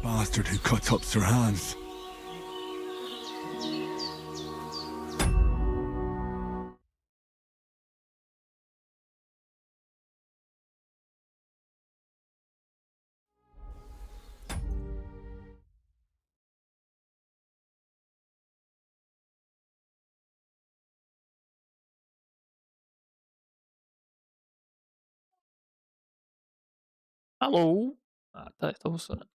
Bastard who cuts up Sir Hans. Alô? Ah, tá, está funcionando.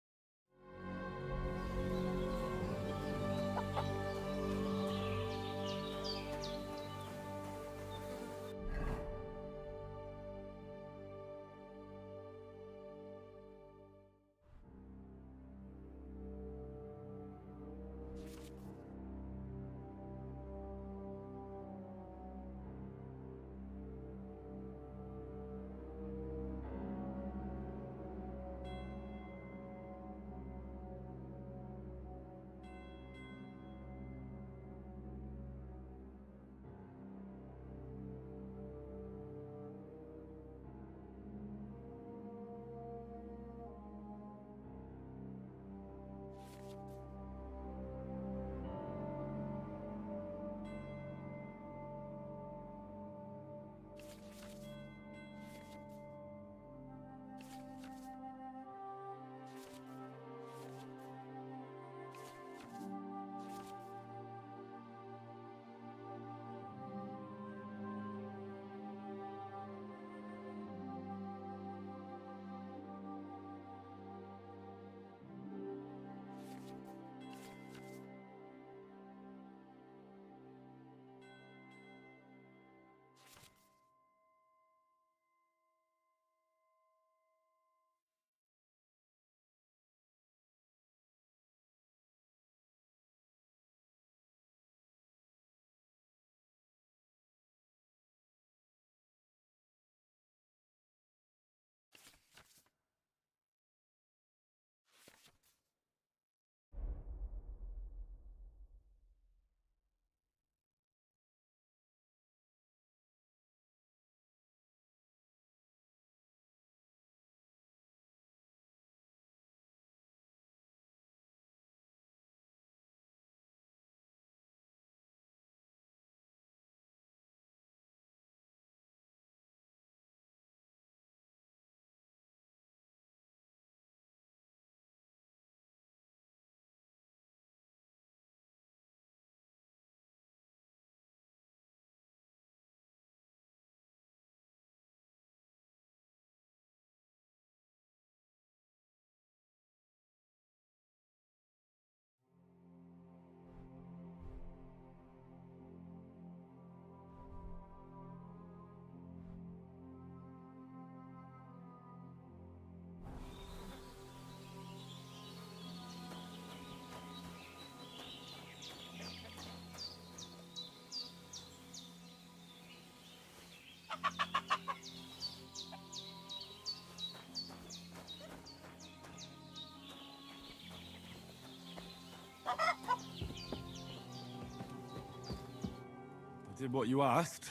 I did what you asked.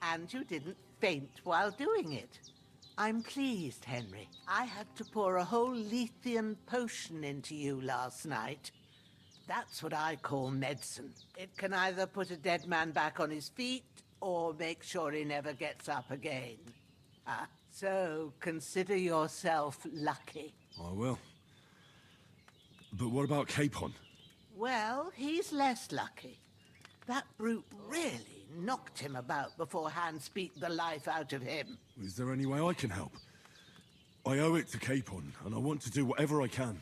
And you didn't faint while doing it. I'm pleased, Henry. I had to pour a whole Lethean potion into you last night. That's what I call medicine. It can either put a dead man back on his feet, or make sure he never gets up again. So consider yourself lucky. I will. But what about Capon? Well, he's less lucky. That brute really knocked him about before Hans beat the life out of him. Is there any way I can help? I owe it to Capon, and I want to do whatever I can.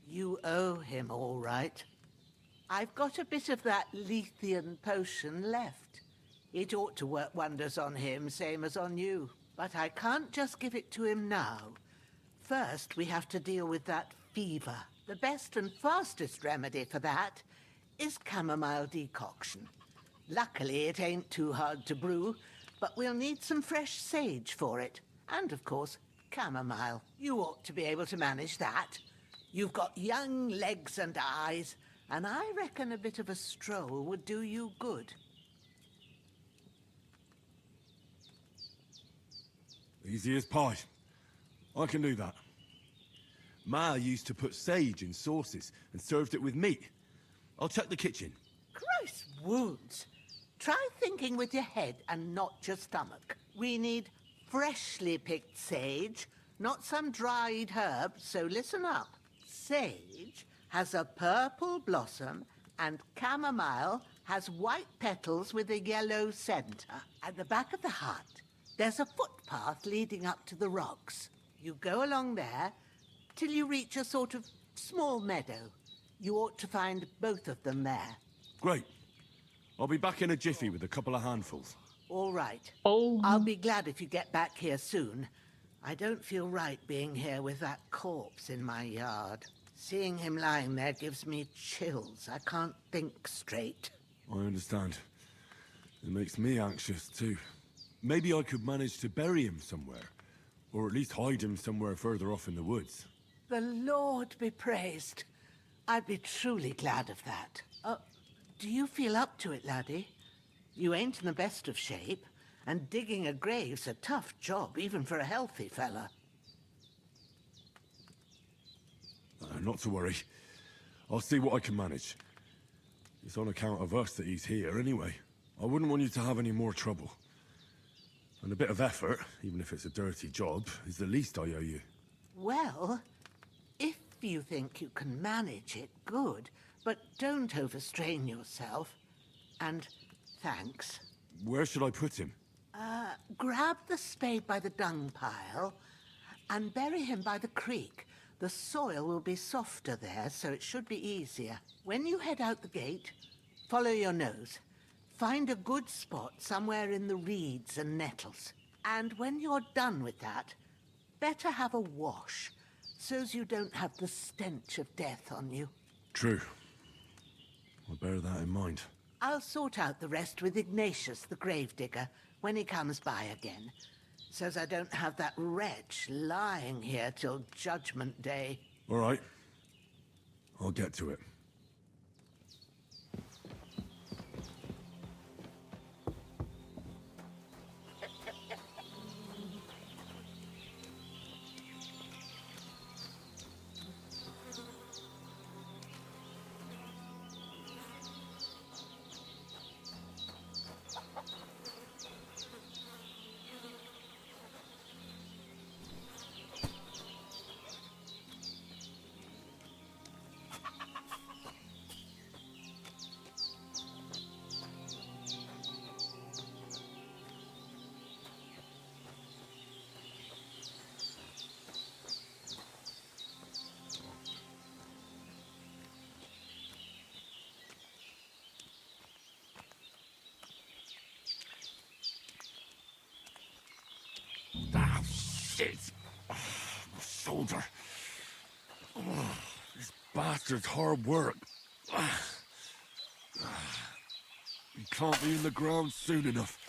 You owe him, all right. I've got a bit of that Lethean potion left. It ought to work wonders on him, same as on you. But I can't just give it to him now. First, we have to deal with that fever. The best and fastest remedy for that is chamomile decoction. Luckily, it ain't too hard to brew, but we'll need some fresh sage for it. And, of course, chamomile. You ought to be able to manage that. You've got young legs and eyes, and I reckon a bit of a stroll would do you good. Easy as pie. I can do that. Ma used to put sage in sauces and served it with meat. I'll check the kitchen. Christ wounds. Try thinking with your head and not your stomach. We need freshly picked sage, not some dried herb, so listen up. Sage has a purple blossom and chamomile has white petals with a yellow center. At the back of the hut, there's a footpath leading up to the rocks. You go along there till you reach a sort of small meadow. You ought to find both of them there. Great. I'll be back in a jiffy with a couple of handfuls. All right. Oh. I'll be glad if you get back here soon. I don't feel right being here with that corpse in my yard. Seeing him lying there gives me chills. I can't think straight. I understand. It makes me anxious, too. Maybe I could manage to bury him somewhere. Or at least hide him somewhere further off in the woods. The Lord be praised. I'd be truly glad of that. Do you feel up to it, laddie? You ain't in the best of shape, and digging a grave's a tough job, even for a healthy fella. Not to worry. I'll see what I can manage. It's on account of us that he's here, anyway. I wouldn't want you to have any more trouble. And a bit of effort, even if it's a dirty job, is the least I owe you. Well, if you think you can manage it, good. But don't overstrain yourself. And thanks. Where should I put him? Grab the spade by the dung pile and bury him by the creek. The soil will be softer there, so it should be easier. When you head out the gate, follow your nose. Find a good spot somewhere in the reeds and nettles. And when you're done with that, better have a wash, so's you don't have the stench of death on you. True. I'll bear that in mind. I'll sort out the rest with Ignatius, the gravedigger, when he comes by again, so's I don't have that wretch lying here till Judgment Day. All right. I'll get to it. Ah, shit! My shoulder. This bastard's hard work. He can't be in the ground soon enough.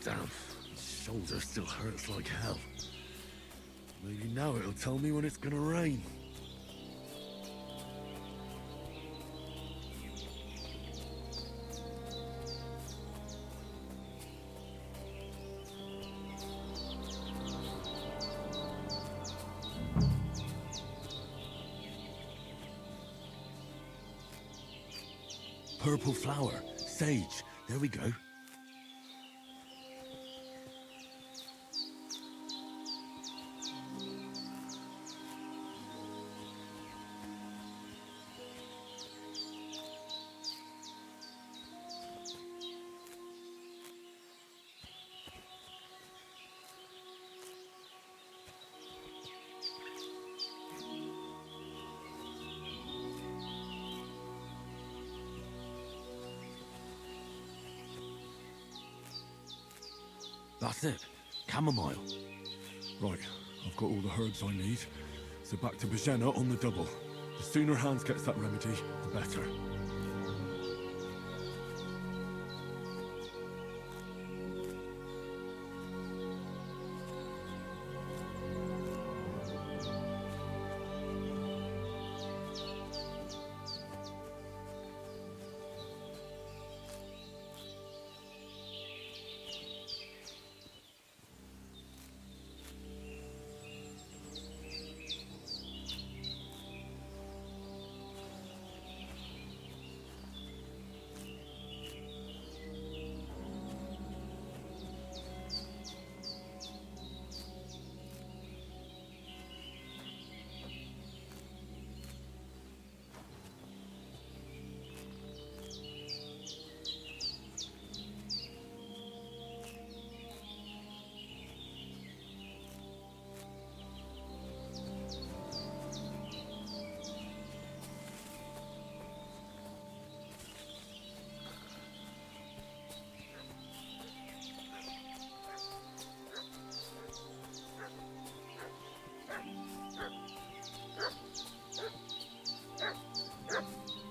Damn, my shoulder still hurts like hell. Maybe now it'll tell me when it's gonna rain. Purple flower, sage, there we go. That's it. Chamomile. Right, I've got all the herbs I need. So back to Bajena on the double. The sooner Hans gets that remedy, the better.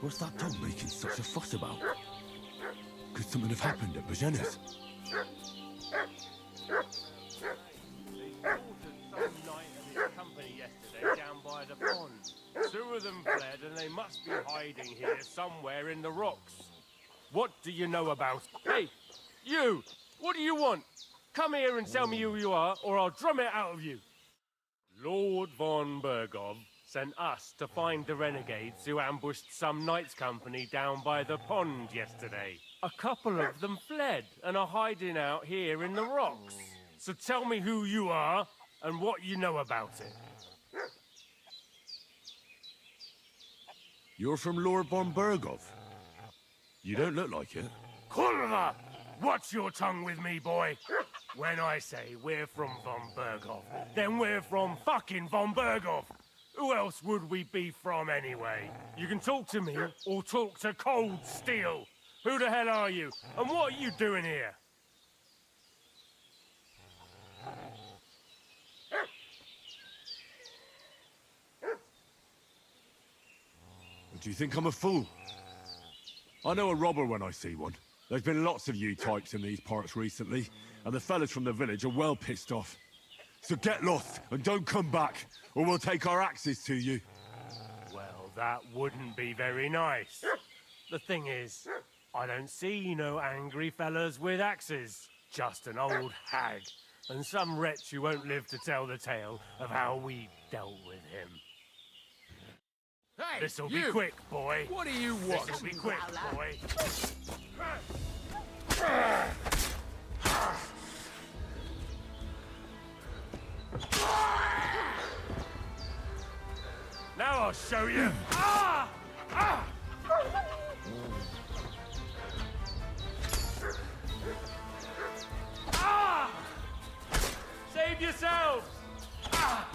What's that dog making such a fuss about? Could something have happened at Bajena's? They slaughtered some knight and his company yesterday down by the pond. 2 of them fled and they must be hiding here somewhere in the rocks. What do you know about? Hey, you! What do you want? Come here and tell me who you are, or I'll drum it out of you. Lord von Bergov sent us to find the renegades who ambushed some knights' company down by the pond yesterday. A couple of them fled and are hiding out here in the rocks. So tell me who you are and what you know about it. You're from Lord von Bergov. You don't look like it. Kurva! Watch your tongue with me, boy. When I say we're from von Bergov, then we're from fucking von Bergov. Who else would we be from anyway? You can talk to me or talk to cold steel. Who the hell are you? And what are you doing here? Do you think I'm a fool? I know a robber when I see one. There's been lots of you types in these parts recently, and the fellas from the village are well pissed off. So get lost and don't come back, or we'll take our axes to you. Well, that wouldn't be very nice. The thing is, I don't see no angry fellas with axes. Just an old hag, and some wretch who won't live to tell the tale of how we dealt with him. Hey, This'll be quick, boy. What do you want? This'll be quick, boy. Now I'll show you. Ah! Ah! Ah! Save yourselves! Ah!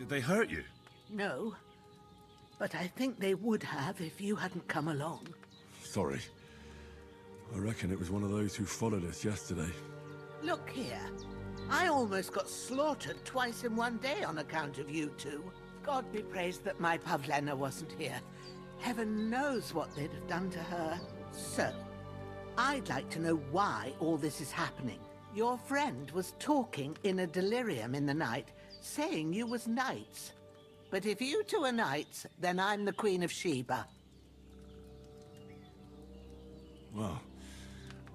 Did they hurt you? No, but I think they would have if you hadn't come along. Sorry. I reckon it was one of those who followed us yesterday. Look here. I almost got slaughtered twice in one day on account of you two. God be praised that my Pavlena wasn't here. Heaven knows what they'd have done to her. So, I'd like to know why all this is happening. Your friend was talking in a delirium in the night, saying you was knights. But if you two are knights, then I'm the Queen of Sheba. Well,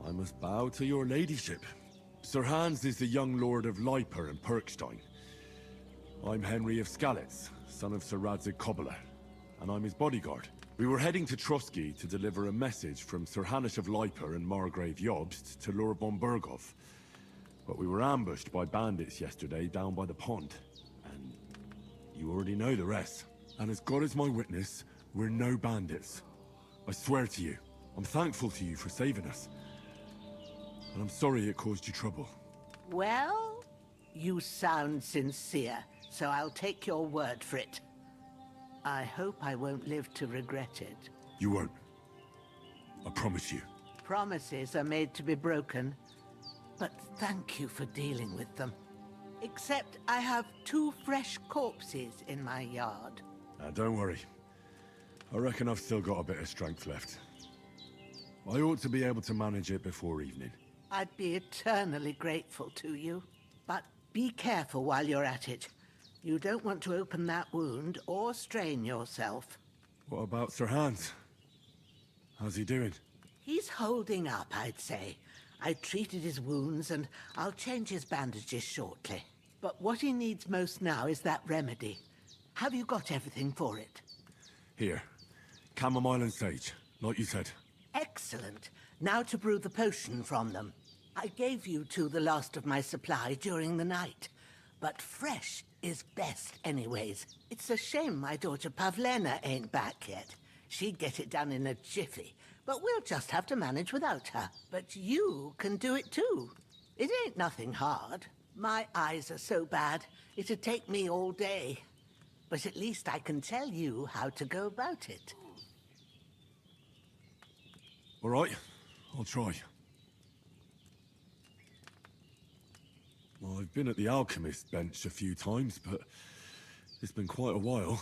I must bow to your ladyship. Sir Hans is the young lord of Leiper and Perkstein. I'm Henry of Skalitz, son of Sir Radzig Kobyla, and I'm his bodyguard. We were heading to Trotsky to deliver a message from Sir Hanush of Leiper and Margrave Jobst to Lord von Burgov. But we were ambushed by bandits yesterday down by the pond, and you already know the rest. And as God is my witness, we're no bandits. I swear to you, I'm thankful to you for saving us. And I'm sorry it caused you trouble. Well, you sound sincere, so I'll take your word for it. I hope I won't live to regret it. You won't. I promise you. Promises are made to be broken, but thank you for dealing with them. Except I have 2 fresh corpses in my yard. Now, don't worry. I reckon I've still got a bit of strength left. I ought to be able to manage it before evening. I'd be eternally grateful to you. But be careful while you're at it. You don't want to open that wound or strain yourself. What about Sir Hans? How's he doing? He's holding up, I'd say. I treated his wounds and I'll change his bandages shortly. But what he needs most now is that remedy. Have you got everything for it? Here. Chamomile and sage, like you said. Excellent. Now to brew the potion from them. I gave you two the last of my supply during the night. But fresh is best anyways. It's a shame my daughter Pavlena ain't back yet. She'd get it done in a jiffy. But we'll just have to manage without her. But you can do it too. It ain't nothing hard. My eyes are so bad, it'd take me all day. But at least I can tell you how to go about it. All right, I'll try. Well, I've been at the alchemist bench a few times, but it's been quite a while.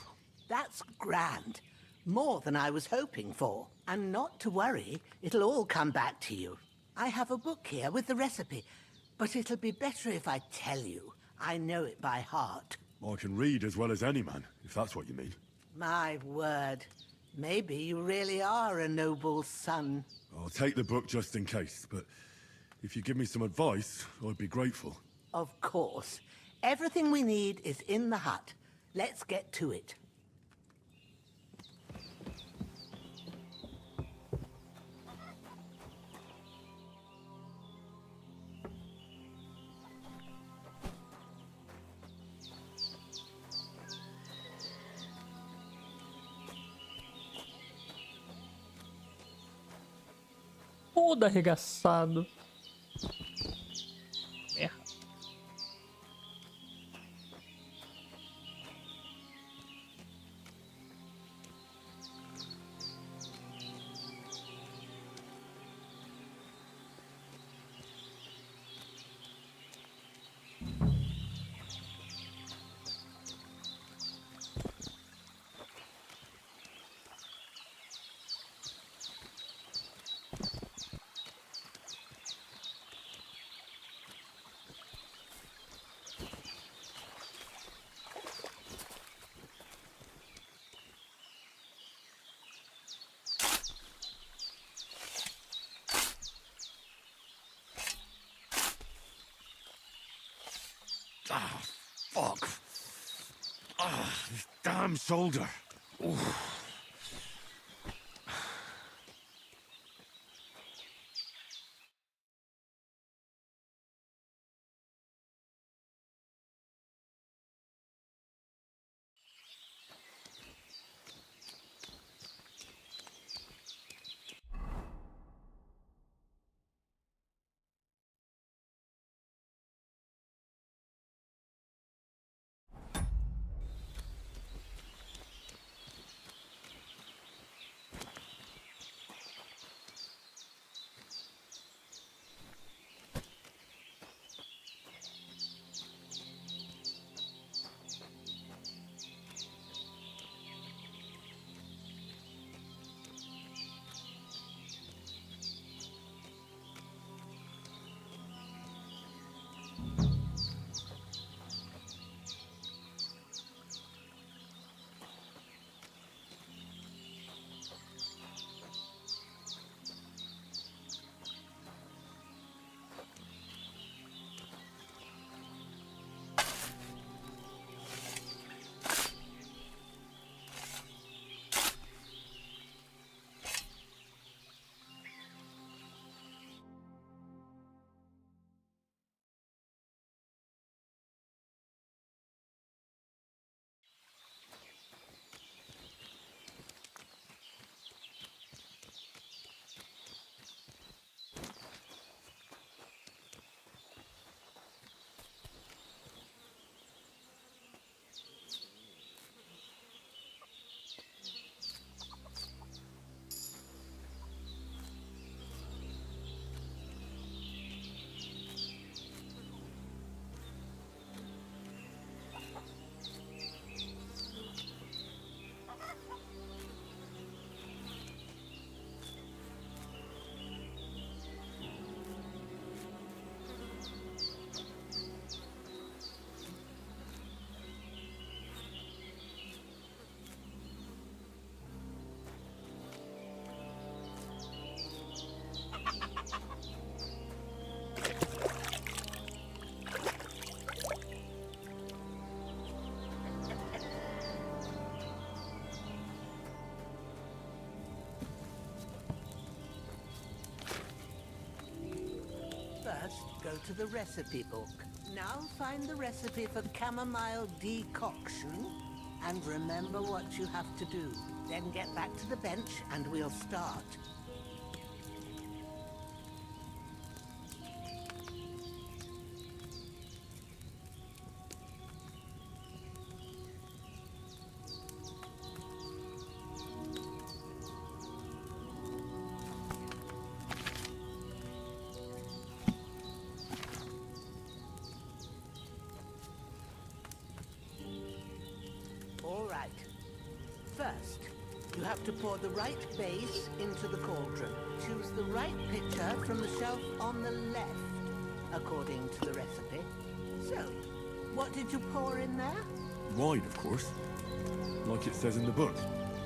That's grand. More than I was hoping for. And not to worry, it'll all come back to you. I have a book here with the recipe, but it'll be better if I tell you. I know it by heart. I can read as well as any man, if that's what you mean. My word. Maybe you really are a noble son. I'll take the book just in case, but if you give me some advice, I'd be grateful. Of course. Everything we need is in the hut. Let's get to it. Todo arregaçado. Merda. Ah, fuck. Ah, this damn shoulder. Oof. First, go to the recipe book. Now find the recipe for chamomile decoction and remember what you have to do. Then get back to the bench and we'll start. All right. First, you have to pour the right base into the cauldron. Choose the right pitcher from the shelf on the left, according to the recipe. So, what did you pour in there? Wine, of course. Like it says in the book.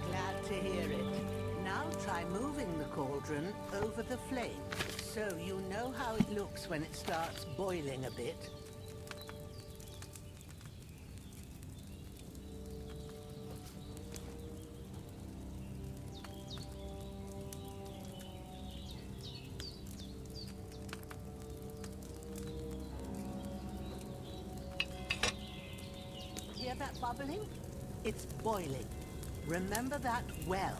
Glad to hear it. Now try moving the cauldron over the flame, so you know how it looks when it starts boiling a bit. Hear that bubbling? It's boiling. Remember that well.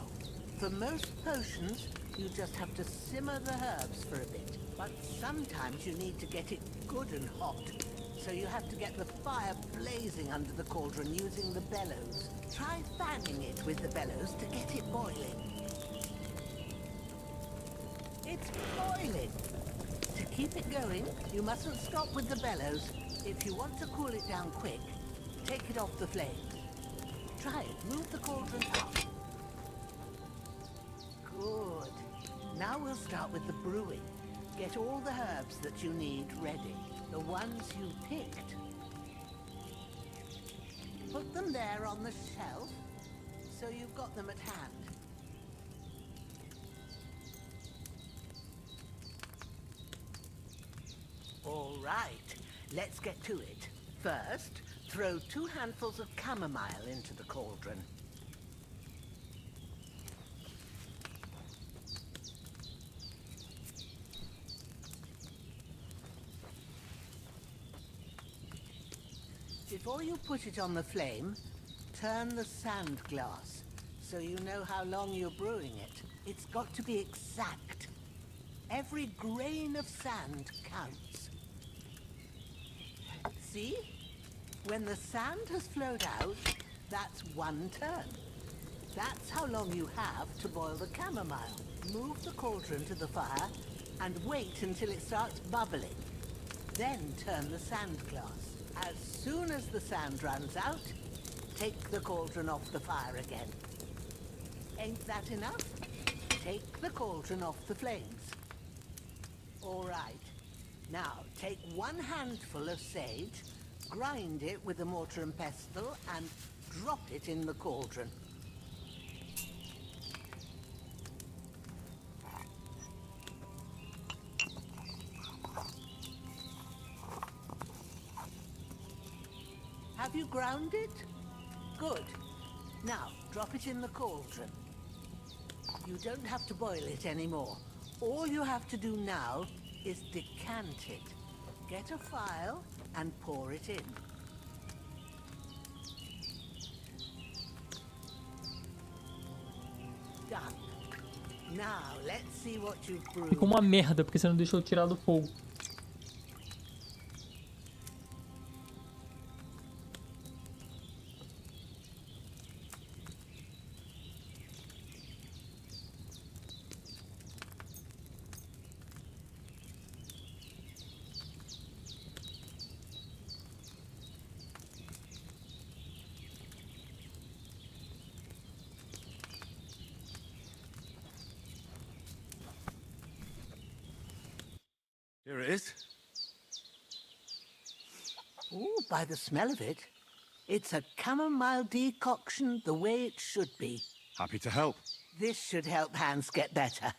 For most potions, you just have to simmer the herbs for a bit. But sometimes you need to get it good and hot. So you have to get the fire blazing under the cauldron using the bellows. Try fanning it with the bellows to get it boiling. It's boiling. To keep it going, you mustn't stop with the bellows. If you want to cool it down quick, take it off the flame. Try it. Move the cauldron up. Good. Now we'll start with the brewing. Get all the herbs that you need ready. The ones you picked. Put them there on the shelf, so you've got them at hand. All right, let's get to it. First, throw 2 handfuls of chamomile into the cauldron. Before you put it on the flame, turn the sand glass so you know how long you're brewing it. It's got to be exact. Every grain of sand counts. See? When the sand has flowed out, that's 1 turn. That's how long you have to boil the chamomile. Move the cauldron to the fire and wait until it starts bubbling. Then turn the sand glass. As soon as the sand runs out, take the cauldron off the fire again. Ain't that enough? Take the cauldron off the flames. All right. Now, take 1 handful of sage, grind it with a mortar and pestle, and drop it in the cauldron. Have you ground it? Good. Now, drop it in the cauldron. You don't have to boil it anymore. All you have to do now is decant it. Get a phial and pour it in. Done. Now, let's see what you've brewed. Ficou uma merda, porque você não deixou eu tirar do fogo. Here it is. Ooh, by the smell of it, it's a chamomile decoction the way it should be. Happy to help. This should help Hans get better.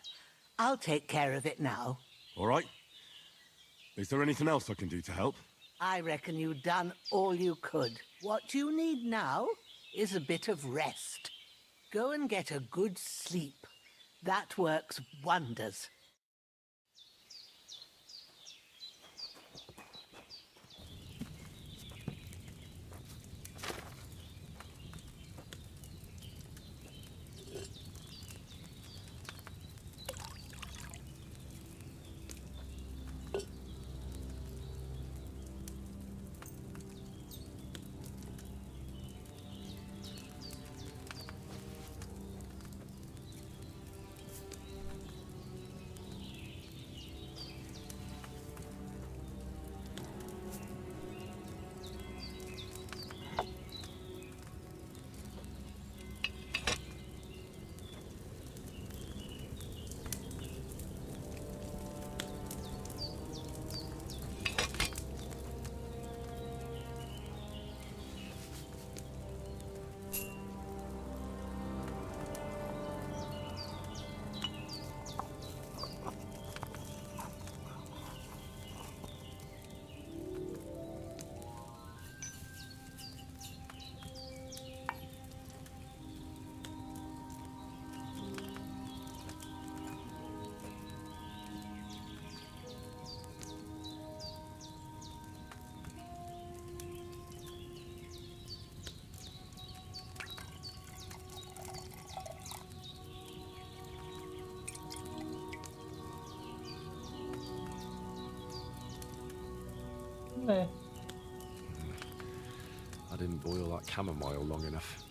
I'll take care of it now. All right. Is there anything else I can do to help? I reckon you've done all you could. What you need now is a bit of rest. Go and get a good sleep. That works wonders. É. I didn't boil that chamomile long enough.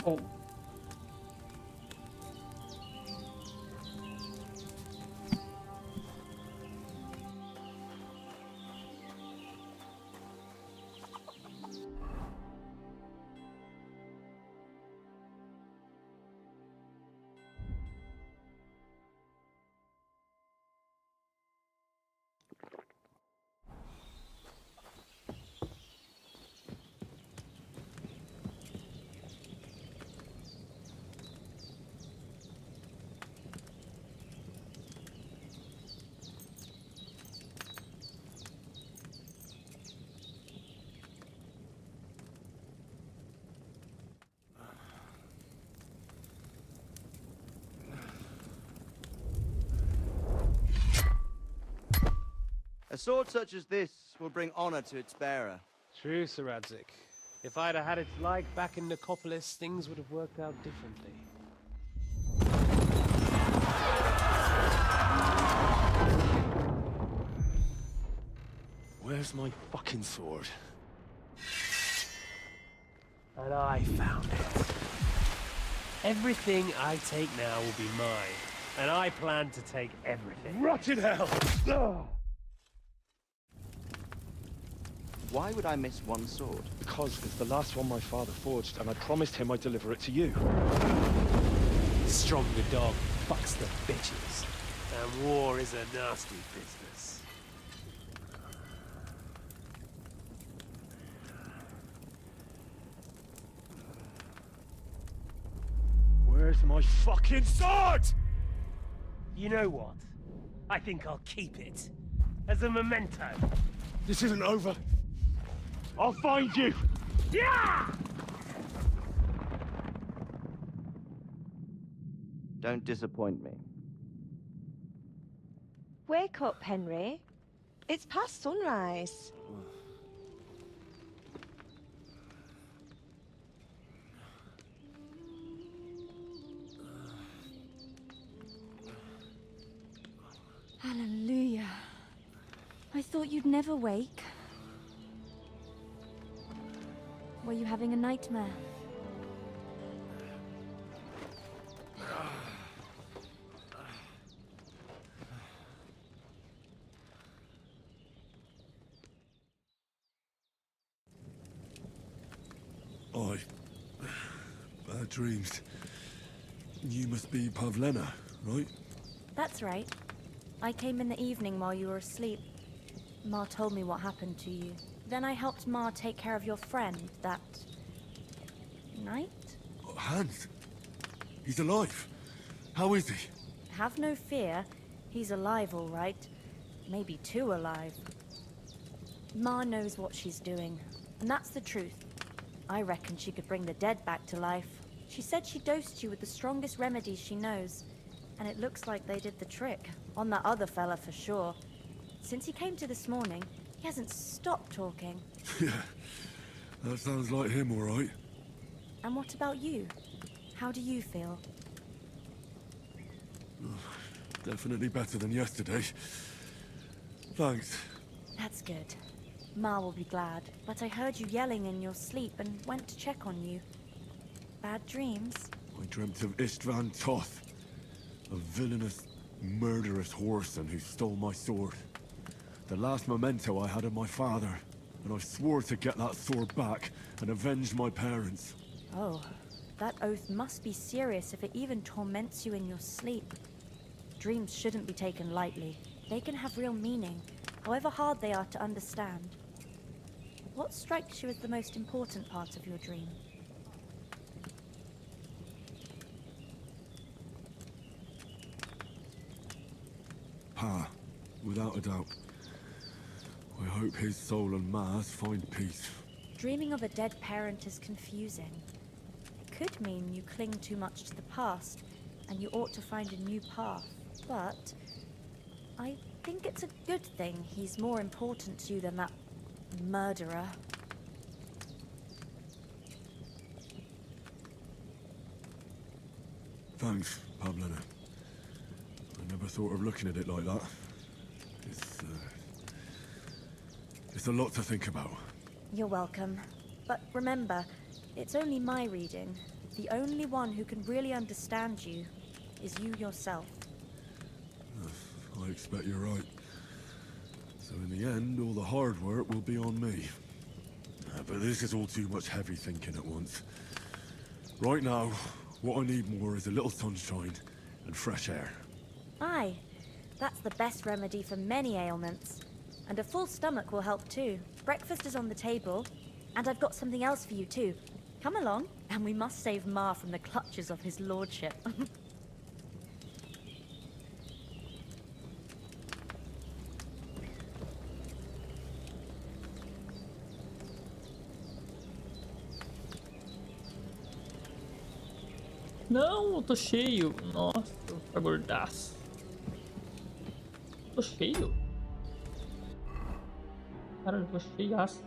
Bom. A sword such as this will bring honor to its bearer. True, Sir Radzik. If I'd have had its like back in Nicopolis, things would have worked out differently. Where's my fucking sword? And I found it. Everything I take now will be mine, and I plan to take everything. Rotted hell! Ugh. Why would I miss one sword? Because it's the last one my father forged, and I promised him I'd deliver it to you. Stronger dog fucks the bitches, and war is a nasty business. Where's my fucking sword? You know what? I think I'll keep it. As a memento. This isn't over. I'll find you! Yeah! Don't disappoint me. Wake up, Henry. It's past sunrise. Hallelujah. I thought you'd never wake. Were you having a nightmare? Bad dreams. You must be Pavlena, right? That's right. I came in the evening while you were asleep. Ma told me what happened to you. Then I helped Ma take care of your friend that night? Hans. He's alive. How is he? Have no fear. He's alive, all right. Maybe too alive. Ma knows what she's doing, and that's the truth. I reckon she could bring the dead back to life. She said she dosed you with the strongest remedies she knows, and it looks like they did the trick. On that other fella for sure. Since he came to this morning, he hasn't stopped talking. Yeah, that sounds like him, all right. And what about you? How do you feel? Definitely better than yesterday. Thanks. That's good. Ma will be glad, but I heard you yelling in your sleep and went to check on you. Bad dreams? I dreamt of Istvan Toth, a villainous, murderous whoreson who stole my sword. The last memento I had of my father, and I swore to get that sword back and avenge my parents. Oh, that oath must be serious if it even torments you in your sleep. Dreams shouldn't be taken lightly. They can have real meaning, however hard they are to understand. What strikes you as the most important part of your dream? Pa, without a doubt. I hope his soul and Ma's find peace. Dreaming of a dead parent is confusing. It could mean you cling too much to the past, and you ought to find a new path. But I think it's a good thing he's more important to you than that murderer. Thanks, Pavlena. I never thought of looking at it like that. It's a lot to think about. You're welcome. But remember, it's only my reading. The only one who can really understand you is you yourself. I expect you're right. So in the end, all the hard work will be on me. But this is all too much heavy thinking at once. Right now, what I need more is a little sunshine and fresh air. Aye, that's the best remedy for many ailments. And a full stomach will help too. Breakfast is on the table, and I've got something else for you too. Come along, and we must save Ma from the clutches of his lordship. Não, eu tô cheio. Nossa, tá gordaço. Tô cheio. Cara, eu tô cheiaço.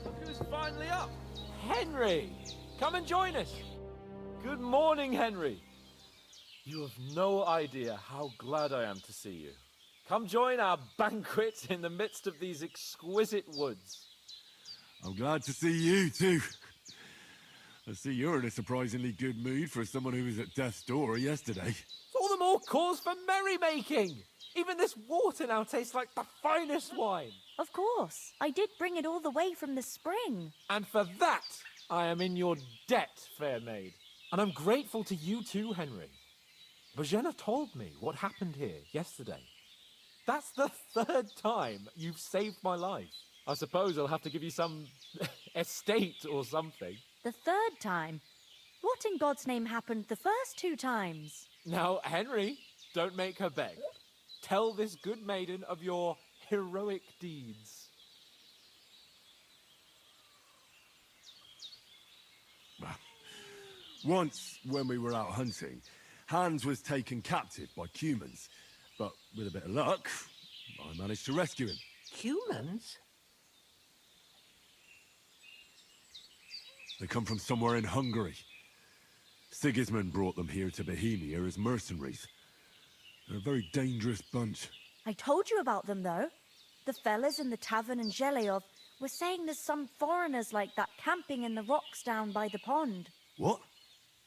Look who's finally up! Henry! Come and join us! Good morning, Henry! You have no idea how glad I am to see you. Come join our banquet in the midst of these exquisite woods. I'm glad to see you, too. I see you're in a surprisingly good mood for someone who was at death's door yesterday. It's all the more cause for merrymaking! Even this water now tastes like the finest wine. Of course. I did bring it all the way from the spring. And for that, I am in your debt, fair maid. And I'm grateful to you too, Henry. Bojena told me what happened here yesterday. That's the third time you've saved my life. I suppose I'll have to give you some estate or something. The third time? What in God's name happened the first 2 times? Now, Henry, don't make her beg. Tell this good maiden of your heroic deeds. Once, when we were out hunting, Hans was taken captive by humans. But with a bit of luck, I managed to rescue him. Humans? They come from somewhere in Hungary. Sigismund brought them here to Bohemia as mercenaries. They're a very dangerous bunch. I told you about them, though. The fellas in the tavern in Zheleov were saying there's some foreigners like that camping in the rocks down by the pond. What?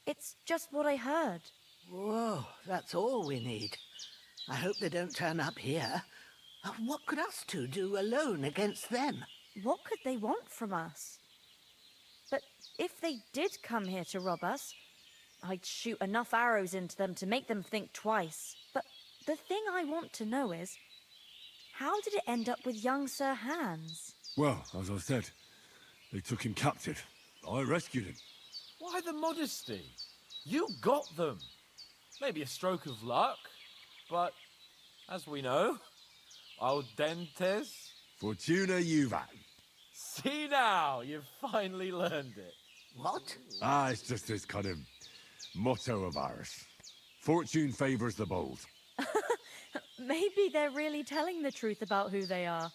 It's just what I heard. Whoa, that's all we need. I hope they don't turn up here. What could us two do alone against them? What could they want from us? But if they did come here to rob us, I'd shoot enough arrows into them to make them think twice. But the thing I want to know is, how did it end up with young Sir Hans? Well, as I said, they took him captive. I rescued him. Why the modesty? You got them. Maybe a stroke of luck, but as we know, audentes. Fortuna juvat. See now, you've finally learned it. What? It's just this kind of motto of ours. Fortune favors the bold. Maybe they're really telling the truth about who they are.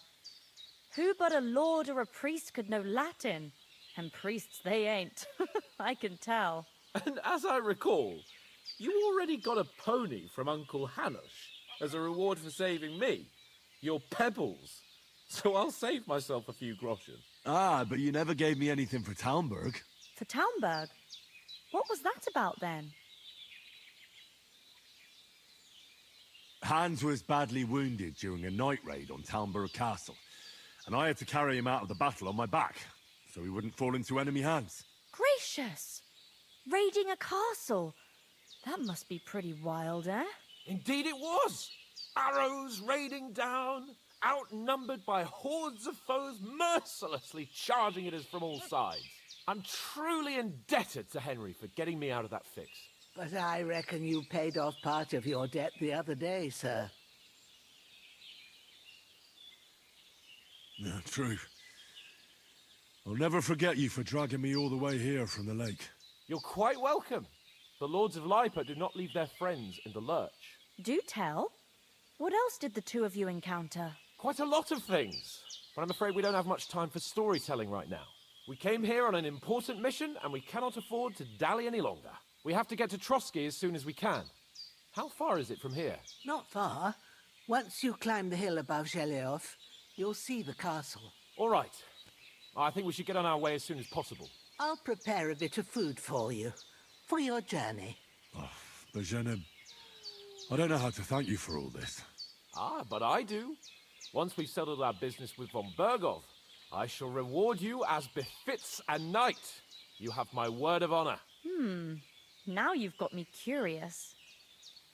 Who but a lord or a priest could know Latin? And priests they ain't. I can tell. And as I recall, you already got a pony from Uncle Hanush as a reward for saving me. Your pebbles. So I'll save myself a few groschen. But you never gave me anything for Talmberg. For Talmberg? What was that about then? Hans was badly wounded during a night raid on Talmberg Castle, and I had to carry him out of the battle on my back, so he wouldn't fall into enemy hands. Gracious! Raiding a castle? That must be pretty wild, eh? Indeed it was. Arrows raining down, outnumbered by hordes of foes mercilessly charging at us from all sides. I'm truly indebted to Henry for getting me out of that fix. But I reckon you paid off part of your debt the other day, sir. Yeah, true. I'll never forget you for dragging me all the way here from the lake. You're quite welcome. The Lords of Lipa do not leave their friends in the lurch. Do tell. What else did the two of you encounter? Quite a lot of things, but I'm afraid we don't have much time for storytelling right now. We came here on an important mission, and we cannot afford to dally any longer. We have to get to Trotsky as soon as we can. How far is it from here? Not far. Once you climb the hill above Zheleov, you'll see the castle. All right. I think we should get on our way as soon as possible. I'll prepare a bit of food for you, for your journey. Bojena, I don't know how to thank you for all this. But I do. Once we've settled our business with von Bergov, I shall reward you as befits a knight. You have my word of honor. Now you've got me curious.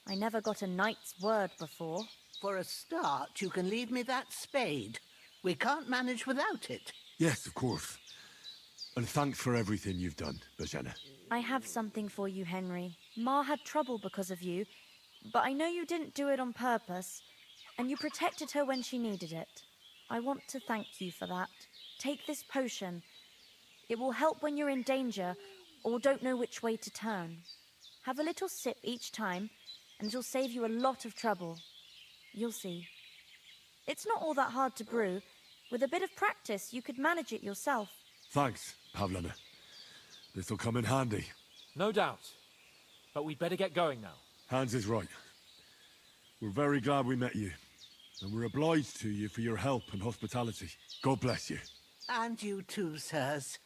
I never got a knight's word before. For a start, you can leave me that spade. We can't manage without it. Yes, of course. And thanks for everything you've done, Bojena. I have something for you, Henry. Ma had trouble because of you, but I know you didn't do it on purpose, and you protected her when she needed it. I want to thank you for that. Take this potion. It will help when you're in danger or don't know which way to turn. Have a little sip each time, and it'll save you a lot of trouble. You'll see. It's not all that hard to brew. With a bit of practice, you could manage it yourself. Thanks, Pavlena. This'll come in handy. No doubt. But we'd better get going now. Hans is right. We're very glad we met you. And we're obliged to you for your help and hospitality. God bless you. And you too, sirs.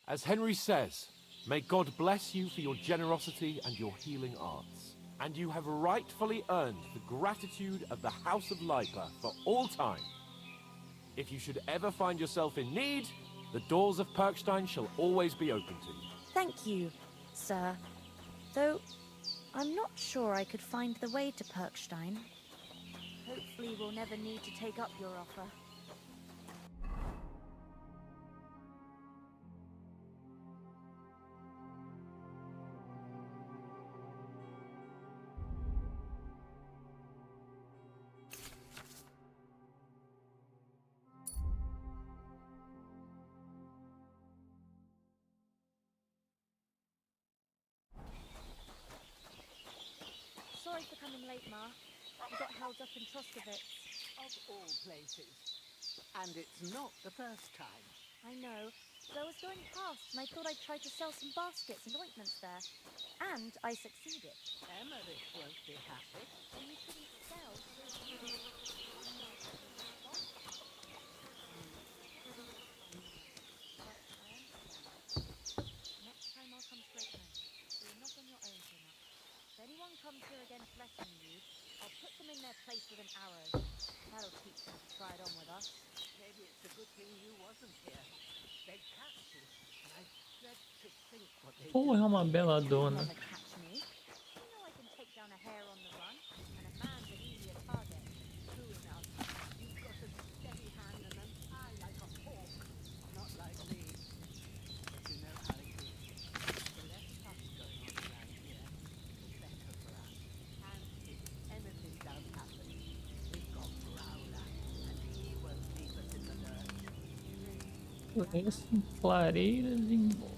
As Henry says, may God bless you for your generosity and your healing arts. And you have rightfully earned the gratitude of the House of Lipa for all time. If you should ever find yourself in need, the doors of Perkstein shall always be open to you. Thank you, sir. Though, I'm not sure I could find the way to Perkstein. Hopefully we'll never need to take up your offer. Sorry for coming late, Ma. We got held up in Troskovitz. Of all places. And it's not the first time. I know. So I was going past and I thought I'd try to sell some baskets and ointments there. And I succeeded. Emmerich won't be happy. And you couldn't sell. Next time I'll come straight home. So you're not on your own so much. If anyone comes here again threatening you, I'll put them in their place with an arrow. That'll teach them to try it on with us. Maybe it's a good thing you wasn't here. They'd catch you. And I dread to think what they'd do. Porra, uma bela dona. Never catch me. You know I can take down a hare on the run, and a man's an easier target. True enough. You've got a steady hand and an eye like a hawk. Not like me. But you know how it is. The less fuss going on around here, the better for us. And if anything does happen, we've got Growler, and he won't leave us in the lurch. Lenço, clareiras em volta.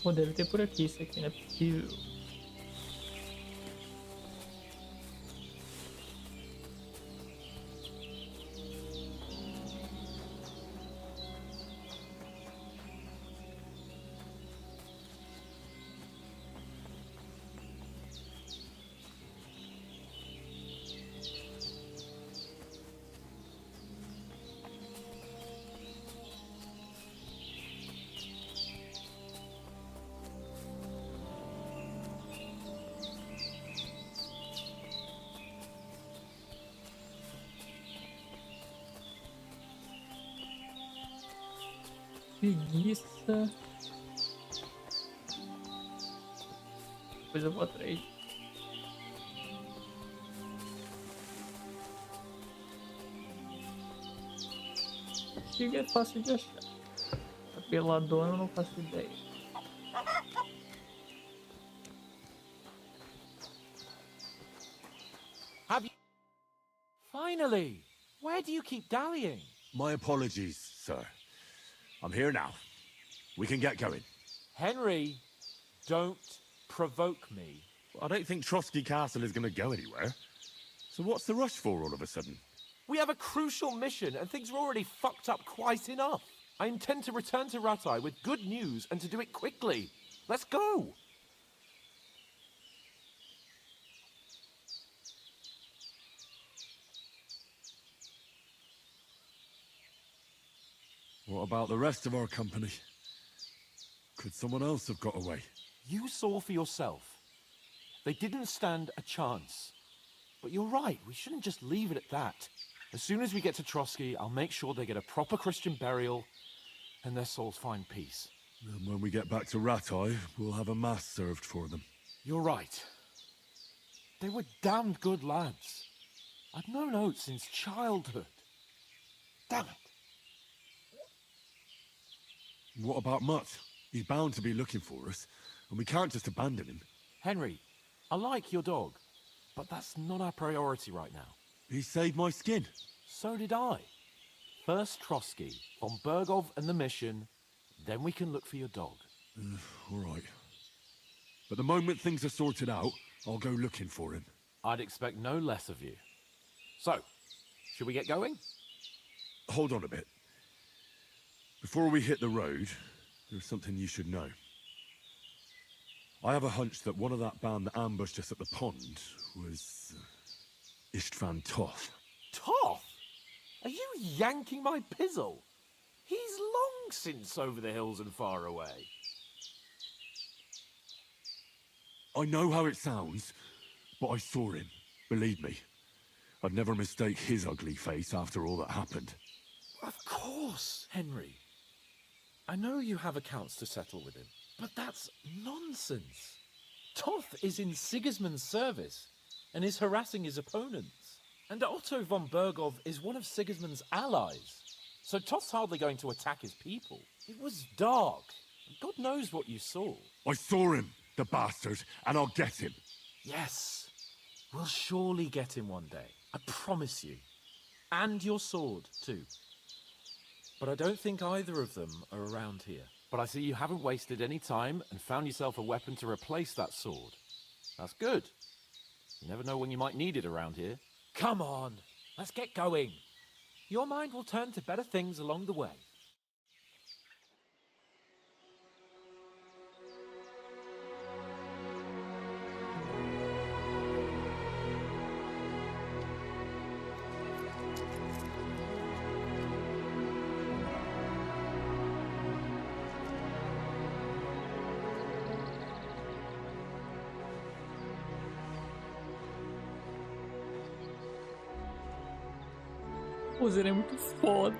Pô, deve ter por aqui isso aqui, não é possível. preguiça. Depois eu vou atrás. Chega é fácil de achar. A peladona eu não faço ideia. Have you... Finally! Where do you keep dallying? My apologies, sir. I'm here now. We can get going. Henry, don't provoke me. I don't think Trotsky Castle is going to go anywhere. So what's the rush for all of a sudden? We have a crucial mission, and things are already fucked up quite enough. I intend to return to Ratai with good news and to do it quickly. Let's go! What about the rest of our company? Could someone else have got away? You saw for yourself. They didn't stand a chance. But you're right, we shouldn't just leave it at that. As soon as we get to Trotsky, I'll make sure they get a proper Christian burial and their souls find peace. And when we get back to Ratai, we'll have a mass served for them. You're right. They were damned good lads. I've known Oates since childhood. Damn it. What about Mutt? He's bound to be looking for us, and we can't just abandon him. Henry, I like your dog, but that's not our priority right now. He saved my skin. So did I. First Trotsky, von Bergov and the mission, then we can look for your dog. All right. But the moment things are sorted out, I'll go looking for him. I'd expect no less of you. So, should we get going? Hold on a bit. Before we hit the road, there's something you should know. I have a hunch that one of that band that ambushed us at the pond was Istvan Toth. Toth? Are you yanking my pizzle? He's long since over the hills and far away. I know how it sounds, but I saw him. Believe me. I'd never mistake his ugly face after all that happened. Of course, Henry. I know you have accounts to settle with him, but that's nonsense. Toth is in Sigismund's service and is harassing his opponents. And Otto von Bergov is one of Sigismund's allies. So Toth's hardly going to attack his people. It was dark. God knows what you saw. I saw him, the bastard, and I'll get him. Yes, we'll surely get him one day. I promise you. And your sword, too. But I don't think either of them are around here. But I see you haven't wasted any time and found yourself a weapon to replace that sword. That's good. You never know when you might need it around here. Come on, let's get going. Your mind will turn to better things along the way. O Zero é muito foda.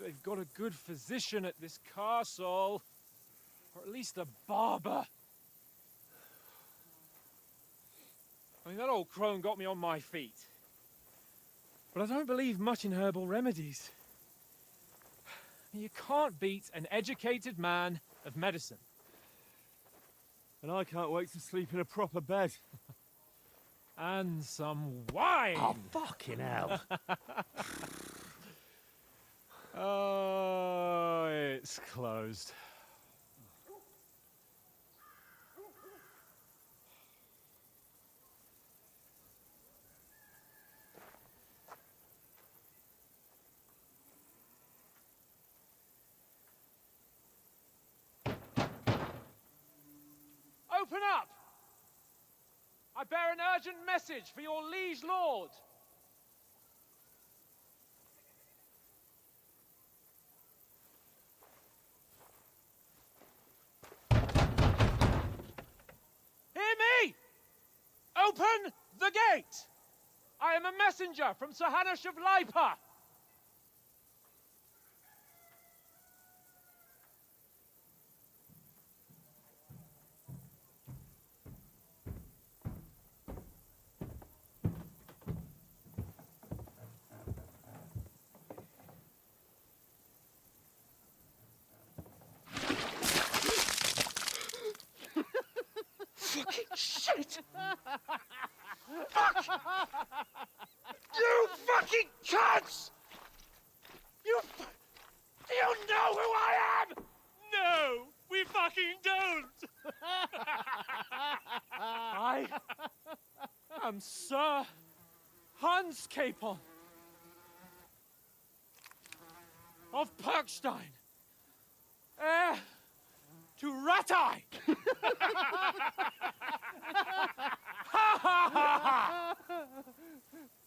they've got a good physician at this castle. Or at least a barber. I mean, that old crone got me on my feet. But I don't believe much in herbal remedies. You can't beat an educated man of medicine. And I can't wait to sleep in a proper bed. And some wine! Oh, fucking hell. Oh, it's closed. Open up! I bear an urgent message for your liege lord. Hear me! Open the gate! I am a messenger from Sir Hanush of Lipa. Fucking shit! Fuck! You fucking cunts! Do you know who I am? No, we fucking don't. I am Sir Hans Capon of Perkstein, heir to Ratai.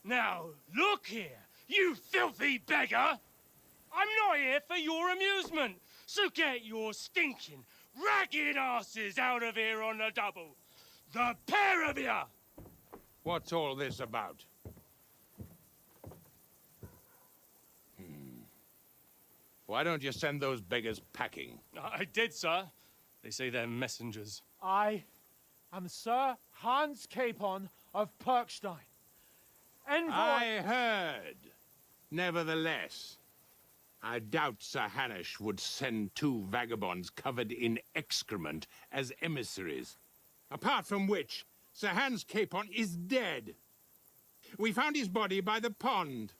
Now, look here, you filthy beggar! I'm not here for your amusement, so get your stinking, ragged asses out of here on the double. The pair of you! What's all this about? Why don't you send those beggars packing? I did, sir. They say they're messengers. I am Sir Hans Capon of Perkstein. Envoy... I heard. Nevertheless, I doubt Sir Hanush would send two vagabonds covered in excrement as emissaries. Apart from which, Sir Hans Capon is dead. We found his body by the pond.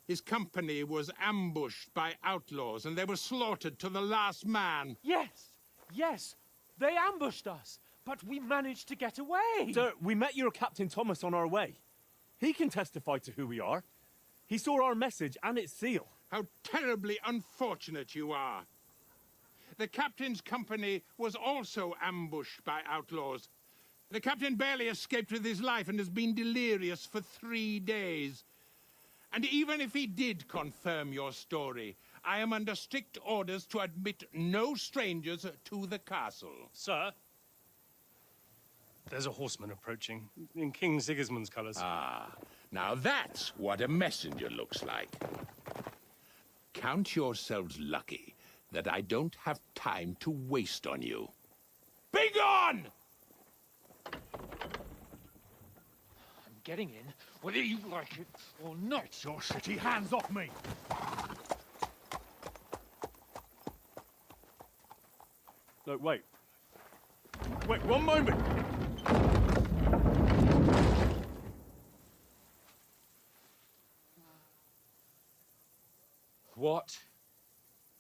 His company was ambushed by outlaws, and they were slaughtered to the last man. Yes, they ambushed us, but we managed to get away. Sir, we met your Captain Thomas on our way. He can testify to who we are. He saw our message and its seal. How terribly unfortunate you are. The captain's company was also ambushed by outlaws. The captain barely escaped with his life and has been delirious for 3 days. And even if he did confirm your story, I am under strict orders to admit no strangers to the castle. Sir, there's a horseman approaching in King Sigismund's colours. Ah, now that's what a messenger looks like. Count yourselves lucky that I don't have time to waste on you. Be gone! I'm getting in, whether you like it or not. Your shitty hands off me! No, wait. Wait, one moment! What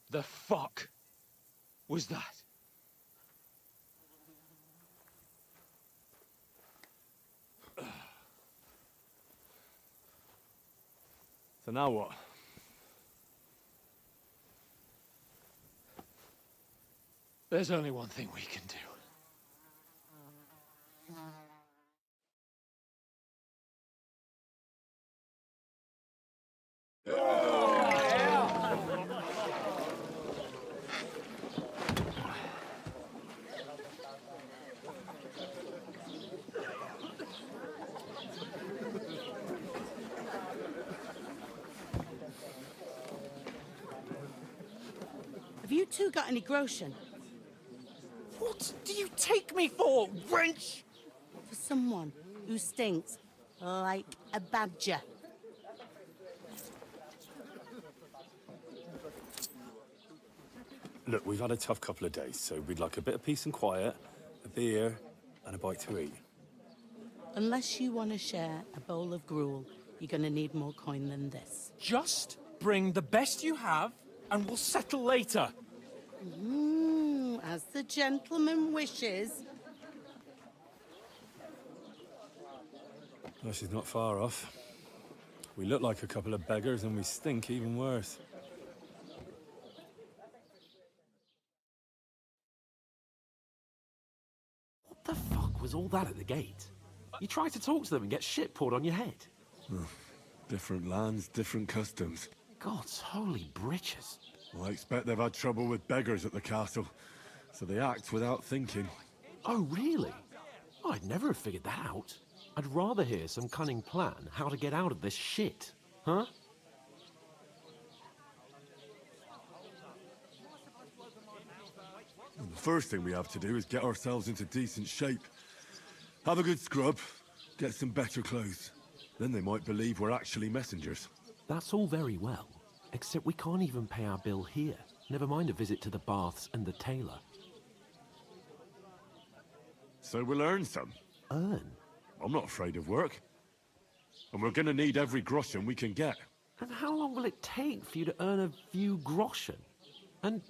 the fuck was that? So now what? There's only one thing we can do. you two got any groschen? What do you take me for, wench? For someone who stinks like a badger. Look, we've had a tough couple of days, so we'd like a bit of peace and quiet, a beer, and a bite to eat. Unless you want to share a bowl of gruel, you're going to need more coin than this. Just bring the best you have, and we'll settle later. As the gentleman wishes. Well, she's not far off. We look like a couple of beggars, and we stink even worse. What the fuck was all that at the gate? You try to talk to them and get shit poured on your head. Different lands, different customs. God's holy britches. Well, I expect they've had trouble with beggars at the castle, so they act without thinking. Oh, really? I'd never have figured that out. I'd rather hear some cunning plan how to get out of this shit. Huh? The first thing we have to do is get ourselves into decent shape. Have a good scrub, get some better clothes. Then they might believe we're actually messengers. That's all very well, except we can't even pay our bill here. Never mind a visit to the baths and the tailor. So we'll earn some. Earn? I'm not afraid of work. And we're gonna need every groschen we can get. And how long will it take for you to earn a few groschen? And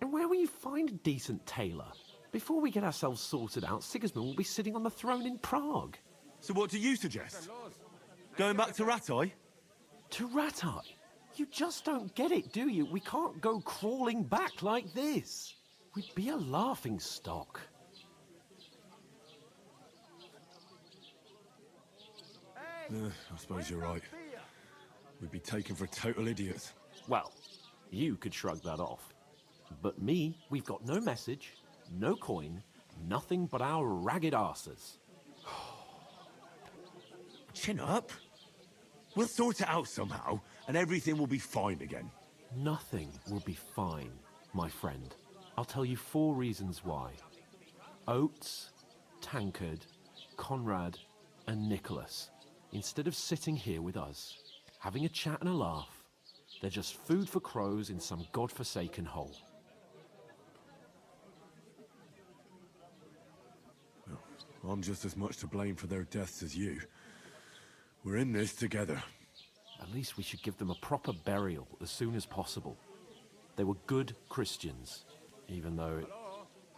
where will you find a decent tailor? Before we get ourselves sorted out, Sigismund will be sitting on the throne in Prague. So what do you suggest? Going back to Ratai? To Ratai? You just don't get it, do you? We can't go crawling back like this. We'd be a laughing stock. I suppose you're right. We'd be taken for total idiots. Well, you could shrug that off. But me, we've got no message, no coin, nothing but our ragged arses. Chin up. We'll sort it out somehow, and everything will be fine again. Nothing will be fine, my friend. I'll tell you 4 reasons why. Oates, Tankard, Conrad, and Nicholas, instead of sitting here with us, having a chat and a laugh, they're just food for crows in some godforsaken hole. I'm just as much to blame for their deaths as you. We're in this together. At least we should give them a proper burial as soon as possible. They were good Christians, even though it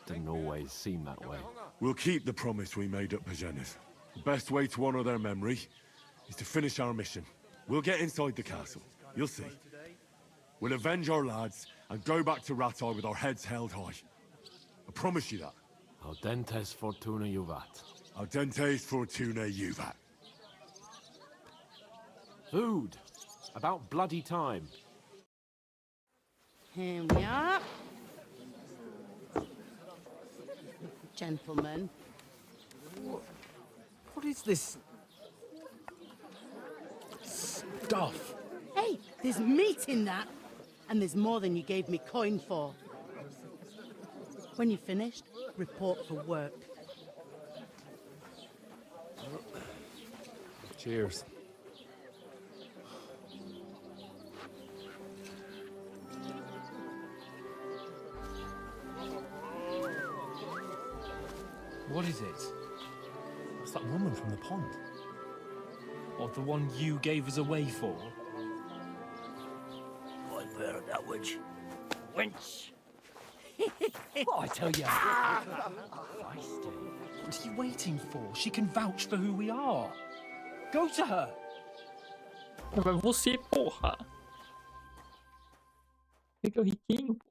didn't always seem that way. We'll keep the promise we made at Pagenis. The best way to honor their memory is to finish our mission. We'll get inside the castle. You'll see. We'll avenge our lads and go back to Ratai with our heads held high. I promise you that. Audentes fortuna juvat. Audentes fortuna juvat. Food. About bloody time. Here we are. Gentlemen. What is this stuff? Hey, there's meat in that. And there's more than you gave me coin for. When you're finished, report for work. Cheers. What is it? It's that woman from the pond. Or the one you gave us away for? I've heard that witch. Wench! What I tell you? Feisty. What are you waiting for? She can vouch for who we are. Go to her. Vai você, porra. Fica riquinho, pô.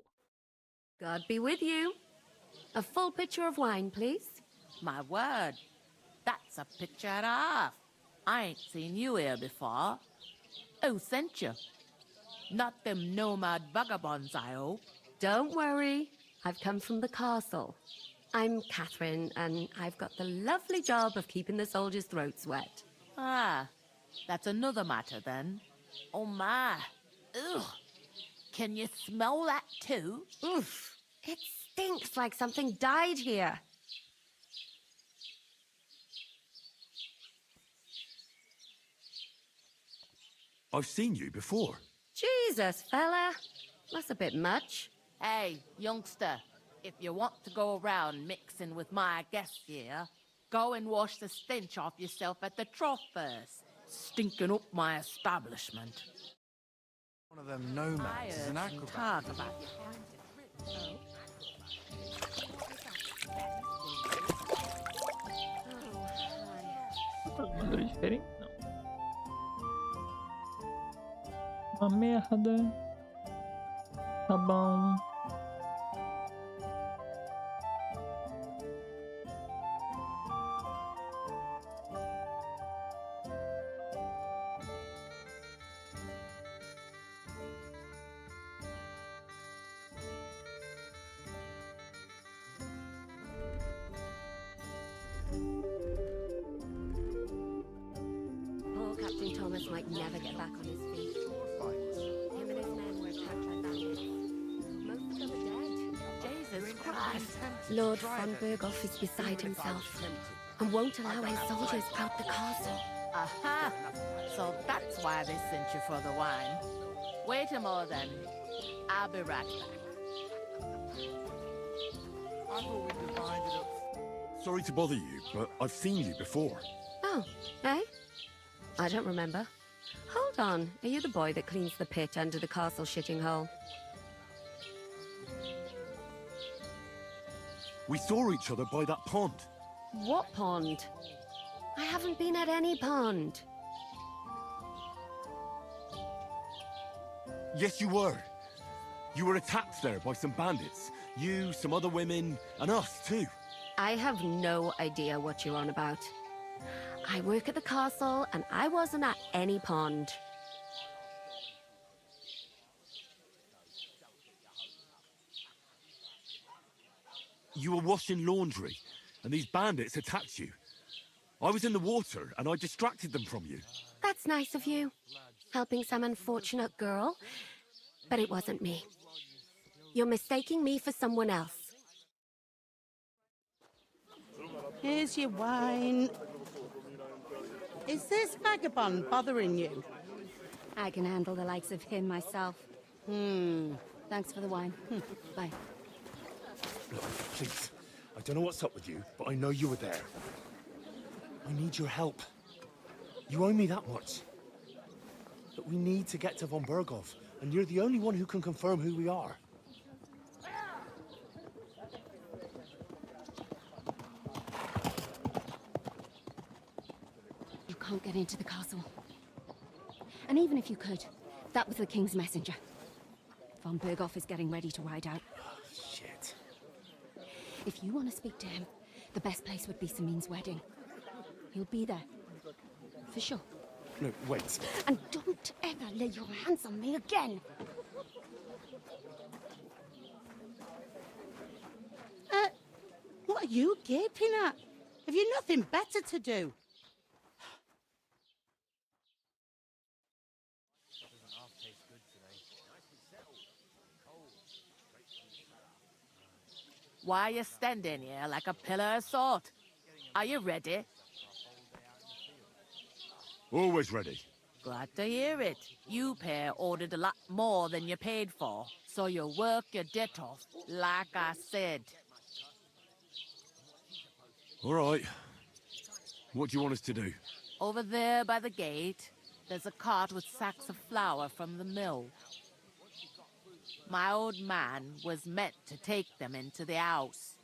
God be with you. A full pitcher of wine, please. My word, that's a picture and a half. I ain't seen you here before. Who sent you? Not them nomad vagabonds, I hope. Don't worry. I've come from the castle. I'm Catherine, and I've got the lovely job of keeping the soldiers' throats wet. Ah, that's another matter then. Oh my. Ugh. Can you smell that too? Oof. It stinks like something died here. I've seen you before. Jesus, fella. That's a bit much. Hey, youngster, if you want to go around mixing with my guests here, go and wash the stench off yourself at the trough first. Stinking up my establishment. One of them nomads is an acrobat. Talk about you. Mandou diferente? Não. Uma merda. Tá bom. Poor Captain Thomas might never get back on his feet. Him and his men were attacked by bandits. Most of them are dead. Jesus Christ. Lord von Berghoff is beside himself and won't allow his soldiers out the castle. Aha! So that's why they sent you for the wine. Wait a moment then. I'll be right back. I thought we divided up. Sorry to bother you, but I've seen you before. Oh, eh? I don't remember. Hold on. Are you the boy that cleans the pit under the castle shitting hole? We saw each other by that pond. What pond? I haven't been at any pond. Yes, you were. You were attacked there by some bandits. You, some other women, and us too. I have no idea what you're on about. I work at the castle, and I wasn't at any pond. You were washing laundry, and these bandits attacked you. I was in the water, and I distracted them from you. That's nice of you, helping some unfortunate girl. But it wasn't me. You're mistaking me for someone else. Here's your wine. Is this vagabond bothering you? I can handle the likes of him myself. Thanks for the wine. Bye. Look, please. I don't know what's up with you, but I know you were there. I need your help. You owe me that much. But we need to get to von Berghoff, and you're the only one who can confirm who we are. You can't get into the castle. And even if you could, that was the King's messenger. Von Berghoff is getting ready to ride out. Oh, shit. If you want to speak to him, the best place would be Samin's wedding. He'll be there. For sure. No, wait. And don't ever lay your hands on me again! What are you gaping at? Have you nothing better to do? Why are you standing here like a pillar of salt? Are you ready? Always ready. Glad to hear it. You pair ordered a lot more than you paid for, so you work your debt off, like I said. All right. What do you want us to do? Over there by the gate, there's a cart with sacks of flour from the mill. My old man was meant to take them into the house.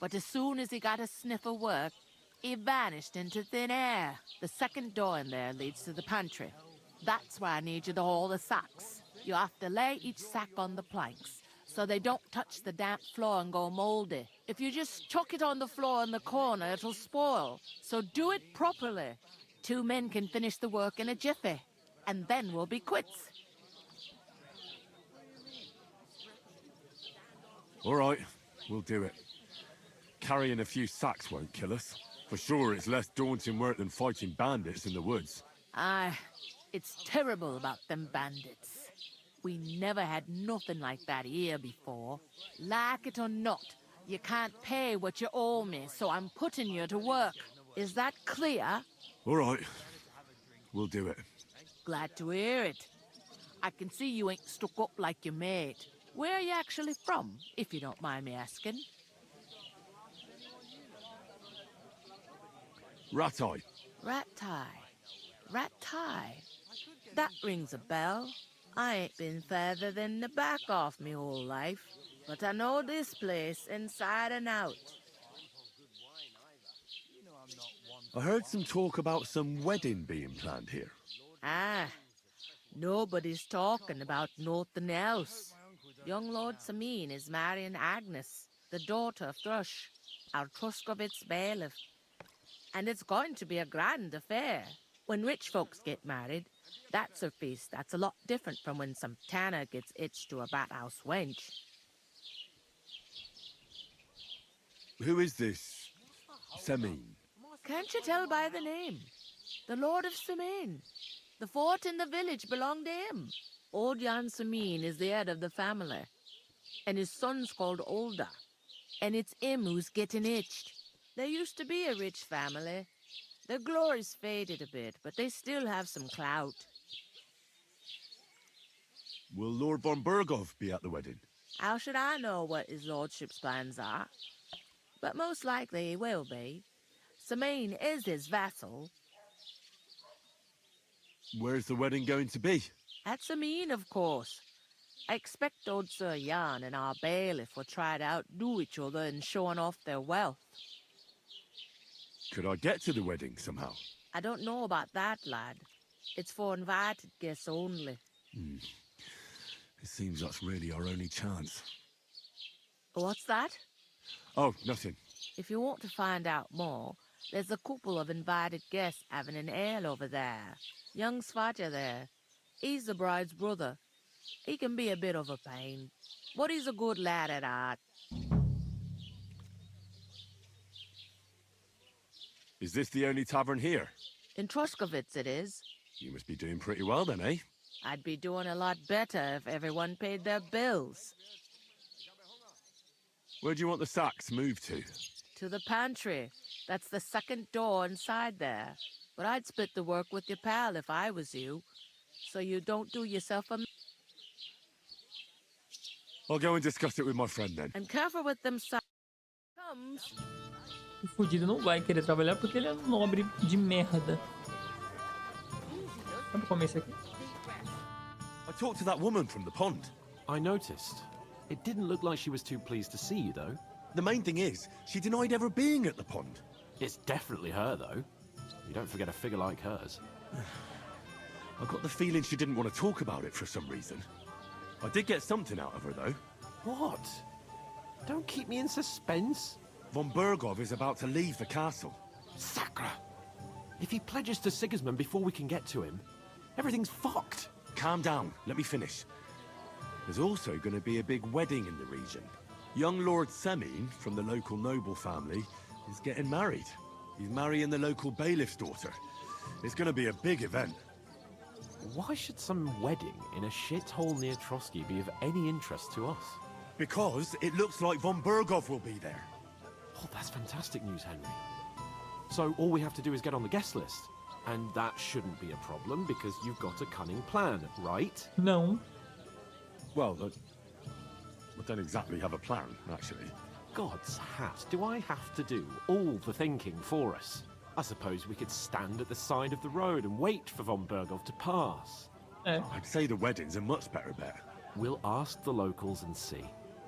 But as soon as he got a sniff of work, he vanished into thin air. The second door in there leads to the pantry. That's where I need you to haul the sacks. You have to lay each sack on the planks, so they don't touch the damp floor and go moldy. If you just chuck it on the floor in the corner, it'll spoil. So do it properly. 2 men can finish the work in a jiffy, and then we'll be quits. All right, we'll do it. Carrying a few sacks won't kill us. For sure, it's less daunting work than fighting bandits in the woods. Aye, it's terrible about them bandits. We never had nothing like that here before. Like it or not, you can't pay what you owe me, so I'm putting you to work. Is that clear? All right. We'll do it. Glad to hear it. I can see you ain't stuck up like your mate. Where are you actually from, if you don't mind me asking? Rat-eye. Rat-tie. Rat-tie. That rings a bell. I ain't been further than the back off me whole life, but I know this place inside and out. I heard some talk about some wedding being planned here. Ah, nobody's talking about nothing else. Young Lord Sameen is marrying Agnes, the daughter of Thrush, our Truscovitz bailiff. And it's going to be a grand affair. When rich folks get married, that's a feast that's a lot different from when some tanner gets hitched to a bathouse wench. Who is this Semine? Can't you tell by the name? The Lord of Sameen. The fort in the village belonged to him. Old Jan Sameen is the head of the family, and his son's called Olda, and it's him who's getting hitched. There used to be a rich family. Their glory's faded a bit, but they still have some clout. Will Lord von Burgov be at the wedding? How should I know what his lordship's plans are? But most likely he will be. Sameen is his vassal. Where's the wedding going to be? At Sameen, of course. I expect old Sir Jan and our bailiff will try to outdo each other in showing off their wealth. Could I get to the wedding somehow? I don't know about that, lad. It's for invited guests only. It seems that's really our only chance. What's that? Oh, nothing. If you want to find out more, there's a couple of invited guests having an ale over there. Young Svatja there. He's the bride's brother. He can be a bit of a pain, but he's a good lad at heart. Is this the only tavern here? In Truscovitz it is. You must be doing pretty well then, eh? I'd be doing a lot better if everyone paid their bills. Where do you want the sacks moved to? To the pantry. That's the second door inside there. But I'd split the work with your pal if I was you. So you don't do yourself a... I'll go and discuss it with my friend then. And careful with them comes. O fudido não vai querer trabalhar porque ele é um nobre de merda. Vamos comer isso aqui. I talked to that woman from the pond. I noticed. It didn't look like she was too pleased to see you, though. The main thing is, she denied ever being at the pond. It's definitely her, though. You don't forget a figure like hers. I got the feeling she didn't want to talk about it for some reason. I did get something out of her, though. What? Don't keep me in suspense. Von Burgov is about to leave the castle. Sacra! If he pledges to Sigismund before we can get to him, everything's fucked. Calm down. Let me finish. There's also going to be a big wedding in the region. Young Lord Semine, from the local noble family, is getting married. He's marrying the local bailiff's daughter. It's going to be a big event. Why should some wedding in a shithole near Trotsky be of any interest to us? Because it looks like von Burgov will be there. Oh, that's fantastic news, Henry. So all we have to do is get on the guest list. And that shouldn't be a problem because you've got a cunning plan, right? No. Well, I don't exactly have a plan, actually. God's hat, do I have to do all the thinking for us? I suppose we could stand at the side of the road and wait for von Burgov to pass. I'd say the wedding's a much better bet. We'll ask the locals and see.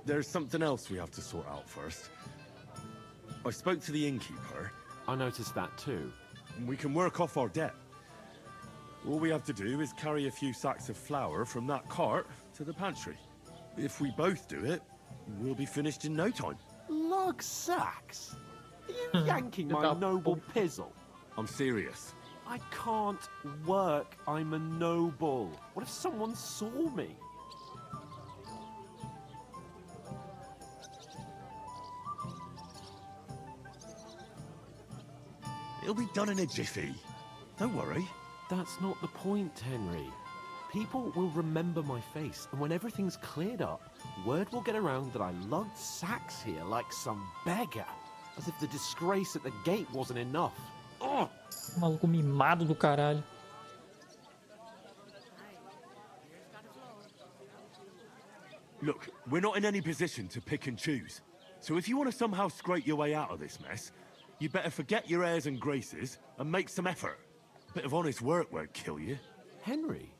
There's something else we have to sort out first. I spoke to the innkeeper. I noticed that too. We can work off our debt. All we have to do is carry a few sacks of flour from that cart to the pantry. If we both do it, we'll be finished in no time. Lug sacks? Are you yanking my noble pizzle? I'm serious. I can't work. I'm a noble. What if someone saw me? It'll be done in a jiffy. Don't worry. That's not the point, Henry. People will remember my face, and when everything's cleared up, word will get around that I lugged sacks here like some beggar, as if the disgrace at the gate wasn't enough. Oh! Maluco mimado do caralho. Look, we're not in any position to pick and choose. So if you want to somehow scrape your way out of this mess, you better forget your airs and graces and make some effort. A bit of honest work won't kill you. Henry,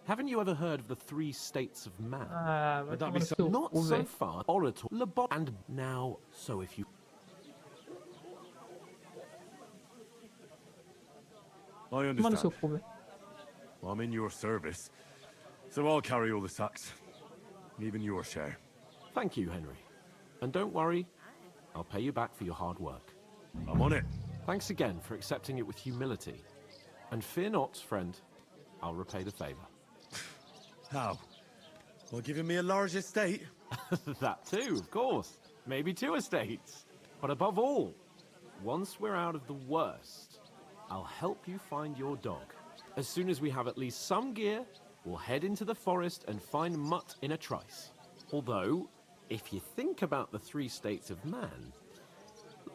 haven't you ever heard of the 3 states of man? Would that be so? Not so far. Orator, labor, and now. So if you. I understand. I'm in your service, so I'll carry all the sacks, even your share. Thank you, Henry. And don't worry, I'll pay you back for your hard work. I'm on it. Thanks again for accepting it with humility. And fear not, friend, I'll repay the favor. How? Well, giving me a large estate? That too, of course. Maybe 2 estates. But above all, once we're out of the worst, I'll help you find your dog. As soon as we have at least some gear, we'll head into the forest and find Mutt in a trice. Although, if you think about the 3 states of man,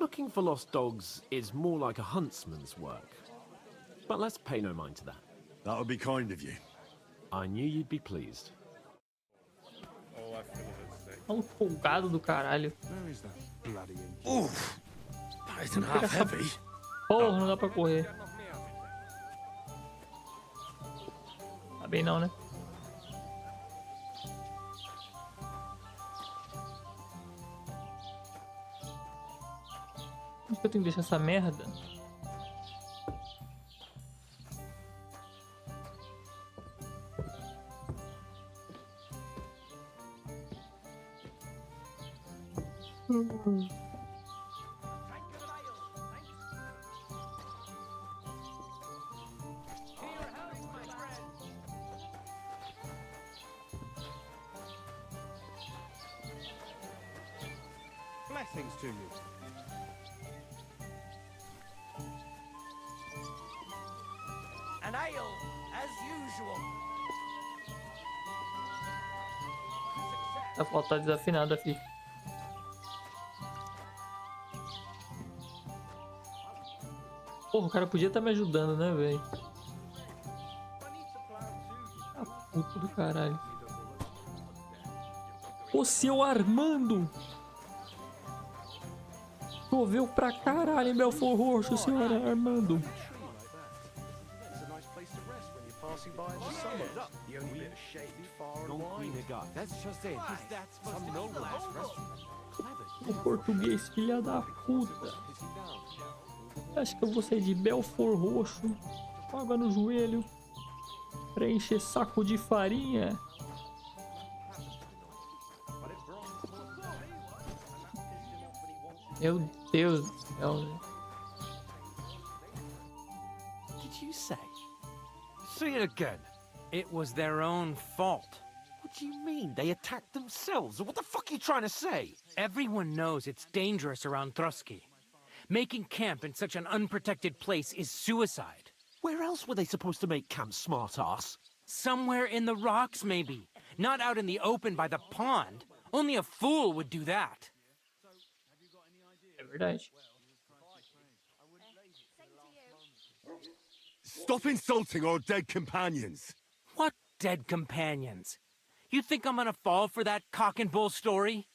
looking for lost dogs is more like a huntsman's work. But let's pay no mind to that. That would be kind of you. I knew you'd be pleased. Maluco folgado do caralho. Oof! That isn't half heavy. Porra, não dá pra correr. Tá bem não, né? Onde que eu tenho que deixar essa merda? Blessings to you. An ale, as usual. A foto tá desafinada, filho. Porra, o cara podia estar me ajudando, né, velho? Ah, puta do caralho. Ô, seu Armando! Choveu pra caralho em Belfort Roxo, senhor Armando. O português, filha da puta. Acho que eu vou sair de Belfort Roxo, com água no joelho, pra encher saco de farinha. Meu Deus do céu. Did you say? Say it again. It was their own fault. What do you mean? They attacked themselves? What the fuck are you trying to say? Everyone knows it's dangerous around Trotsky. Making camp in such an unprotected place is suicide. Where else were they supposed to make camp, smart-ass? Somewhere in the rocks, maybe. Not out in the open by the pond. Only a fool would do that. Stop insulting our dead companions. What dead companions? You think I'm gonna fall for that cock and bull story?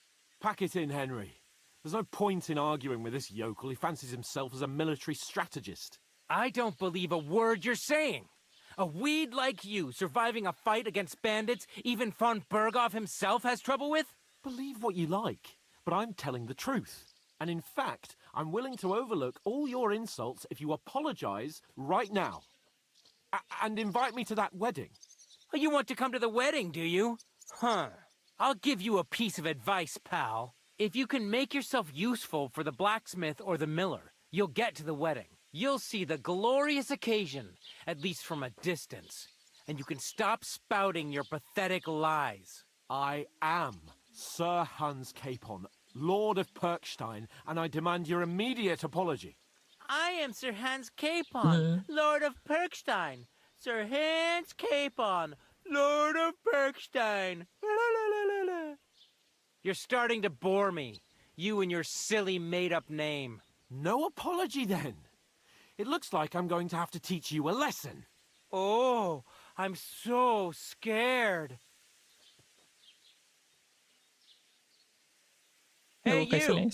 Pack it in, Henry. There's no point in arguing with this yokel. He fancies himself as a military strategist. I don't believe a word you're saying. A weed like you surviving a fight against bandits even von Berghoff himself has trouble with? Believe what you like, but I'm telling the truth. And in fact, I'm willing to overlook all your insults if you apologize right now. And invite me to that wedding. Oh, you want to come to the wedding, do you? Huh. I'll give you a piece of advice, pal. If you can make yourself useful for the blacksmith or the miller, you'll get to the wedding. You'll see the glorious occasion, at least from a distance. And you can stop spouting your pathetic lies. I am Sir Hans Capon, Lord of Perkstein, and I demand your immediate apology. I am Sir Hans Capon, Lord of Perkstein. Sir Hans Capon, Lord of Bergstein. You're starting to bore me. You and your silly made-up name. No apology, then. It looks like I'm going to have to teach you a lesson. Oh, I'm so scared. Hey, you!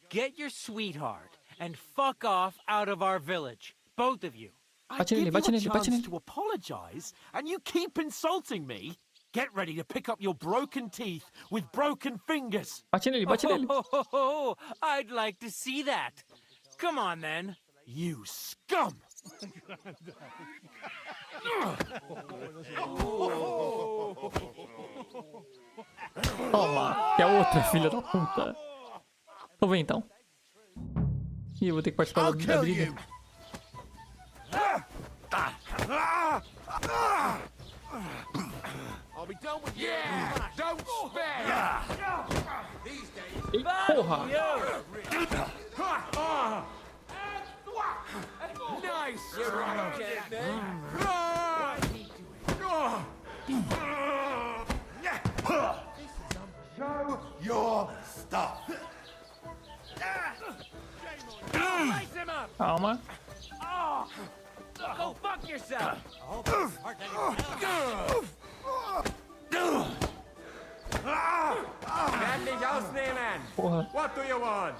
Get your sweetheart and fuck off out of our village. Both of you. I give you a chance to apologize, and you keep insulting me? Get ready to pick up your broken teeth with broken fingers. Oh, I'd like to see that. Come on, then. You scum! Toma, que é outra filha da puta. Então vem então. Ih, eu vou ter que participar da briga. I'll be done with you. Yeah, don't spare. These days. Porra! Nice. You're Show your stuff. Lace him up. Calma. Oh, go fuck yourself. Kann dich ausnehmen. Porra. What do you want?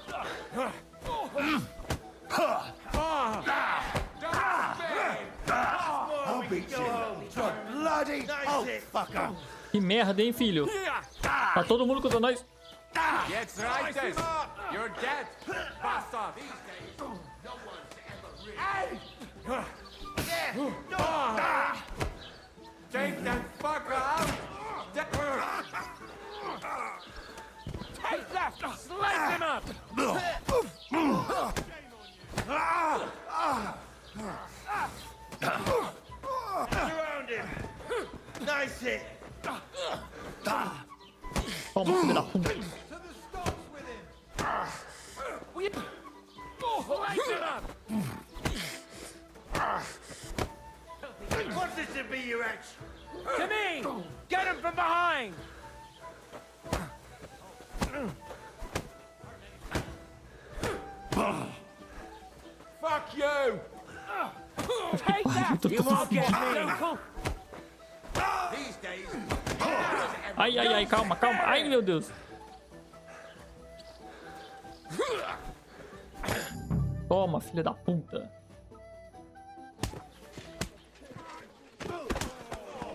I'll beat you. You bloody old fucker. Que merda, hein, filho? Tá todo mundo contra nós. Jetzt reicht es. You're dead, bastard. These days, no one's ever Take that fucker out. Take that. Slice him up. Surround him. Nice hit. Toma, filho da puta. Slice him up. Want this to be your action? To me. Get him from behind. Fuck you. Take that. You won't get me. These days, Ai, ai, ai, calma, calma. Ai, meu Deus. Toma, filha da puta.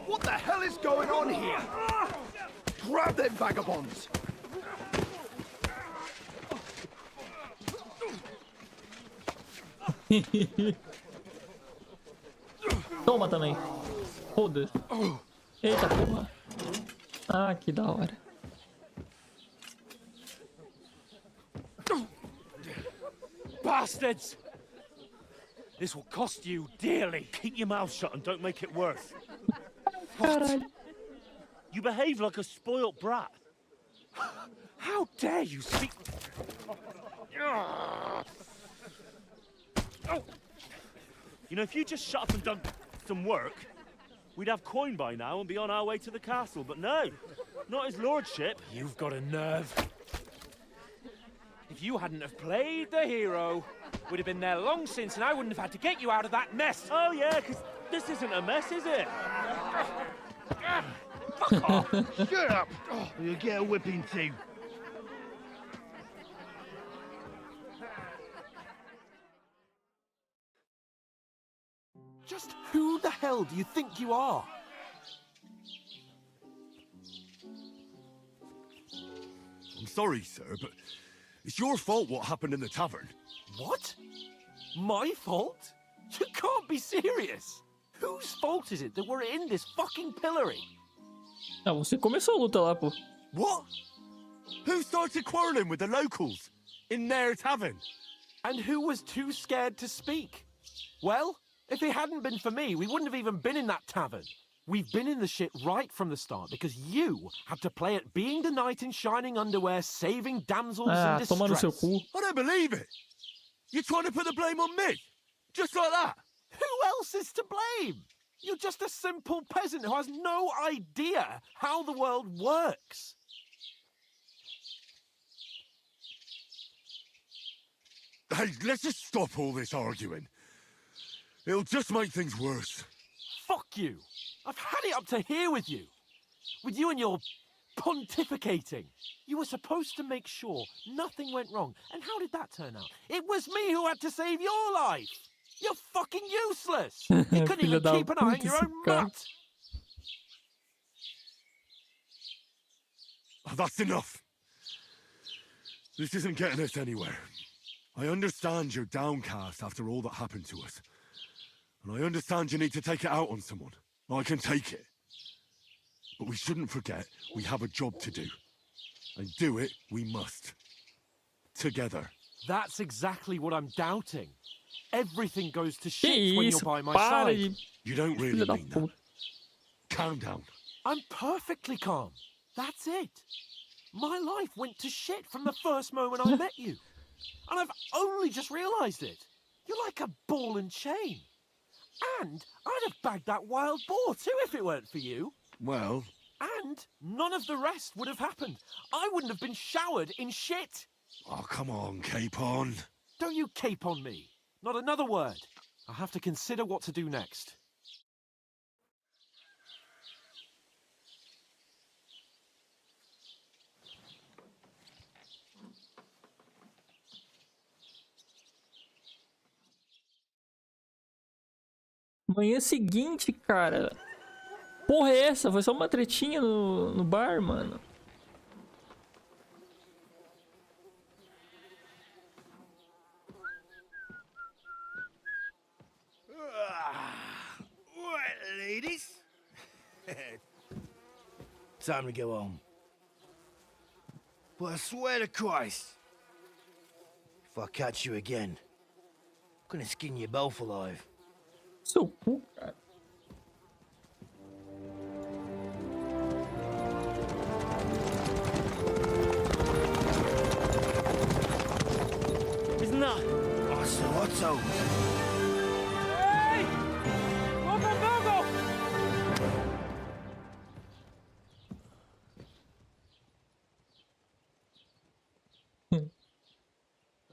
What the hell is going on here? Grab them vagabonds. Toma também. Foda-se. Eita porra. Ah, que da hora. Bastards! This will cost you dearly. Keep your mouth shut and don't make it worse. What? You behave like a spoilt brat. How dare you speak... You know, if you just shut up and done some work, we'd have coin by now and be on our way to the castle, but no, not his lordship. You've got a nerve. If you hadn't have played the hero, we'd have been there long since and I wouldn't have had to get you out of that mess. Oh yeah, because this isn't a mess, is it? Fuck off. Shut up. Or you'll get a whipping too. Just who the hell do you think you are? I'm sorry, sir, but it's your fault what happened in the tavern. What? My fault? You can't be serious. Whose fault is it that we're in this fucking pillory? Ah, você começou a luta lá, pô. What? Who started quarreling with the locals in their tavern? And who was too scared to speak? Well, if it hadn't been for me, we wouldn't have even been in that tavern. We've been in the shit right from the start because you had to play at being the knight in shining underwear, saving damsels in distress. Toma no seu cu. I don't believe it. You're trying to put the blame on me? Just like that? Who else is to blame? You're just a simple peasant who has no idea how the world works. Hey, let's just stop all this arguing. It'll just make things worse. Fuck you. I've had it up to here with you. With you and your pontificating. You were supposed to make sure nothing went wrong. And how did that turn out? It was me who had to save your life. You're fucking useless. You couldn't even keep an eye on your own mutt. Oh, that's enough. This isn't getting us anywhere. I understand you're downcast after all that happened to us. And I understand you need to take it out on someone. I can take it. But we shouldn't forget we have a job to do. And do it we must. Together. That's exactly what I'm doubting. Everything goes to shit when you're by my side. You don't really mean that. Calm down. I'm perfectly calm. That's it. My life went to shit from the first moment I met you. And I've only just realised it. You're like a ball and chain. And I'd have bagged that wild boar too if it weren't for you. Well... And none of the rest would have happened. I wouldn't have been showered in shit. Oh, come on, Capon. Don't you cape on me. Not another word. I'll have to consider what to do next. Manhã seguinte, cara. Porra é essa? Foi só uma tretinha no bar, mano. Right, ladies. Time to go home. But I swear to Christ, if I catch you again, I'm gonna skin you both alive. Seu cu, cara. Isn't that? Otto. Hey! Jogo!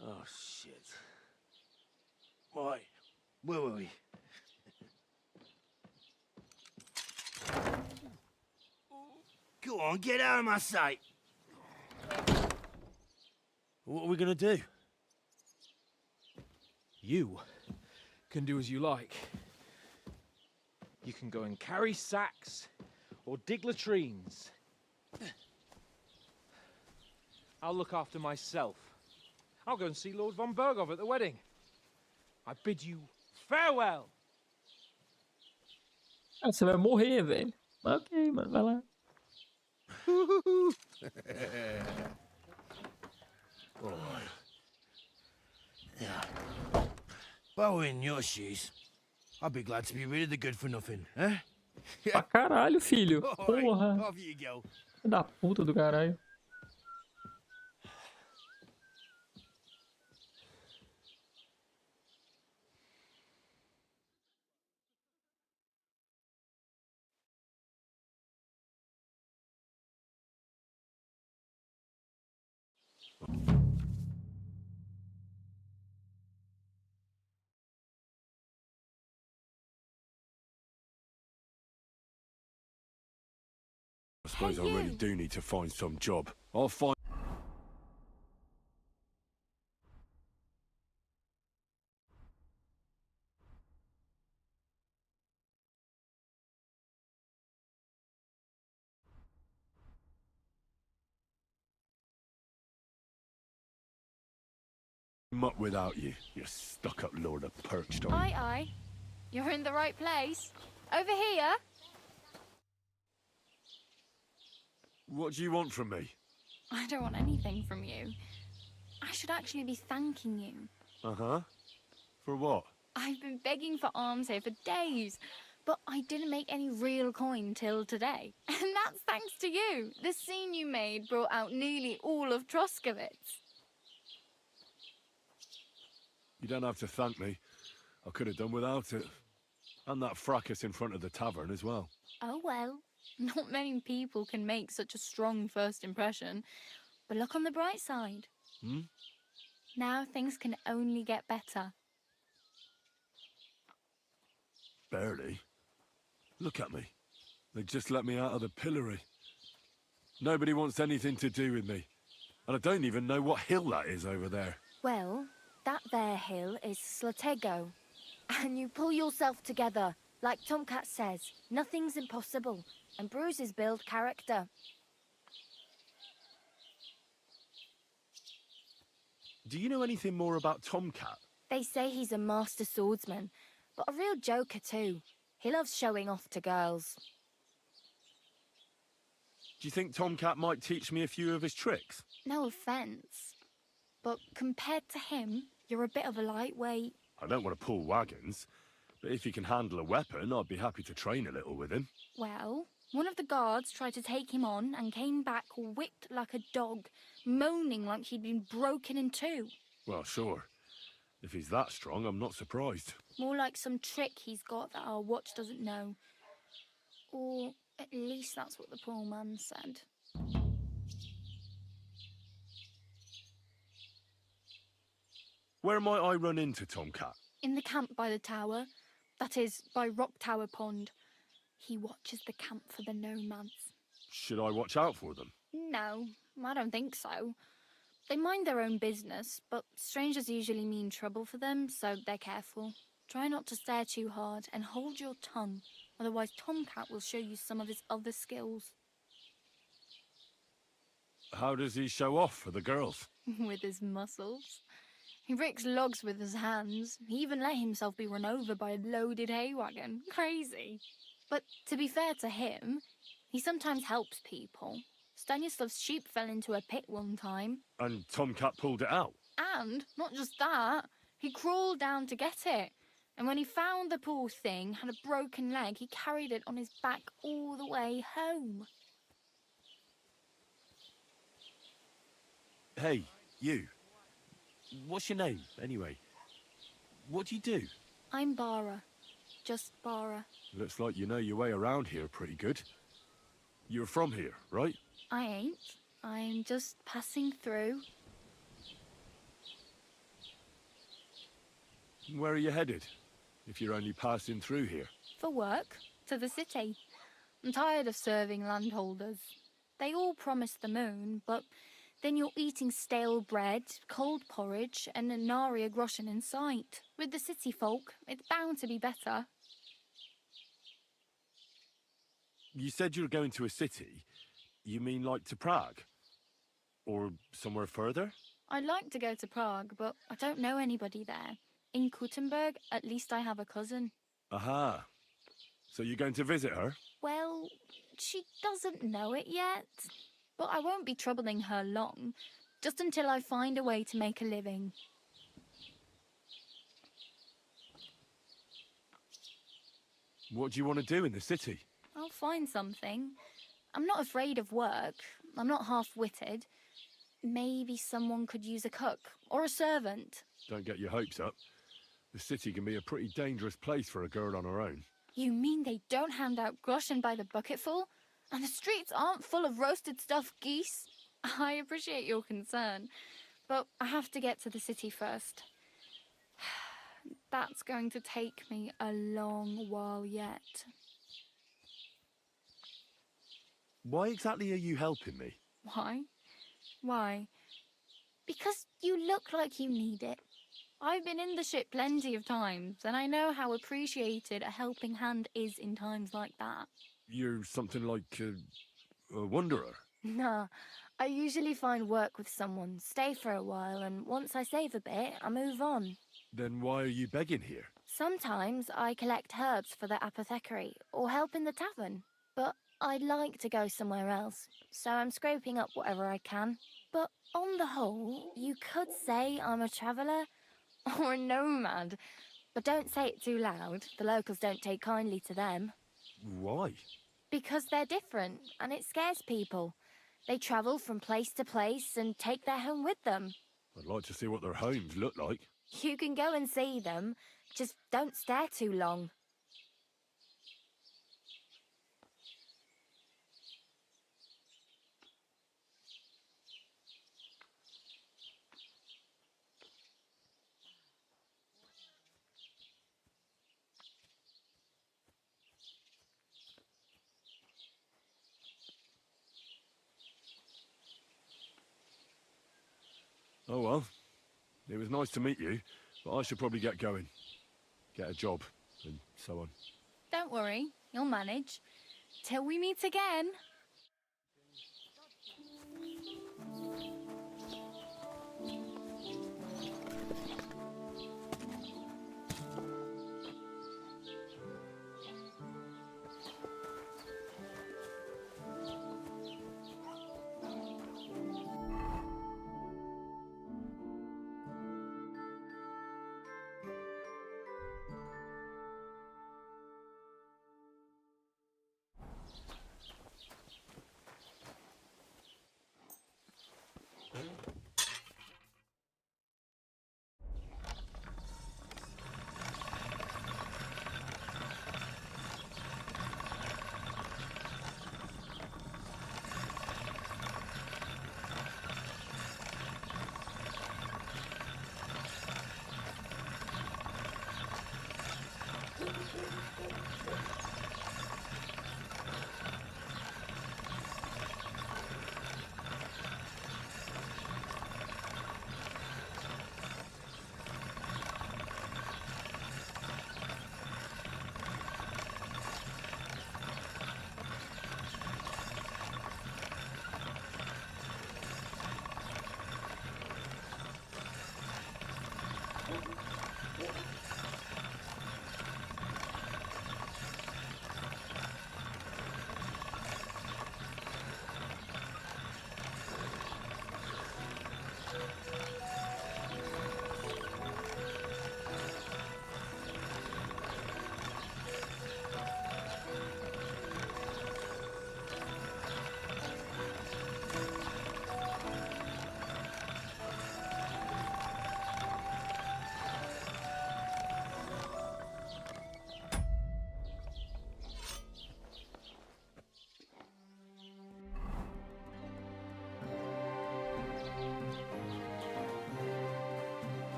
Oh, shit. Right, where were we? Go on, get out of my sight. What are we gonna do? You can do as you like. You can go and carry sacks or dig latrines. I'll look after myself. I'll go and see Lord von Berghoff at the wedding. I bid you farewell. Ah, você vai morrer, velho. Ok, mano, vai lá. Alright. Yeah. If I were in your shoes, I'd be glad to be rid of the good for nothing, eh? Pra caralho, filho. Alright, Porra. off you go. Filho da puta do caralho. I suppose I really do need to find some job. I'll find... up without you, you stuck-up lord of Perkstone. Aye, aye. You're in the right place. Over here. What do you want from me? I don't want anything from you. I should actually be thanking you. Uh-huh. For what? I've been begging for alms here for days, but I didn't make any real coin till today. And that's thanks to you. The scene you made brought out nearly all of Troskowitz. You don't have to thank me. I could have done without it. And that fracas in front of the tavern as well. Oh well, not many people can make such a strong first impression. But look on the bright side. Hmm? Now things can only get better. Barely. Look at me. They just let me out of the pillory. Nobody wants anything to do with me. And I don't even know what hill that is over there. Well, that there hill is Slatego. And you pull yourself together. Like Tomcat says, nothing's impossible. And bruises build character. Do you know anything more about Tomcat? They say he's a master swordsman, but a real joker too. He loves showing off to girls. Do you think Tomcat might teach me a few of his tricks? No offence, but compared to him, you're a bit of a lightweight. I don't want to pull wagons, but if he can handle a weapon, I'd be happy to train a little with him. Well, one of the guards tried to take him on and came back whipped like a dog, moaning like he'd been broken in two. Well, sure. If he's that strong, I'm not surprised. More like some trick he's got that our watch doesn't know. Or at least that's what the poor man said. Where might I run into Tomcat? In the camp by the tower. That is, by Rock Tower Pond. He watches the camp for the nomads. Should I watch out for them? No, I don't think so. They mind their own business, but strangers usually mean trouble for them, so they're careful. Try not to stare too hard and hold your tongue, otherwise Tomcat will show you some of his other skills. How does he show off for the girls? With his muscles. He breaks logs with his hands. He even let himself be run over by a loaded hay wagon. Crazy. But to be fair to him, he sometimes helps people. Stanislav's sheep fell into a pit one time. And Tomcat pulled it out? And, not just that, he crawled down to get it. And when he found the poor thing had a broken leg, he carried it on his back all the way home. Hey, you. What's your name, anyway? What do you do? I'm Bara. Just Bara. Looks like you know your way around here pretty good. You're from here, right? I ain't. I'm just passing through. Where are you headed, if you're only passing through here? For work. To the city. I'm tired of serving landholders. They all promise the moon, but then you're eating stale bread, cold porridge, and a nary a groschen in sight. With the city folk, it's bound to be better. You said you were going to a city. You mean like to Prague? Or somewhere further? I'd like to go to Prague, but I don't know anybody there. In Kuttenberg, at least I have a cousin. Aha. So you're going to visit her? Well, she doesn't know it yet. But I won't be troubling her long, just until I find a way to make a living. What do you want to do in the city? I'll find something. I'm not afraid of work. I'm not half-witted. Maybe someone could use a cook or a servant. Don't get your hopes up. The city can be a pretty dangerous place for a girl on her own. You mean they don't hand out groschen by the bucketful? And the streets aren't full of roasted stuffed geese? I appreciate your concern, but I have to get to the city first. That's going to take me a long while yet. Why exactly are you helping me? Why? Why? Because you look like you need it. I've been in the ship plenty of times, and I know how appreciated a helping hand is in times like that. You're something like a wanderer? Nah, I usually find work with someone, stay for a while, and once I save a bit, I move on. Then why are you begging here? Sometimes I collect herbs for the apothecary, or help in the tavern. But I'd like to go somewhere else, so I'm scraping up whatever I can. But on the whole, you could say I'm a traveller, or a nomad. But don't say it too loud, the locals don't take kindly to them. Why? Because they're different, and it scares people. They travel from place to place and take their home with them. I'd like to see what their homes look like. You can go and see them, just don't stare too long. Oh well. It was nice to meet you, but I should probably get going. Get a job, and so on. Don't worry, you'll manage. Till we meet again.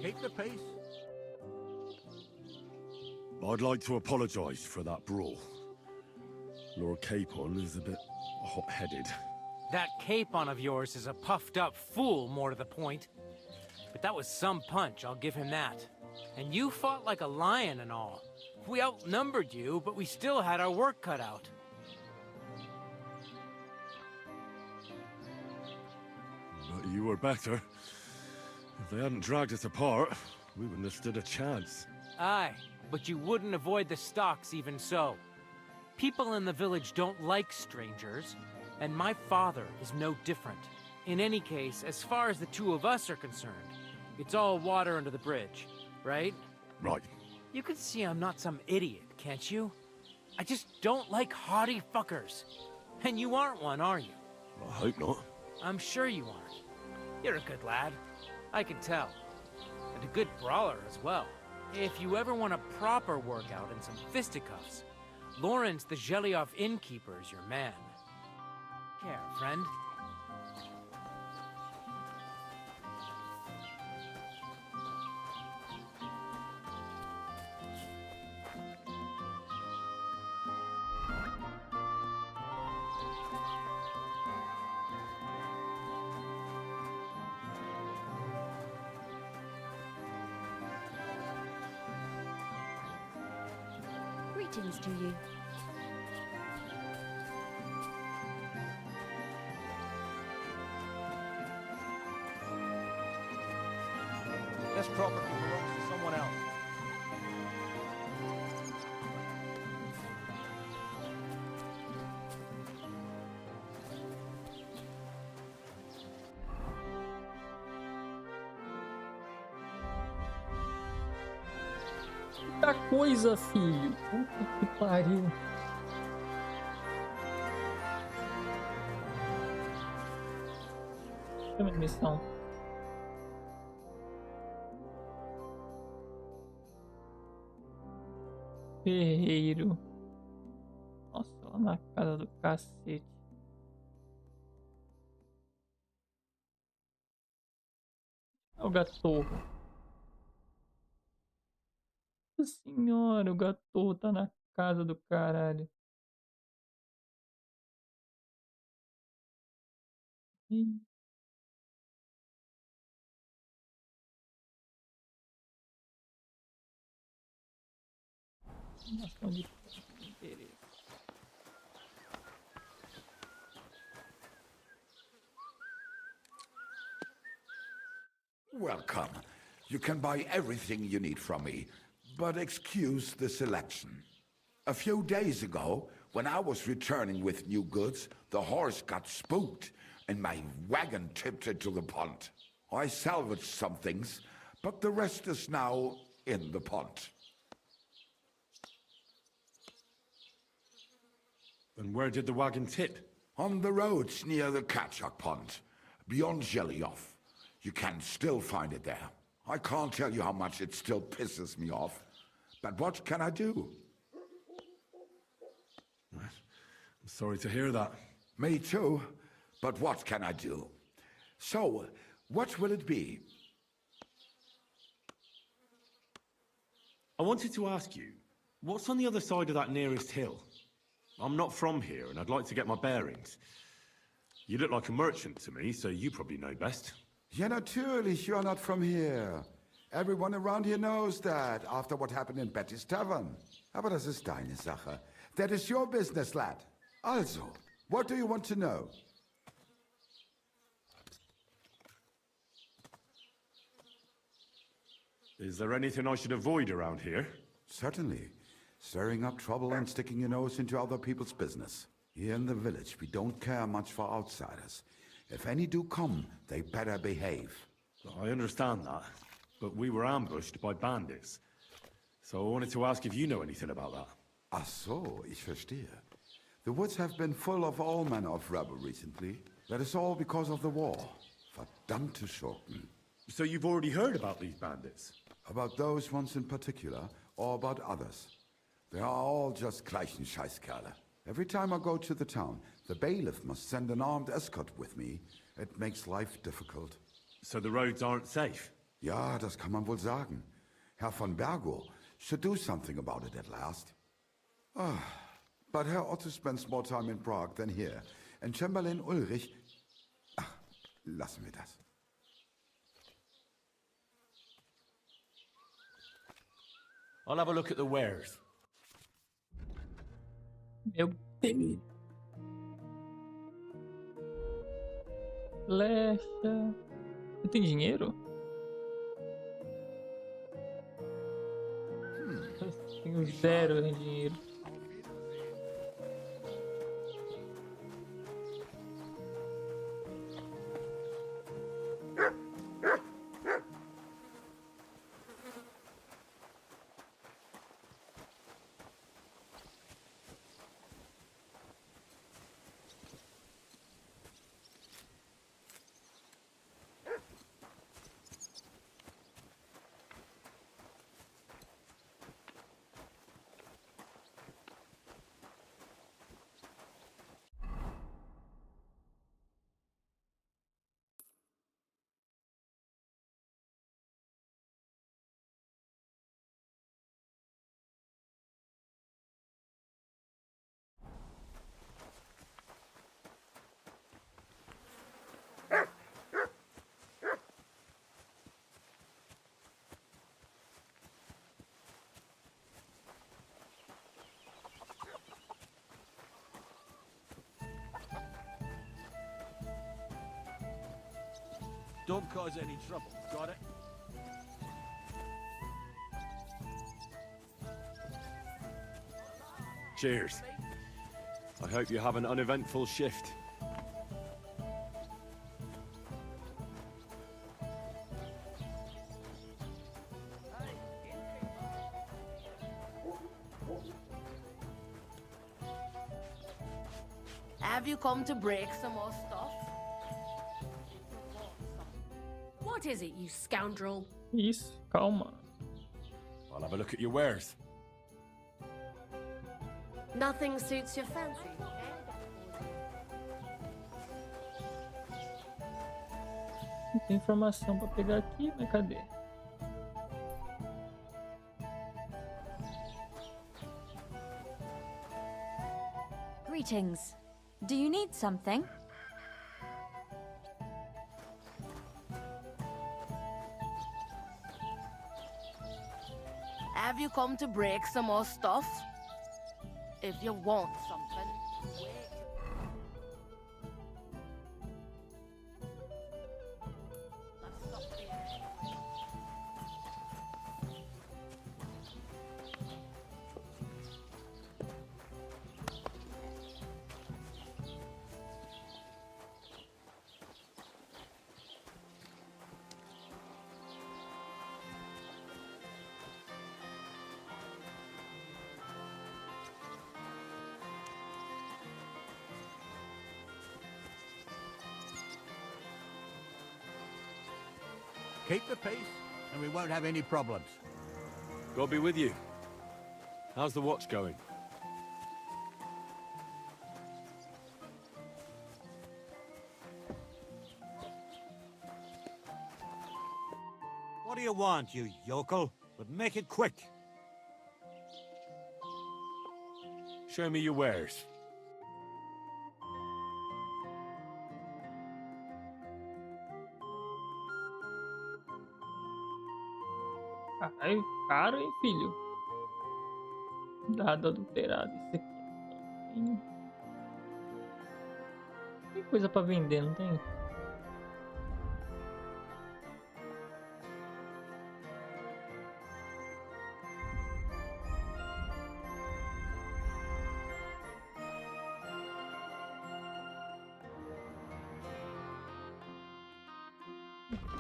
Keep the peace. I'd like to apologize for that brawl. Lord Capon is a bit hot-headed. That Capon of yours is a puffed-up fool, more to the point. But that was some punch, I'll give him that. And you fought like a lion and all. We outnumbered you, but we still had our work cut out. But you were better. If they hadn't dragged us apart, we wouldn't have stood a chance. Aye, but you wouldn't avoid the stocks even so. People in the village don't like strangers, and my father is no different. In any case, as far as the two of us are concerned, it's all water under the bridge, right? Right. You can see I'm not some idiot, can't you? I just don't like haughty fuckers. And you aren't one, are you? I hope not. I'm sure you aren't. You're a good lad. I can tell. And a good brawler as well. If you ever want a proper workout and some fisticuffs, Lawrence the Gelioff innkeeper is your man. Care, friend. Greetings to you. This property belongs to someone else. Muita coisa, filho. Puta que pariu. Chama de missão. Ferreiro. Nossa, lá na casa do cacete. É o gatorro. Nossa senhora, o gatorro tá na Casa do caralho. Ih. Nossa, onde... Beleza. Welcome. You can buy everything you need from me, but excuse the selection. A few days ago, when I was returning with new goods, the horse got spooked and my wagon tipped into the pond. I salvaged some things, but the rest is now in the pond. And where did the wagon tip? On the roads near the Katchak Pond, beyond Jelioff. You can still find it there. I can't tell you how much it still pisses me off. But what can I do? I'm sorry to hear that. Me too. But what can I do? So, what will it be? I wanted to ask you, what's on the other side of that nearest hill? I'm not from here, and I'd like to get my bearings. You look like a merchant to me, so you probably know best. Ja, natürlich, you're not from here. Everyone around here knows that, after what happened in Betty's Tavern. Aber das ist deine Sache. That is your business, lad. Also, what do you want to know? Is there anything I should avoid around here? Certainly. Stirring up trouble and sticking your nose into other people's business. Here in the village, we don't care much for outsiders. If any do come, they better behave. I understand that, but we were ambushed by bandits. So I wanted to ask if you know anything about that. Ach so, ich verstehe. The woods have been full of all manner of rebel recently. That is all because of the war. Verdammte Schurken. So you've already heard about these bandits? About those ones in particular, or about others? They are all just gleichen Scheißkerle. Every time I go to the town, the bailiff must send an armed escort with me. It makes life difficult. So the roads aren't safe? Ja, das kann man wohl sagen. Herr von Bergo should do something about it at last. But Herr Otto spends more time in Prague than here. And Chamberlain Ulrich... Ach, lassen wir das. I'll have a look at the wares. Meu Deus. Flecha. Você tem dinheiro? Tenho zero em dinheiro. Don't cause any trouble, got it? Cheers. I hope you have an uneventful shift. Have you come to break some more stuff? What is it, you scoundrel? Isso, calma. I'll have a look at your wares. Nothing suits your fancy. Tem informação pra pegar aqui, mas cadê? Greetings. Do you need something? Have you come to break some more stuff? If you want something, wait. Keep the peace, and we won't have any problems. God be with you. How's the watch going? What do you want, you yokel? But make it quick. Show me your wares. Caralho, caro, hein, filho? Dado adulterado. Isso aqui. Tem coisa pra vender, não tem?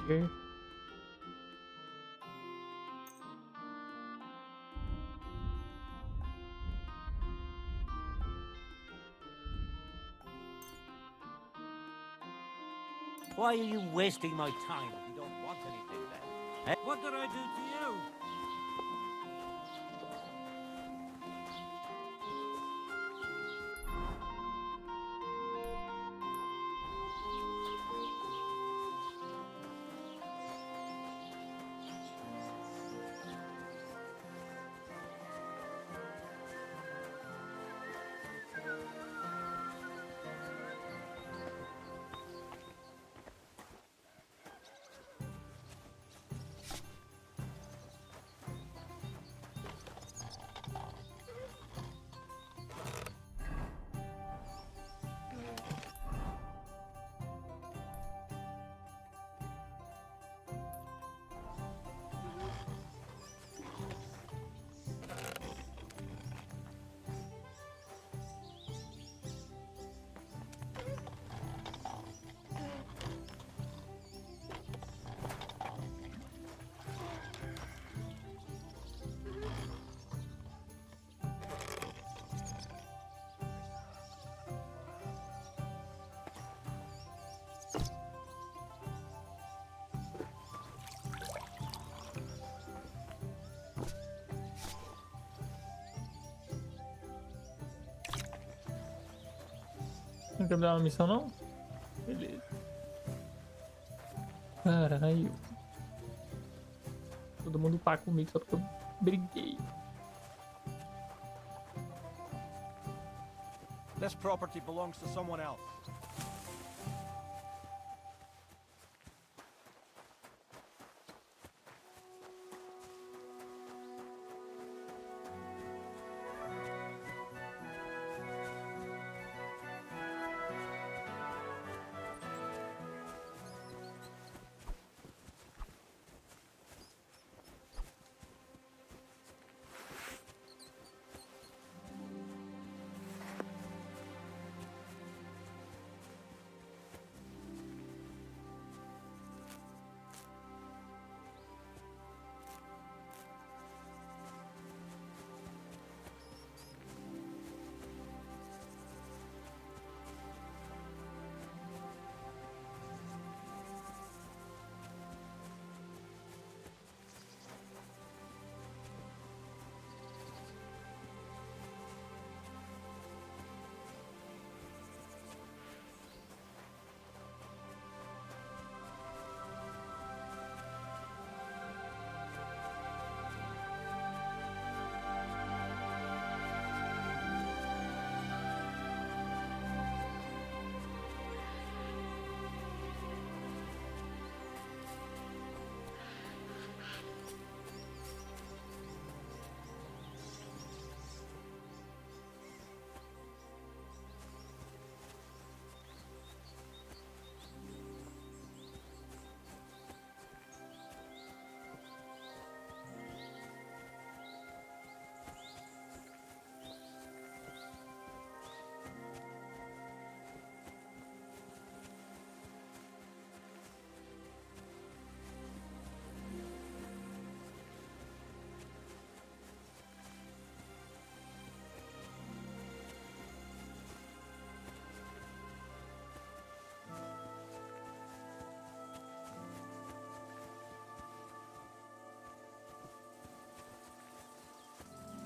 Okay. Why are you wasting my time if you don't want anything then? Eh? What did I do to you? Não quer me dar uma missão, não? Beleza. Caralho. Todo mundo pá comigo só porque eu briguei. This property belongs to someone else.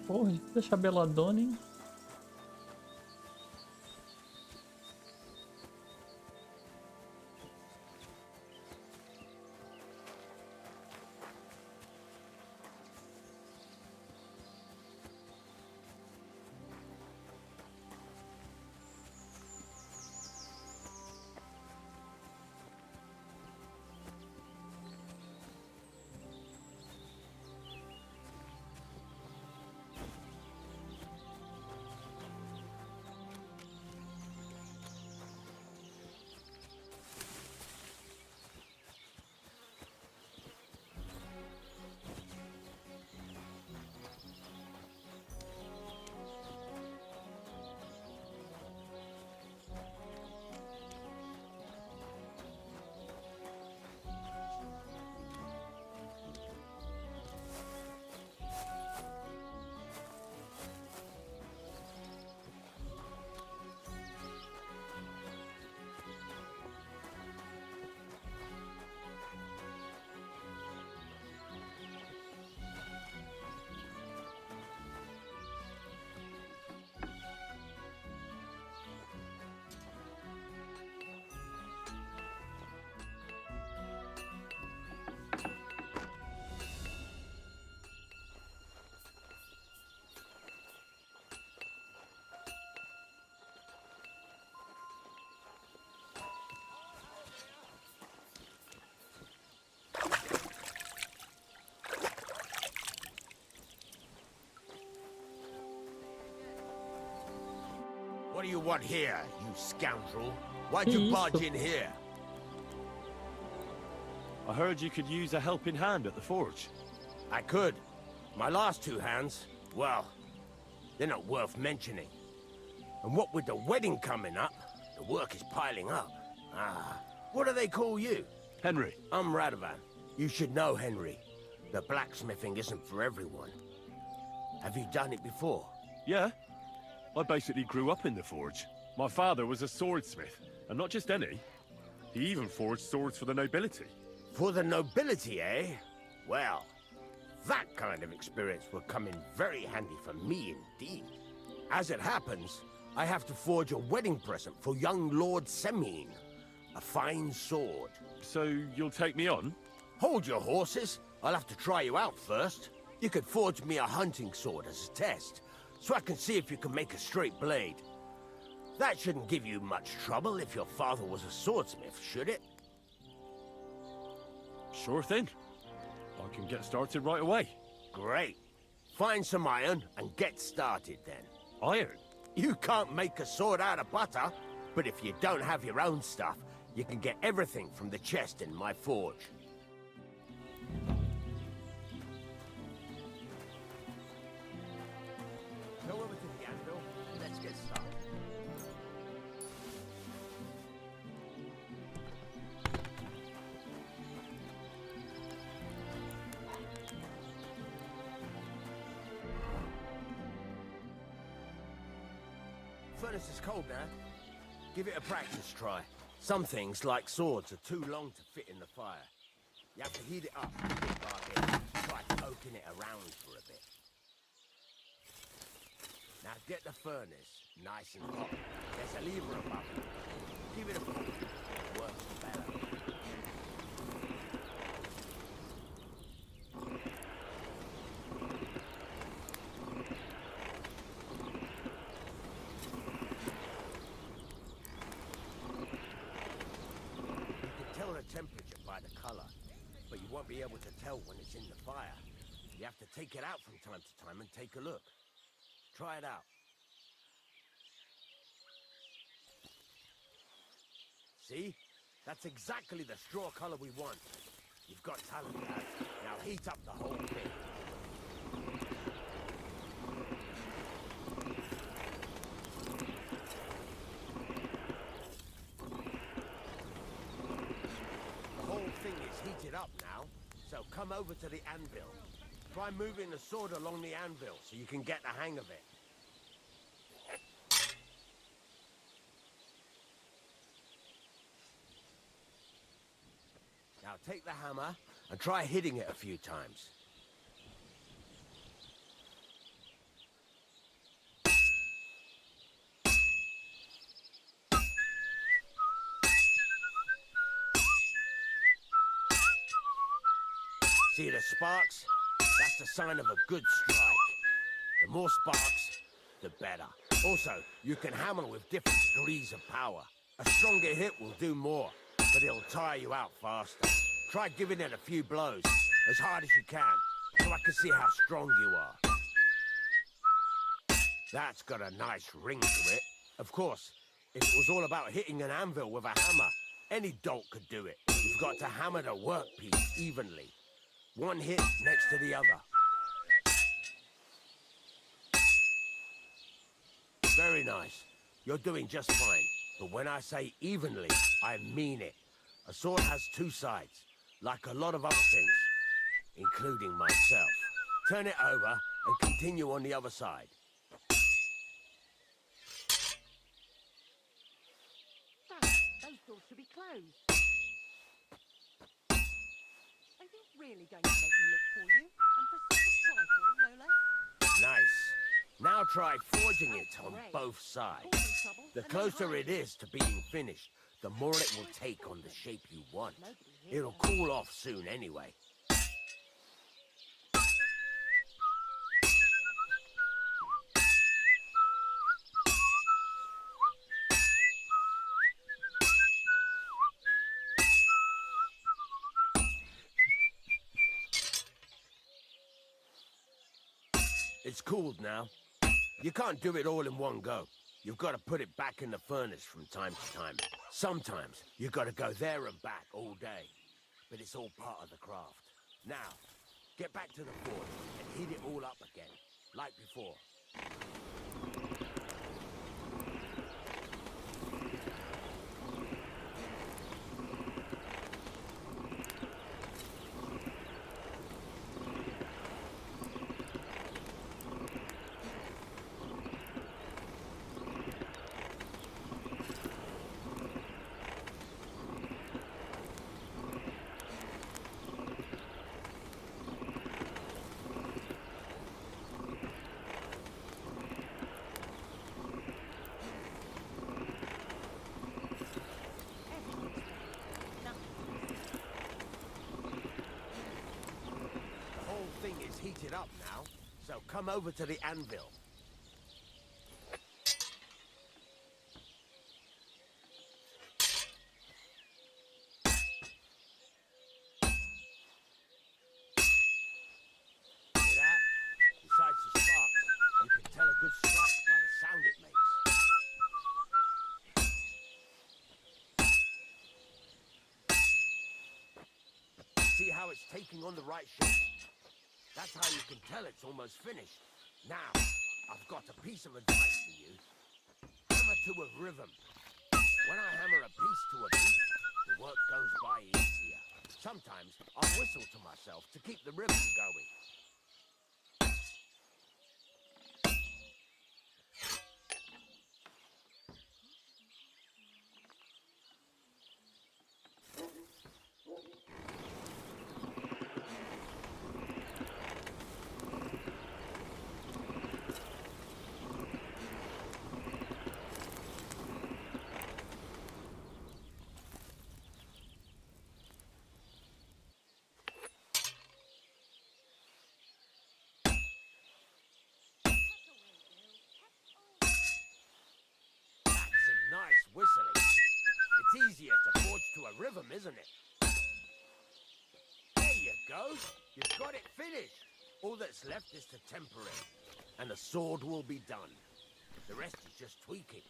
Porra, deixa a Belladonna, hein? What do you want here, you scoundrel? Why'd you barge in here? I heard you could use a helping hand at the forge. I could. My last two hands, well, they're not worth mentioning. And what with the wedding coming up, the work is piling up. Ah, what do they call you? Henry. I'm Radovan. You should know, Henry. The blacksmithing isn't for everyone. Have you done it before? Yeah. I basically grew up in the forge. My father was a swordsmith, and not just any. He even forged swords for the nobility. For the nobility, eh? Well, that kind of experience will come in very handy for me indeed. As it happens, I have to forge a wedding present for young Lord Semine. A fine sword. So you'll take me on? Hold your horses. I'll have to try you out first. You could forge me a hunting sword as a test, so I can see if you can make a straight blade. That shouldn't give you much trouble if your father was a swordsmith, should it? Sure thing. I can get started right away. Great. Find some iron and get started then. Iron? You can't make a sword out of butter, but if you don't have your own stuff, you can get everything from the chest in my forge. Go over to the anvil. Let's get started. Furnace is cold now. Give it a practice try. Some things, like swords, are too long to fit in the fire. You have to heat it up bit by bit. Try poking it around for a bit. Now get the furnace nice and hot. There's a lever above it. Give it a pull. It works better. Temperature by the color, but you won't be able to tell when it's in the fire. You have to take it out from time to time and take a look. Try it out. See? That's exactly the straw color we want. You've got talent, lad. Now heat up the whole thing. Heated up now, so come over to the anvil. Try moving the sword along the anvil so you can get the hang of it. Now take the hammer and try hitting it a few times. See the sparks? That's the sign of a good strike. The more sparks, the better. Also, you can hammer with different degrees of power. A stronger hit will do more, but it'll tire you out faster. Try giving it a few blows, as hard as you can, so I can see how strong you are. That's got a nice ring to it. Of course, if it was all about hitting an anvil with a hammer, any dolt could do it. You've got to hammer the workpiece evenly. One hit next to the other. Very nice. You're doing just fine. But when I say evenly, I mean it. A sword has two sides, like a lot of other things, including myself. Turn it over and continue on the other side. Those doors should be closed. Are you really going to make me look for you? And for such a trifle, no less? Nice. Now try forging it on both sides. The closer it is to being finished, the more it will take on the shape you want. It'll cool off soon anyway. It's cooled now. You can't do it all in one go. You've got to put it back in the furnace from time to time. Sometimes you've got to go there and back all day. But it's all part of the craft. Now, get back to the forge and heat it all up again, like before. Thing is heated up now, so come over to the anvil. See that? Besides the sparks, you can tell a good strike by the sound it makes. See how it's taking on the right shape? That's how you can tell it's almost finished. Now, I've got a piece of advice for you. Hammer to a rhythm. When I hammer a piece to a beat, the work goes by easier. Sometimes I'll whistle to myself to keep the rhythm going. Nice whistling. It's easier to forge to a rhythm, isn't it? There you go. You've got it finished. All that's left is to temper it, and the sword will be done. The rest is just tweaking.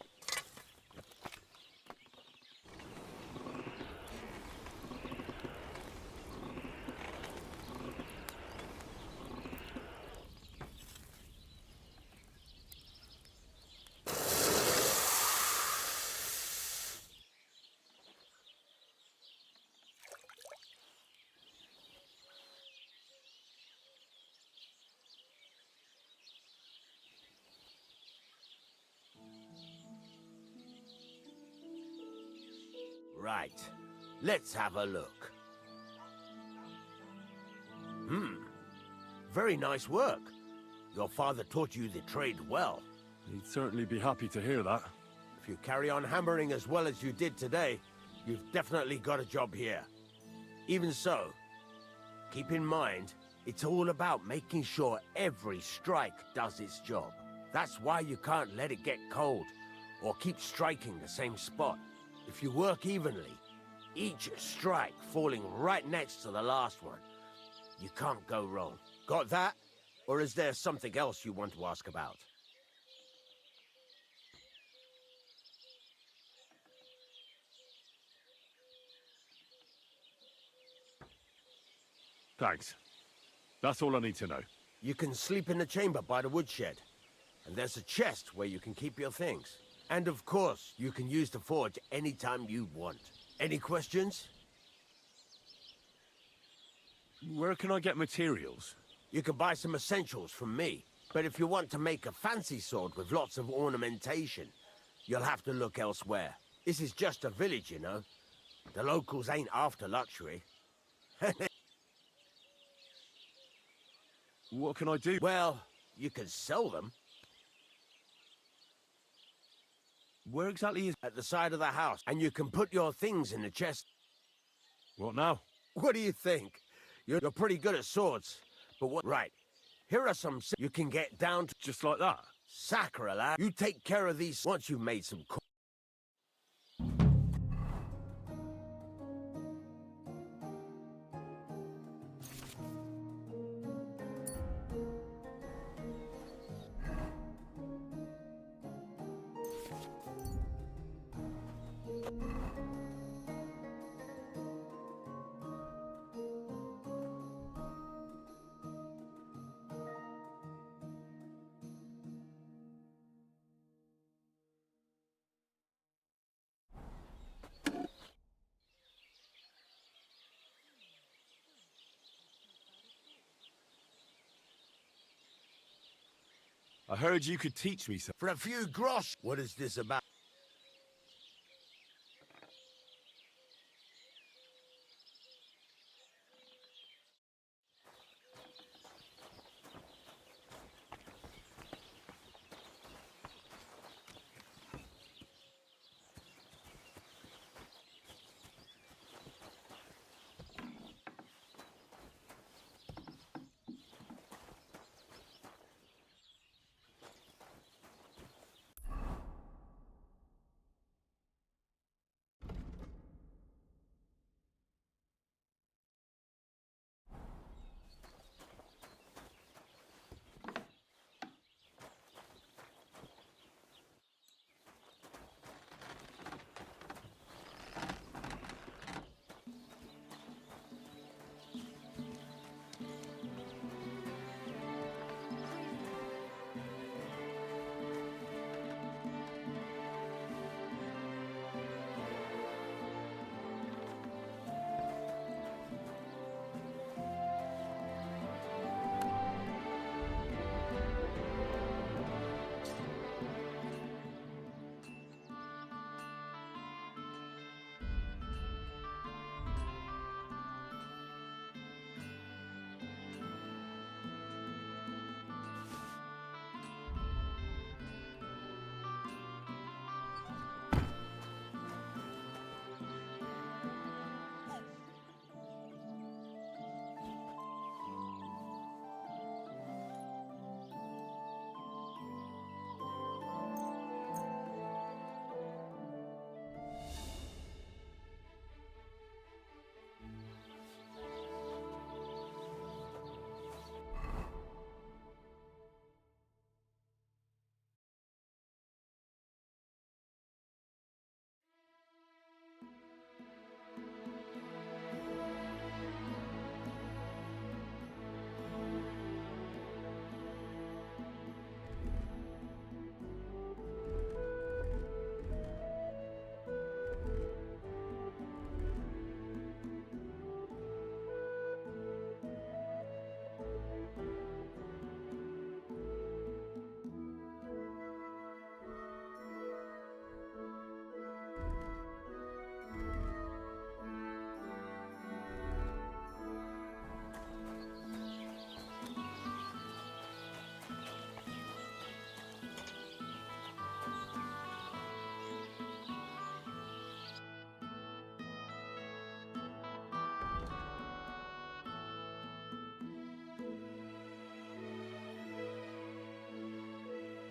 Right. Let's have a look. Very nice work. Your father taught you the trade well. He'd certainly be happy to hear that. If you carry on hammering as well as you did today, you've definitely got a job here. Even so, Keep in mind, it's all about making sure every strike does its job. That's why you can't let it get cold, or keep striking the same spot. If you work evenly, each strike falling right next to the last one, you can't go wrong. Got that? Or is there something else you want to ask about? Thanks. That's all I need to know. You can sleep in the chamber by the woodshed. And there's a chest where you can keep your things. And of course, you can use the forge anytime you want. Any questions? Where can I get materials? You can buy some essentials from me. But if you want to make a fancy sword with lots of ornamentation, you'll have to look elsewhere. This is just a village, you know. The locals ain't after luxury. What can I do? Well, you can sell them. Where exactly is... At the side of the house. And you can put your things in the chest. What now? What do you think? You're pretty good at swords. But what... Right. Here are some... You can get down to... Just like that? Sacrilege. You take care of these once you've made some... I heard you could teach me something. For a few grosh. What is this about?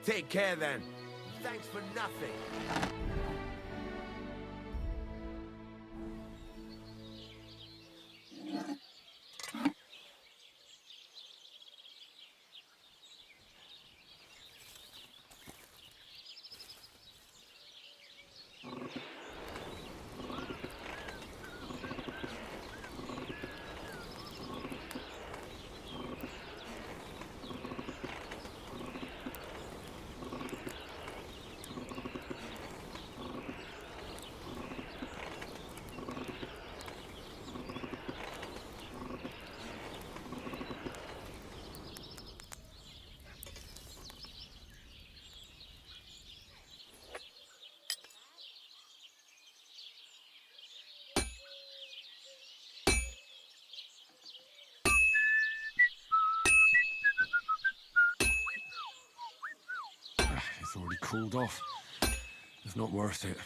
Take care then. Thanks for nothing. It's already cooled off. It's not worth it.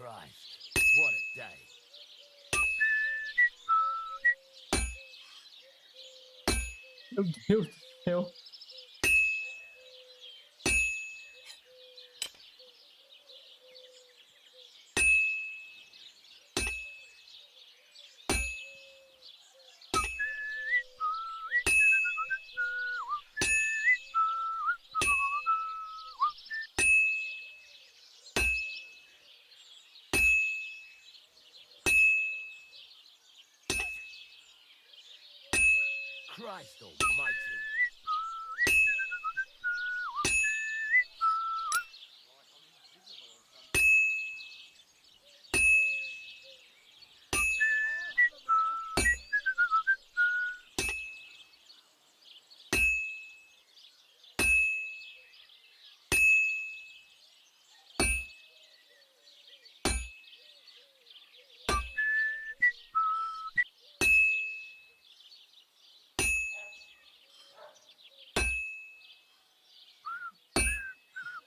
Christ, what a day. Meu Deus do céu. Christ almighty.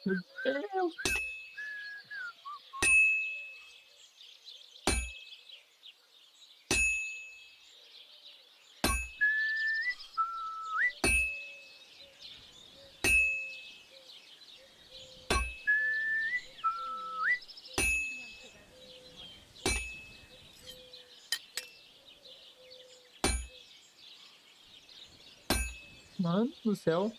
Meu Deus. Mano do céu.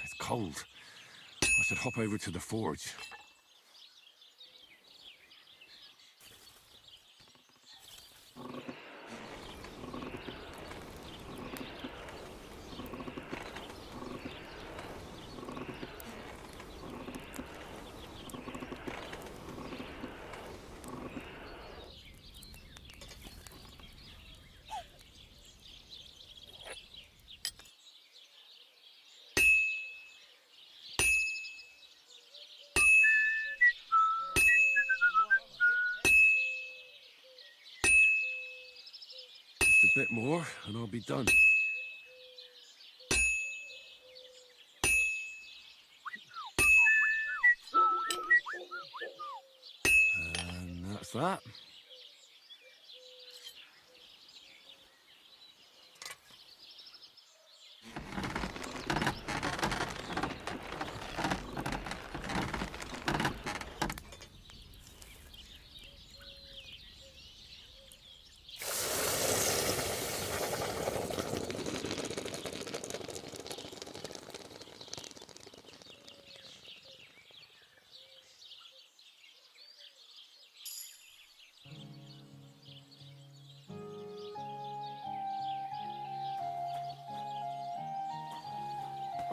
It's cold. I should hop over to the forge. Just a bit more, and I'll be done. And that's that.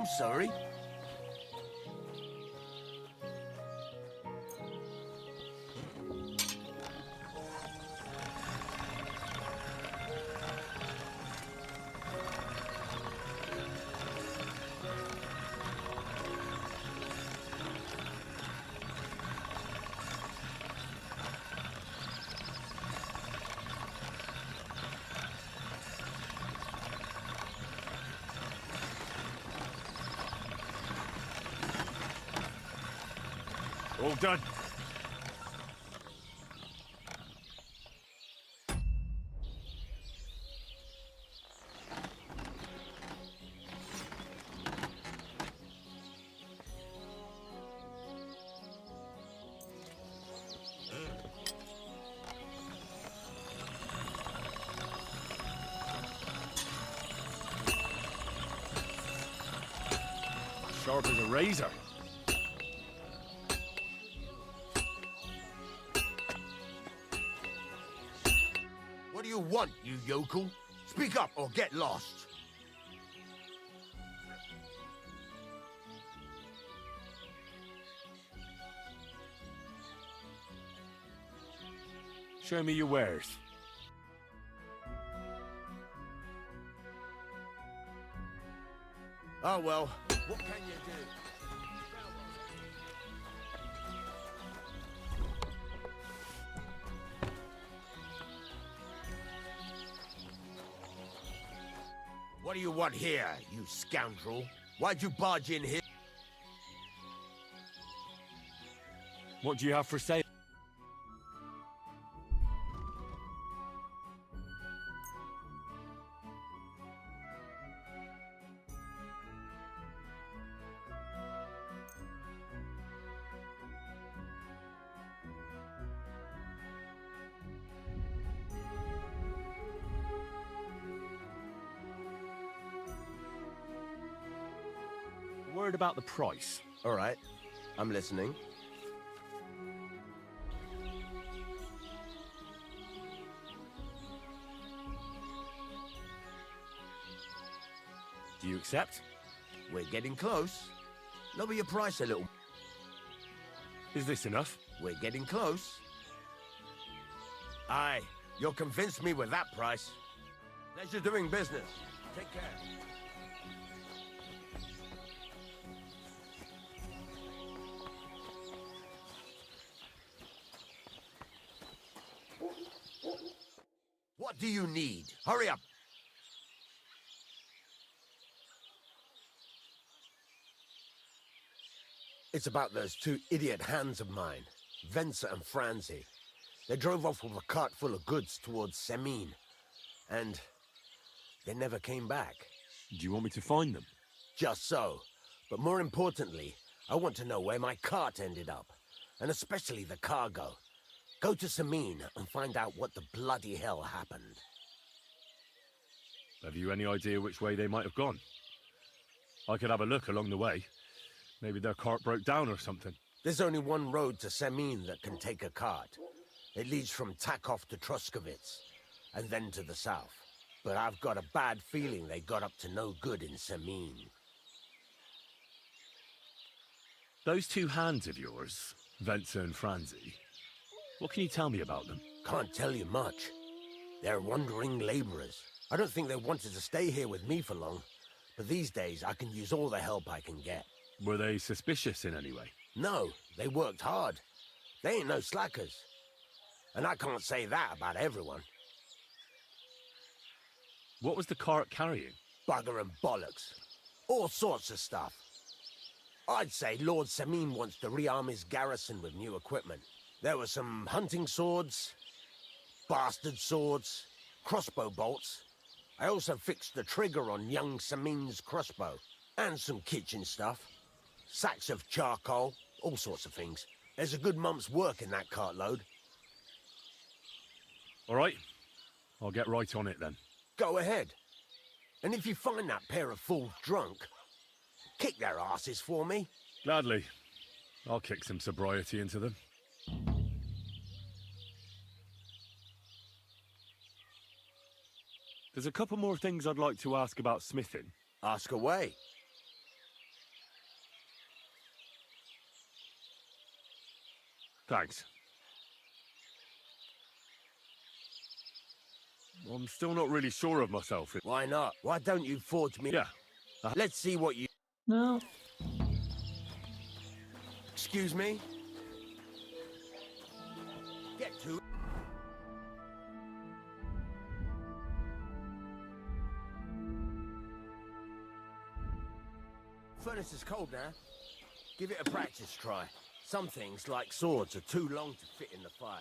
I'm sorry. All done. Sharp as a razor. What do you want, you yokel? Speak up or get lost. Show me your wares. Oh well, what can you do? What do you want here, you scoundrel? Why'd you barge in here? What do you have for sale? Word about the price. All right, I'm listening. Do you accept? We're getting close. Lower your price a little. Is this enough? We're getting close. Aye, you'll convince me with that price. Pleasure doing business. Take care. What do you need? Hurry up! It's about those two idiot hands of mine, Venser and Franzi. They drove off with a cart full of goods towards Semin, and they never came back. Do you want me to find them? Just so. But more importantly, I want to know where my cart ended up, and especially the cargo. Go to Semin and find out what the bloody hell happened. Have you any idea which way they might have gone? I could have a look along the way. Maybe their cart broke down or something. There's only one road to Semin that can take a cart. It leads from Takov to Troskovitz, and then to the south. But I've got a bad feeling they got up to no good in Semin. Those two hands of yours, Venser and Franzi, what can you tell me about them? Can't tell you much. They're wandering laborers. I don't think they wanted to stay here with me for long, but these days I can use all the help I can get. Were they suspicious in any way? No, they worked hard. They ain't no slackers. And I can't say that about everyone. What was the cart carrying? Bugger and bollocks. All sorts of stuff. I'd say Lord Semin wants to rearm his garrison with new equipment. There were some hunting swords, bastard swords, crossbow bolts. I also fixed the trigger on young Semin's crossbow. And some kitchen stuff. Sacks of charcoal, all sorts of things. There's a good month's work in that cartload. All right. I'll get right on it then. Go ahead. And if you find that pair of fools drunk, kick their asses for me. Gladly. I'll kick some sobriety into them. There's a couple more things I'd like to ask about smithing. Ask away. Thanks. I'm still not really sure of myself. Why not? Why don't you forge me? Yeah. Let's see what you... No. Excuse me? Get to it. Furnace is cold now. Give it a practice try. Some things, like swords, are too long to fit in the fire.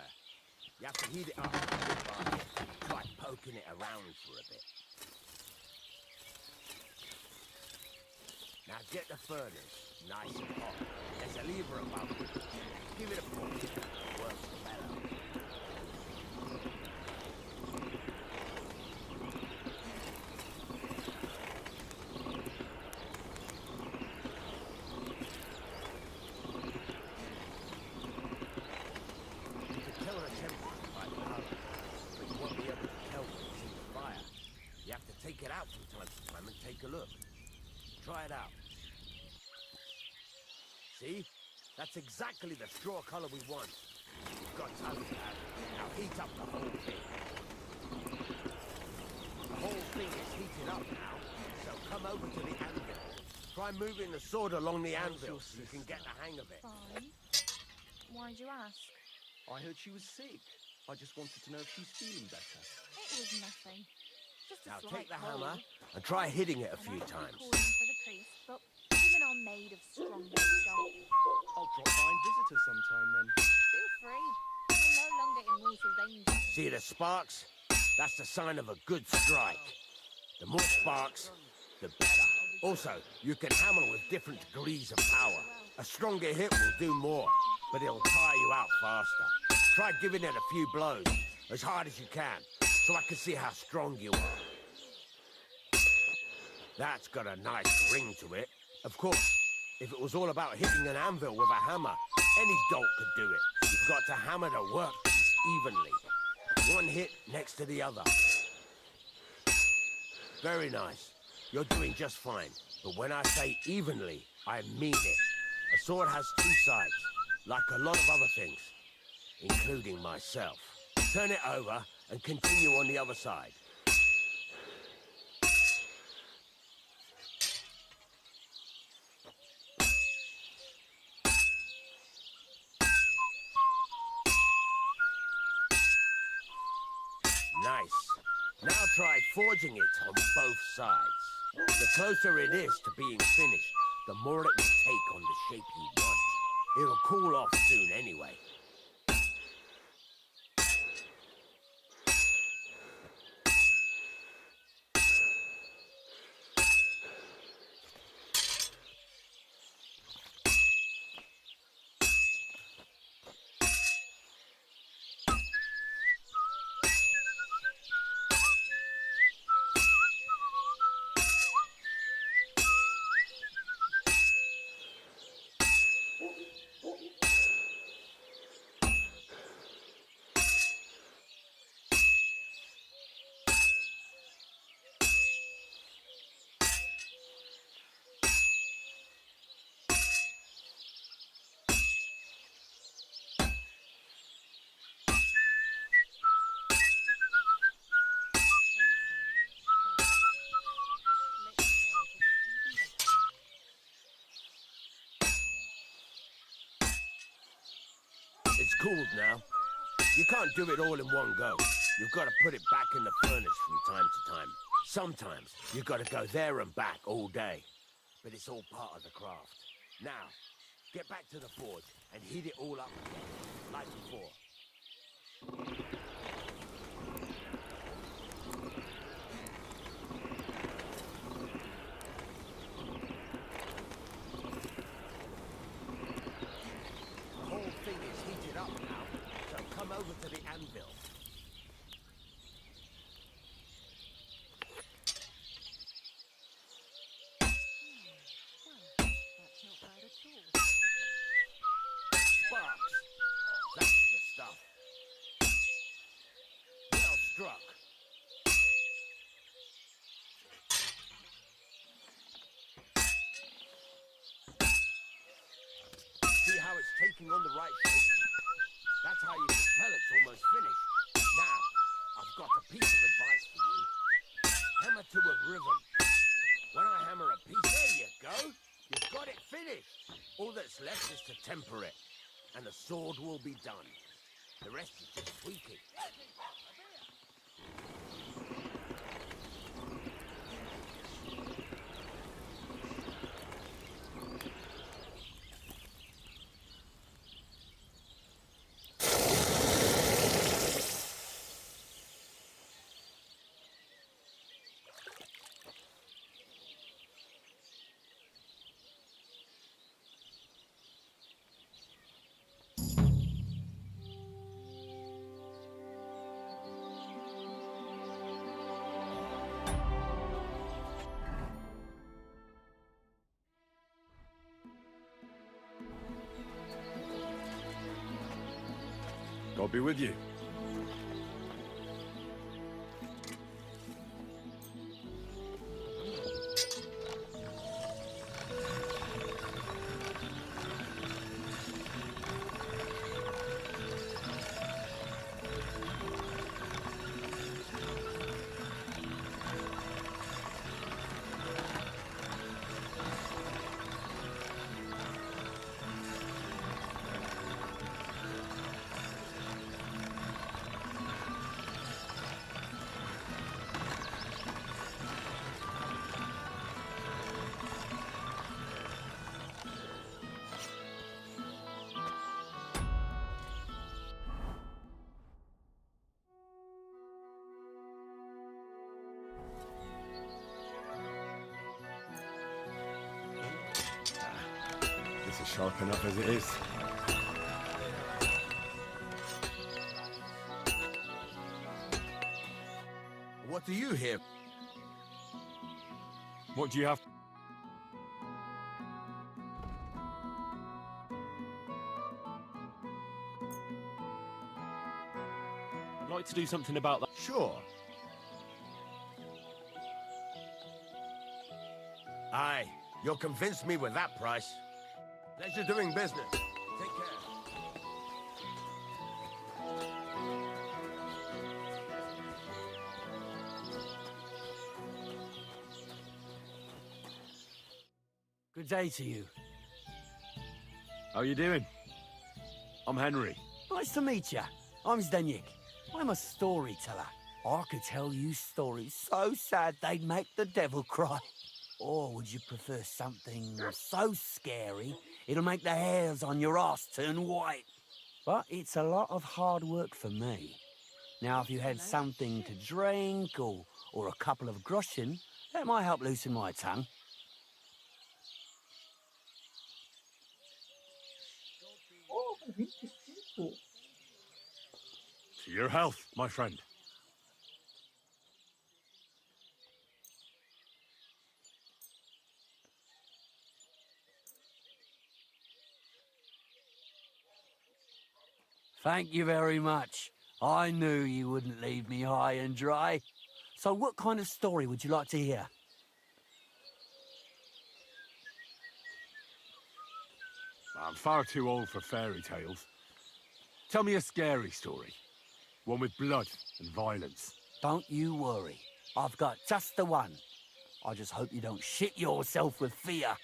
You have to heat it up. Try poking it around for a bit. Now get the furnace nice and hot. There's a lever above it. Give it a push. It works better. You can tell the temperature by the color, but you won't be able to tell when it's in the fire. You have to take it out from time to time and take a look. Try it out. See? That's exactly the straw color we want. We've got time for that. Now heat up the whole thing. The whole thing is heated up now, so come over to the anvil. Try moving the sword along the anvil so you can get the hang of it. Fine. Why'd you ask? I heard she was sick. I just wanted to know if she's feeling better. It was nothing. Just a Now slight take the cold. hammer and try hitting it a And few I could be times. calling for the priest, but women are made of stronger stuff. I'll drop by and visit her sometime then. Feel free. You're no longer in mortal danger. See the sparks? That's the sign of a good strike. The more sparks, the better. Also, you can hammer with different degrees of power. A stronger hit will do more, but it'll tire you out faster. Try giving it a few blows, as hard as you can, so I can see how strong you are. That's got a nice ring to it. Of course, if it was all about hitting an anvil with a hammer, any dolt could do it. You've got to hammer the workpiece evenly. One hit next to the other. Very nice. You're doing just fine. But when I say evenly, I mean it. A sword has two sides, like a lot of other things, including myself. Turn it over and continue on the other side. Nice. Now try forging it on both sides. The closer it is to being finished, the more it will take on the shape you want. It'll cool off soon anyway. It's cooled now. You can't do it all in one go. You've got to put it back in the furnace from time to time. Sometimes you've got to go there and back all day. But it's all part of the craft. Now, get back to the forge and heat it all up again, like before. The whole thing is heated up now, so come over to the anvil. Sparks. That's the left is to temper it, and the sword will be done. The rest is just tweaking. God be with you. This is sharp enough as it is. What do you hear? What do you have? I'd like to do something about that. Sure. Aye, you'll convince me with that price. Pleasure doing business. Take care. Good day to you. How you doing? I'm Henry. Nice to meet you. I'm Zdeněk. I'm a storyteller. I could tell you stories so sad they'd make the devil cry. Or would you prefer something so scary it'll make the hairs on your ass turn white? But it's a lot of hard work for me. Now, if you had something to drink or a couple of groschen, that might help loosen my tongue. To your health, my friend. Thank you very much. I knew you wouldn't leave me high and dry. So what kind of story would you like to hear? I'm far too old for fairy tales. Tell me a scary story. One with blood and violence. Don't you worry. I've got just the one. I just hope you don't shit yourself with fear.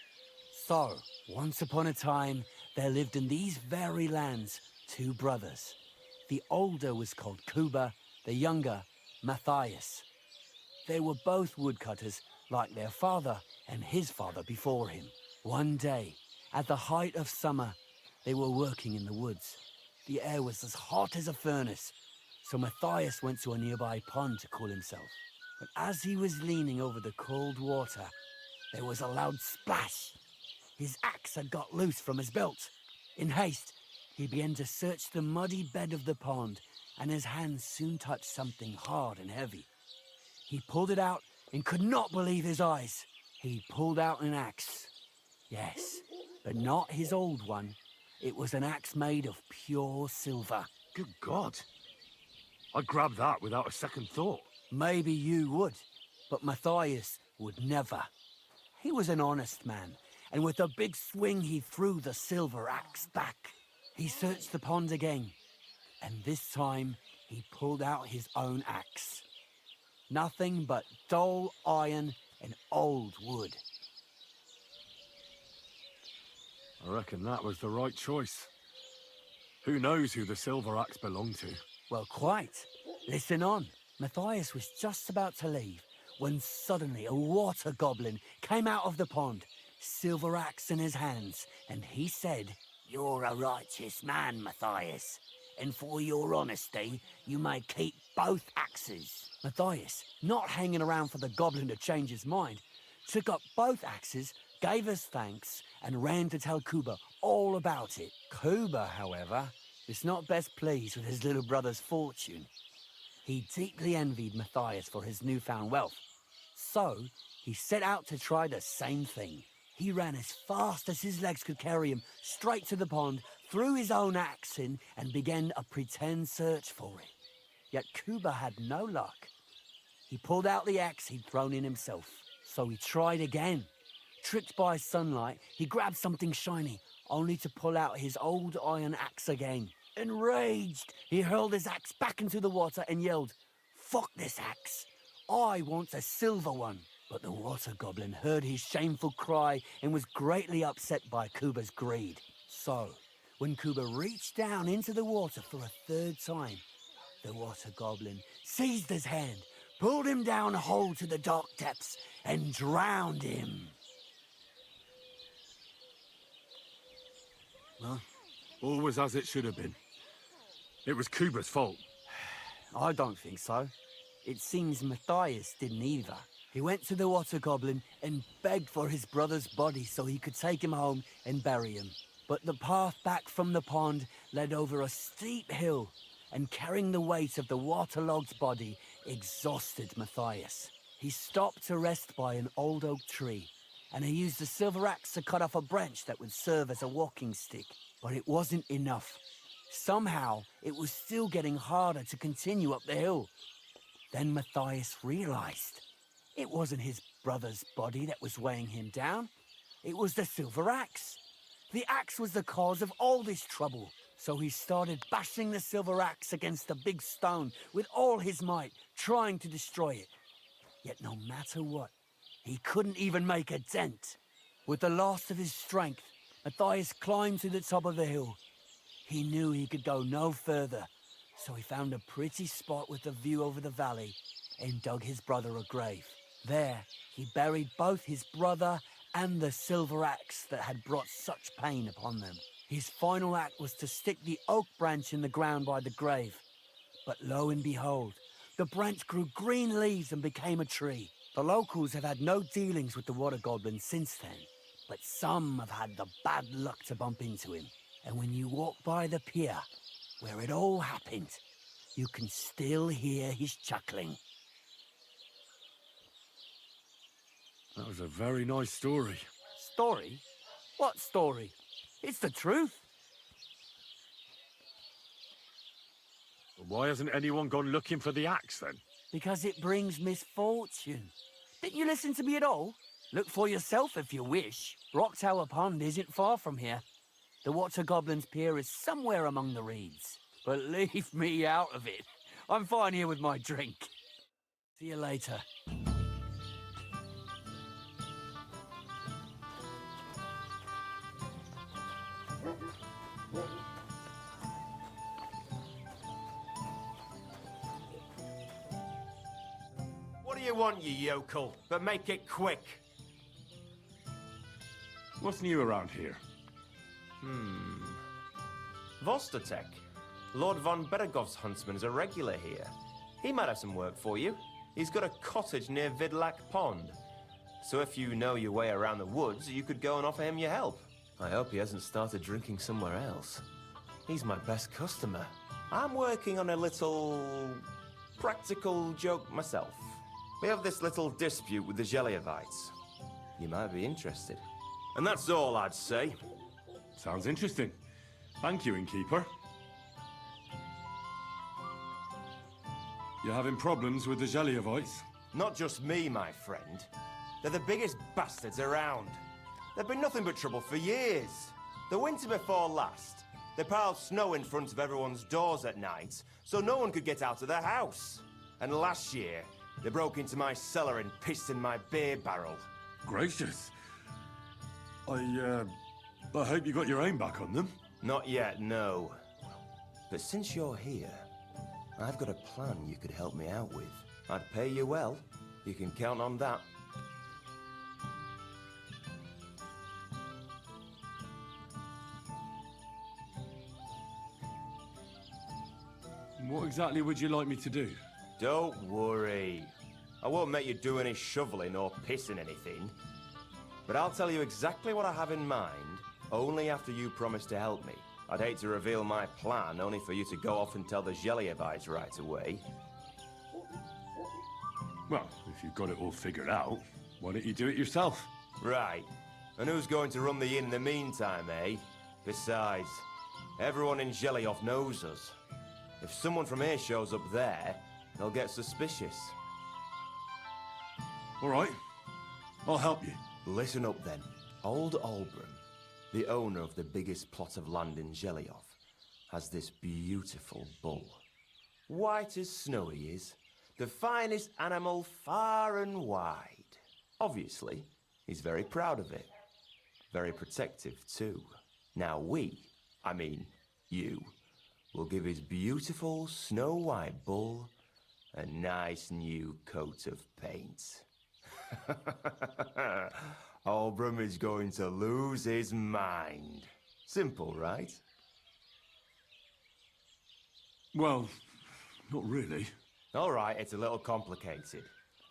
So, once upon a time, there lived in these very lands 2 brothers. The older was called Kuba, the younger, Matthias. They were both woodcutters, like their father and his father before him. One day, at the height of summer, they were working in the woods. The air was as hot as a furnace, so Matthias went to a nearby pond to cool himself. But as he was leaning over the cold water, there was a loud splash. His axe had got loose from his belt. In haste, he began to search the muddy bed of the pond, and his hands soon touched something hard and heavy. He pulled it out and could not believe his eyes. He pulled out an axe. Yes, but not his old one. It was an axe made of pure silver. Good God. I'd grab that without a second thought. Maybe you would, but Matthias would never. He was an honest man, and with a big swing he threw the silver axe back. He searched the pond again, and this time he pulled out his own axe. Nothing but dull iron and old wood. I reckon that was the right choice. Who knows who the silver axe belonged to? Well, quite. Listen on. Matthias was just about to leave when suddenly a water goblin came out of the pond, silver axe in his hands, and he said, "You're a righteous man, Matthias, and for your honesty, you may keep both axes." Matthias, not hanging around for the goblin to change his mind, took up both axes, gave us thanks, and ran to tell Kuba all about it. Kuba, however, was not best pleased with his little brother's fortune. He deeply envied Matthias for his newfound wealth, so he set out to try the same thing. He ran as fast as his legs could carry him straight to the pond, threw his own axe in, and began a pretend search for it. Yet Kuba had no luck. He pulled out the axe he'd thrown in himself, so he tried again. Tricked by sunlight, he grabbed something shiny, only to pull out his old iron axe again. Enraged, he hurled his axe back into the water and yelled, "Fuck this axe! I want a silver one!" But the water goblin heard his shameful cry and was greatly upset by Kuba's greed. So, when Kuba reached down into the water for a third time, the water goblin seized his hand, pulled him down a hole to the dark depths, and drowned him. Well, all was as it should have been. It was Kuba's fault. I don't think so. It seems Matthias didn't either. He went to the water goblin and begged for his brother's body so he could take him home and bury him. But the path back from the pond led over a steep hill, and carrying the weight of the waterlogged body exhausted Matthias. He stopped to rest by an old oak tree, and he used the silver axe to cut off a branch that would serve as a walking stick. But it wasn't enough. Somehow, it was still getting harder to continue up the hill. Then Matthias realized it wasn't his brother's body that was weighing him down. It was the silver axe. The axe was the cause of all this trouble. So he started bashing the silver axe against the big stone with all his might, trying to destroy it. Yet no matter what, he couldn't even make a dent. With the last of his strength, Matthias climbed to the top of the hill. He knew he could go no further, so he found a pretty spot with a view over the valley and dug his brother a grave. There, he buried both his brother and the silver axe that had brought such pain upon them. His final act was to stick the oak branch in the ground by the grave. But lo and behold, the branch grew green leaves and became a tree. The locals have had no dealings with the water goblin since then, but some have had the bad luck to bump into him. And when you walk by the pier, where it all happened, you can still hear his chuckling. That was a very nice story. Story? What story? It's the truth. Why hasn't anyone gone looking for the axe, then? Because it brings misfortune. Didn't you listen to me at all? Look for yourself if you wish. Rock Tower Pond isn't far from here. The Water Goblin's pier is somewhere among the reeds. But leave me out of it. I'm fine here with my drink. See you later. What do you want, you yokel? But make it quick. What's new around here? Vostatek. Lord von Beregov's huntsman is a regular here. He might have some work for you. He's got a cottage near Vidlak Pond. So if you know your way around the woods, you could go and offer him your help. I hope he hasn't started drinking somewhere else. He's my best customer. I'm working on a little practical joke myself. We have this little dispute with the Geliovites. You might be interested. And that's all I'd say. Sounds interesting. Thank you, innkeeper. You having problems with the Geliovites? Not just me, my friend. They're the biggest bastards around. They've been nothing but trouble for years. The winter before last, they piled snow in front of everyone's doors at night, so no one could get out of their house. And last year, they broke into my cellar and pissed in my beer barrel. Gracious. I I hope you got your aim back on them. Not yet, no. But since you're here, I've got a plan you could help me out with. I'd pay you well. You can count on that. What exactly would you like me to do? Don't worry. I won't make you do any shoveling or pissing anything. But I'll tell you exactly what I have in mind, only after you promise to help me. I'd hate to reveal my plan, only for you to go off and tell the Gelievites right away. Well, if you've got it all figured out, why don't you do it yourself? Right. And who's going to run the inn in the meantime, eh? Besides, everyone in Gelioff knows us. If someone from here shows up there, they'll get suspicious. All right. I'll help you. Listen up then. Old Albram, the owner of the biggest plot of land in Gelioff, has this beautiful bull. White as snow he is. The finest animal far and wide. Obviously, he's very proud of it. Very protective too. Now I mean you, will give his beautiful snow-white bull a nice new coat of paint. Albram is going to lose his mind. Simple, right? Well, not really. All right, it's a little complicated,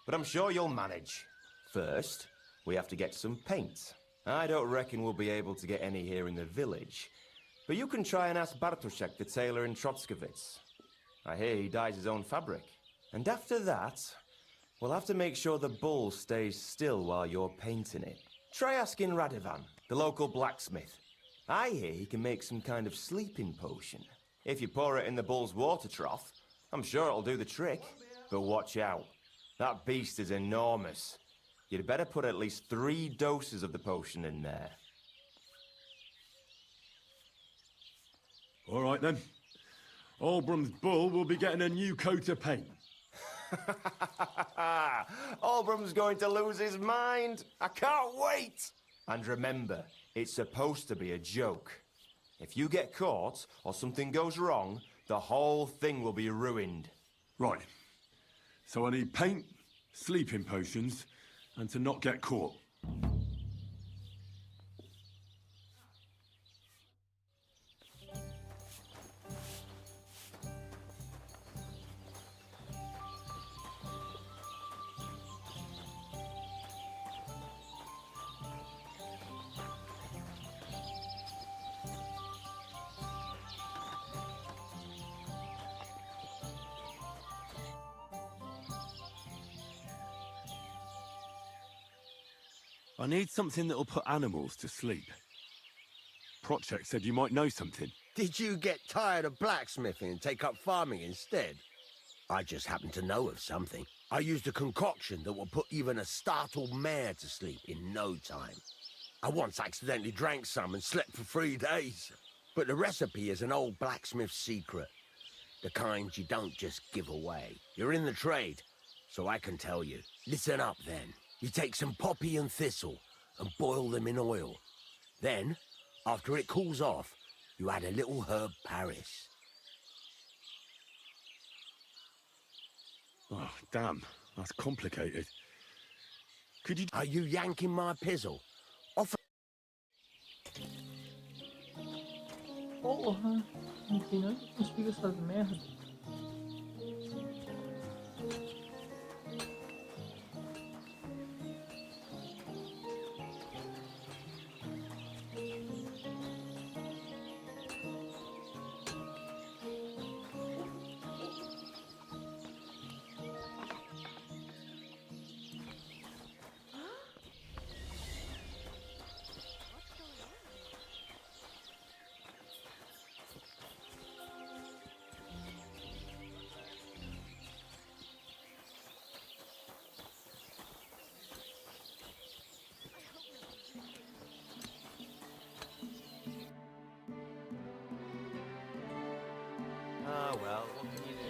but I'm sure you'll manage. First, we have to get some paint. I don't reckon we'll be able to get any here in the village, but you can try and ask Bartoszek, the tailor in Trotskovitz. I hear he dyes his own fabric. And after that, we'll have to make sure the bull stays still while you're painting it. Try asking Radovan, the local blacksmith. I hear he can make some kind of sleeping potion. If you pour it in the bull's water trough, I'm sure it'll do the trick. But watch out. That beast is enormous. You'd better put at least 3 doses of the potion in there. All right then. Albram's bull will be getting a new coat of paint. Albram's going to lose his mind. I can't wait. And remember, it's supposed to be a joke. If you get caught or something goes wrong, the whole thing will be ruined. Right. So I need paint, sleeping potions, and to not get caught. I need something that'll put animals to sleep. Prochek said you might know something. Did you get tired of blacksmithing and take up farming instead? I just happen to know of something. I used a concoction that will put even a startled mare to sleep in no time. I once accidentally drank some and slept for 3 days. But the recipe is an old blacksmith's secret. The kind you don't just give away. You're in the trade, so I can tell you. Listen up then. You take some poppy and thistle and boil them in oil. Then, after it cools off, you add a little herb Paris. Oh, damn. That's complicated. Could you... Are you yanking my pizzle? Offer... Porra, não tem nada que consiga essas merdas. Ah, well, what can you do?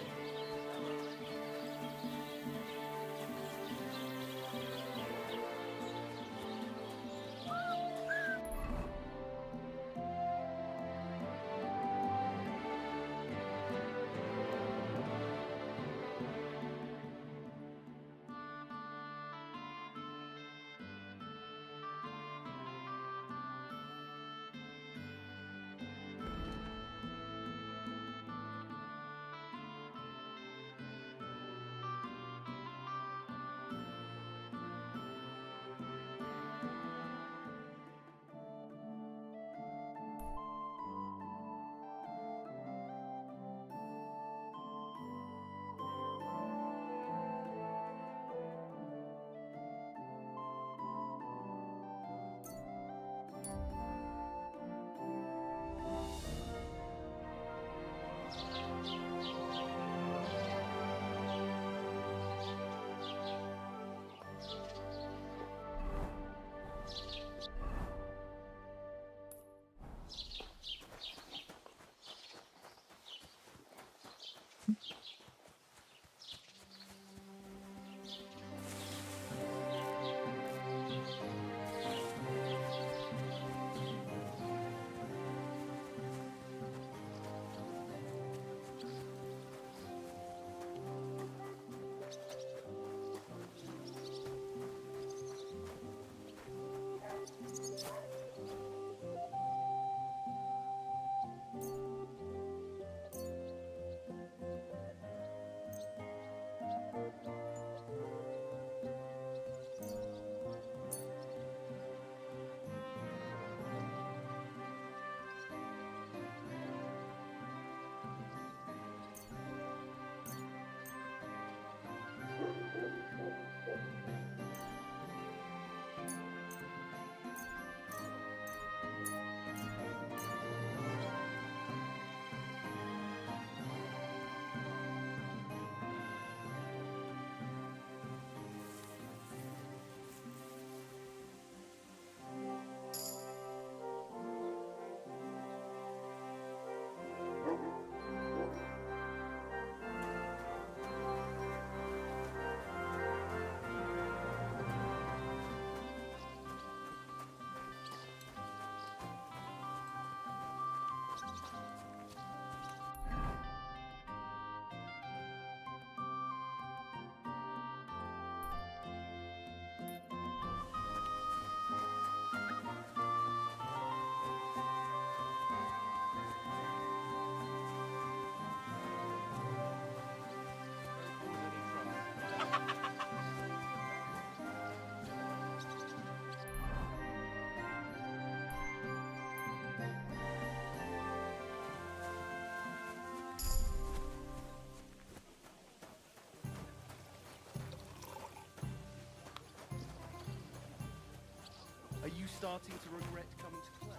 Are you starting to regret coming to play?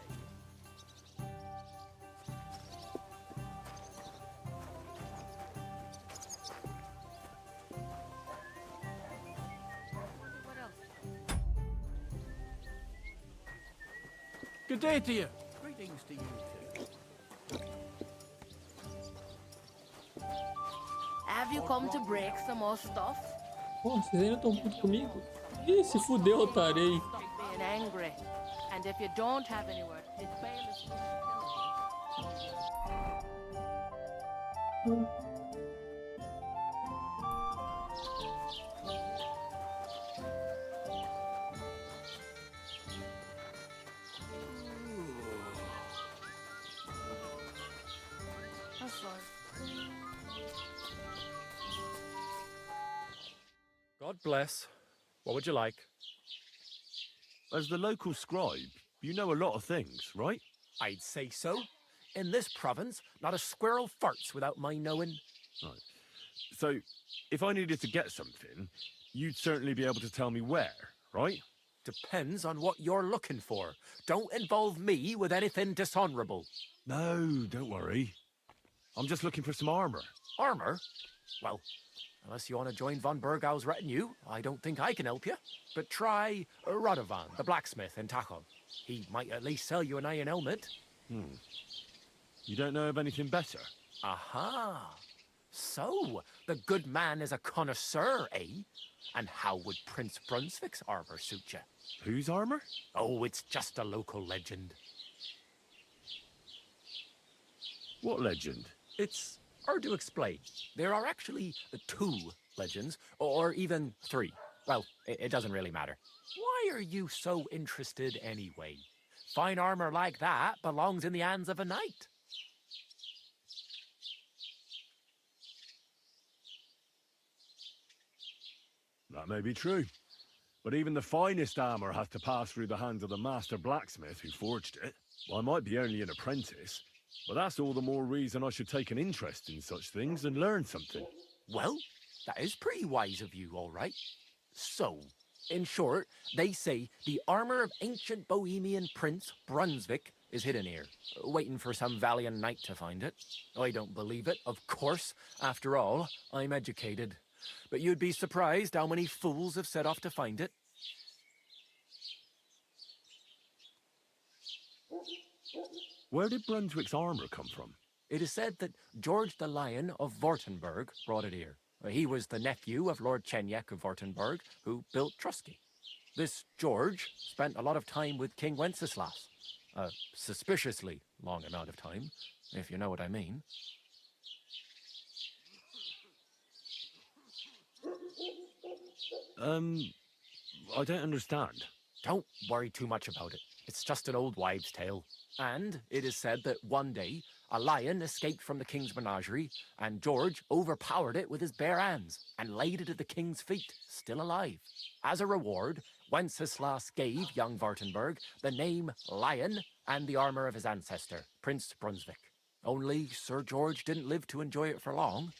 Good day to you. Greetings to you too. Have you come to break some more stuff? Pô, vocês ainda estão putos comigo? Ih, se fudeu, otarei. Stop being angry. And if you don't have any work, it's bailiff's supposed to tell you. That's fine. God bless. What would you like? As the local scribe, you know a lot of things, right? I'd say so. In this province, not a squirrel farts without my knowing. Right. So, if I needed to get something, you'd certainly be able to tell me where, right? Depends on what you're looking for. Don't involve me with anything dishonorable. No, don't worry. I'm just looking for some armor. Armor? Well, unless you want to join von Burgau's retinue, I don't think I can help you. But try Radovan, the blacksmith in Tachon. He might at least sell you an iron helmet. You don't know of anything better? Aha! So, the good man is a connoisseur, eh? And how would Prince Brunswick's armor suit you? Whose armor? Oh, it's just a local legend. What legend? It's hard to explain. There are actually 2 legends, or even 3. Well, it doesn't really matter. Why are you so interested anyway? Fine armor like that belongs in the hands of a knight. That may be true. But even the finest armor has to pass through the hands of the master blacksmith who forged it. Well, I might be only an apprentice, but that's all the more reason I should take an interest in such things and learn something. Well, that is pretty wise of you, all right. So, in short, they say the armor of ancient Bohemian Prince Brunswick is hidden here, waiting for some valiant knight to find it. I don't believe it, of course. After all, I'm educated. But you'd be surprised how many fools have set off to find it. Where did Brunswick's armor come from? It is said that George the Lion of Vortenberg brought it here. He was the nephew of Lord Chenyek of Vortenberg, who built Trusky. This George spent a lot of time with King Wenceslas. A suspiciously long amount of time, if you know what I mean. I don't understand. Don't worry too much about it. It's just an old wives' tale. And it is said that one day, a lion escaped from the king's menagerie, and George overpowered it with his bare hands and laid it at the king's feet, still alive. As a reward, Wenceslas gave young Wartenberg the name Lion and the armor of his ancestor, Prince Brunswick. Only Sir George didn't live to enjoy it for long.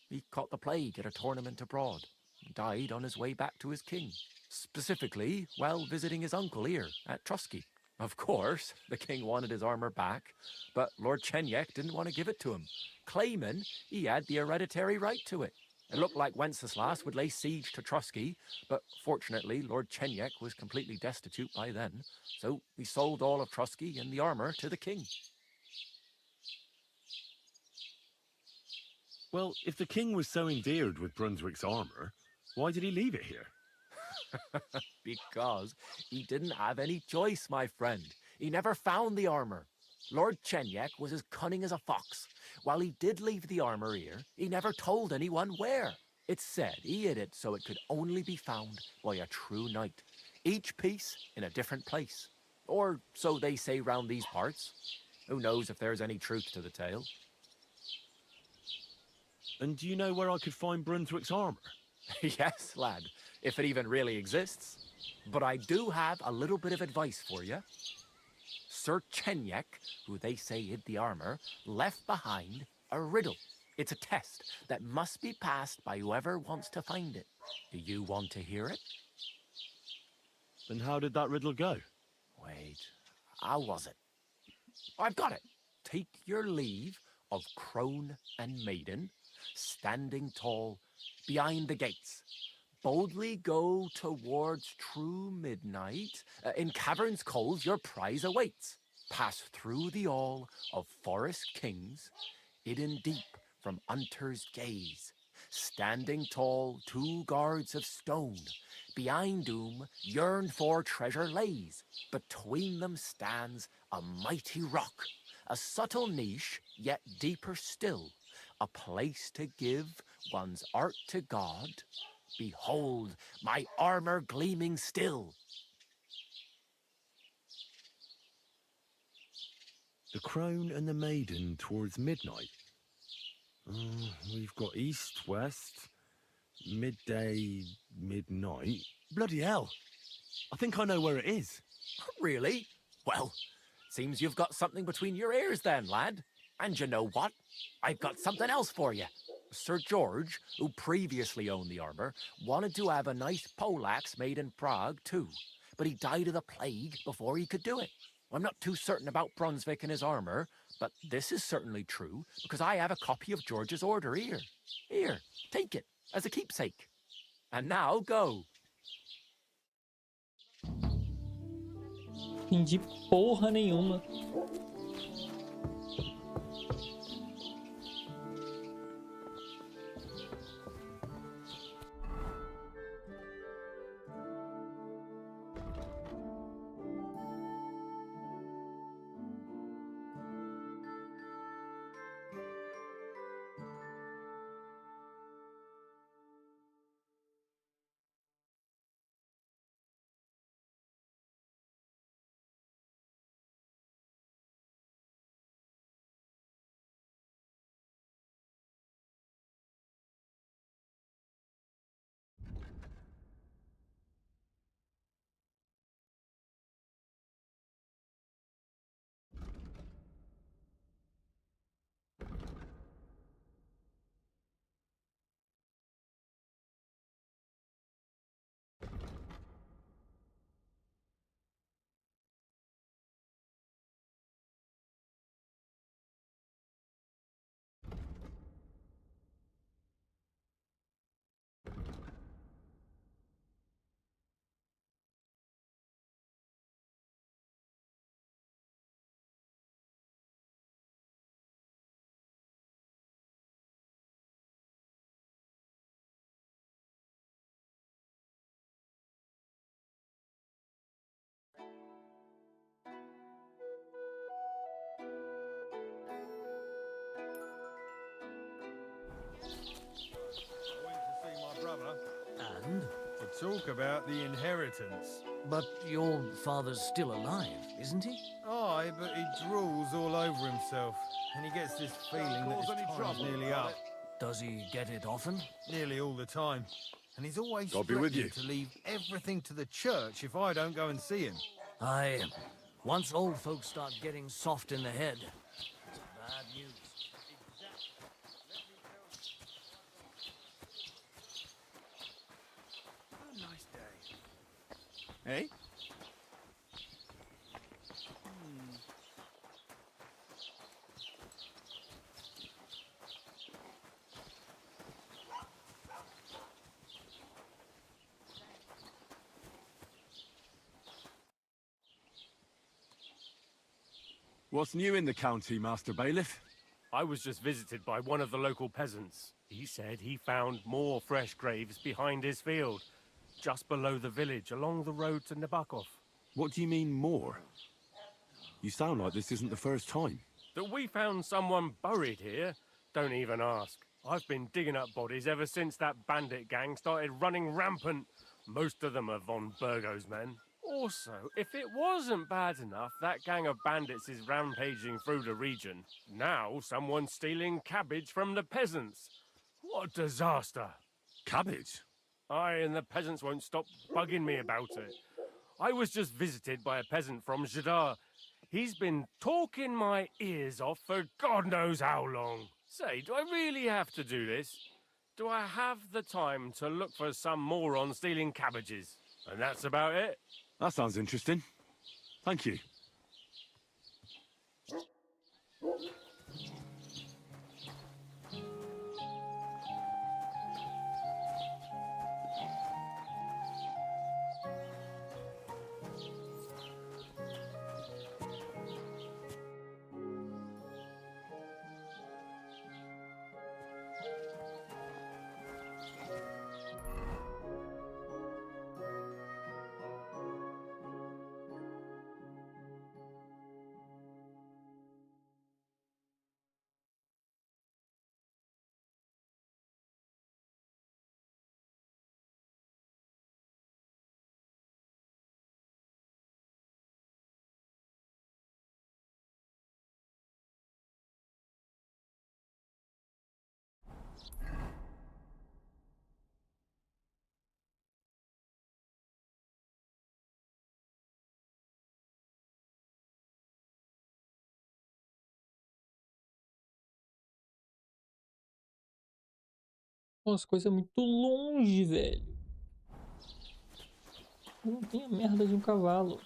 He caught the plague at a tournament abroad and died on his way back to his king. Specifically, while visiting his uncle here at Trusky. Of course, the king wanted his armor back, but Lord Chenyek didn't want to give it to him, claiming he had the hereditary right to it. It looked like Wenceslas would lay siege to Trusky, but fortunately Lord Chenyek was completely destitute by then, so he sold all of Trusky and the armor to the king. Well, if the king was so endeared with Brunswick's armor, why did he leave it here? Because he didn't have any choice, my friend. He never found the armor. Lord Chenyek was as cunning as a fox. While he did leave the armor here, he never told anyone where. It's said he hid it so it could only be found by a true knight. Each piece in a different place. Or so they say round these parts. Who knows if there's any truth to the tale. And do you know where I could find Brunswick's armor? Yes, lad, if it even really exists. But I do have a little bit of advice for you. Sir Chenyek, who they say hid the armor, left behind a riddle. It's a test that must be passed by whoever wants to find it. Do you want to hear it? Then how did that riddle go? Wait, how was it? I've got it. Take your leave of crone and maiden, standing tall behind the gates. Boldly go towards true midnight. In caverns cold your prize awaits. Pass through the all of forest kings, hidden deep from hunter's gaze. Standing tall, 2 guards of stone. Behind whom yearn for treasure lays. Between them stands a mighty rock. A subtle niche, yet deeper still. A place to give one's art to God. Behold, my armor gleaming still. The crone and the maiden towards midnight. We've got east, west, midday, midnight. Bloody hell! I think I know where it is. Really? Well, seems you've got something between your ears then, lad. And you know what? I've got something else for you. Sir George, who previously owned the armor, wanted to have a nice poleaxe made in Prague too, but he died of the plague before he could do it. I'm not too certain about Brunswick and his armor, but this is certainly true because I have a copy of George's order here. Here, take it as a keepsake. And now go. Entendi porra nenhuma. brother. And? To talk about the inheritance. But your father's still alive, isn't he? Aye, but he drools all over himself. And he gets this feeling that his time's nearly up. Does he get it often? Nearly all the time. And he's always I'll be with you. threatening to leave everything to the church if I don't go and see him. Aye. Once old folks start getting soft in the head, it's bad news. What a nice day. Hey? What's new in the county, Master Bailiff? I was just visited by one of the local peasants. He said he found more fresh graves behind his field, just below the village, along the road to Nabokov. What do you mean, more? You sound like this isn't the first time. That we found someone buried here? Don't even ask. I've been digging up bodies ever since that bandit gang started running rampant. Most of them are von Burgo's men. Also, if it wasn't bad enough that gang of bandits is rampaging through the region, now someone's stealing cabbage from the peasants. What a disaster. Cabbage? Aye, and the peasants won't stop bugging me about it. I was just visited by a peasant from Jadar. He's been talking my ears off for God knows how long. Say, do I really have to do this? Do I have the time to look for some moron stealing cabbages? And that's about it. That sounds interesting. Thank you. Nossa, coisa muito longe, velho. Não tem a merda de um cavalo.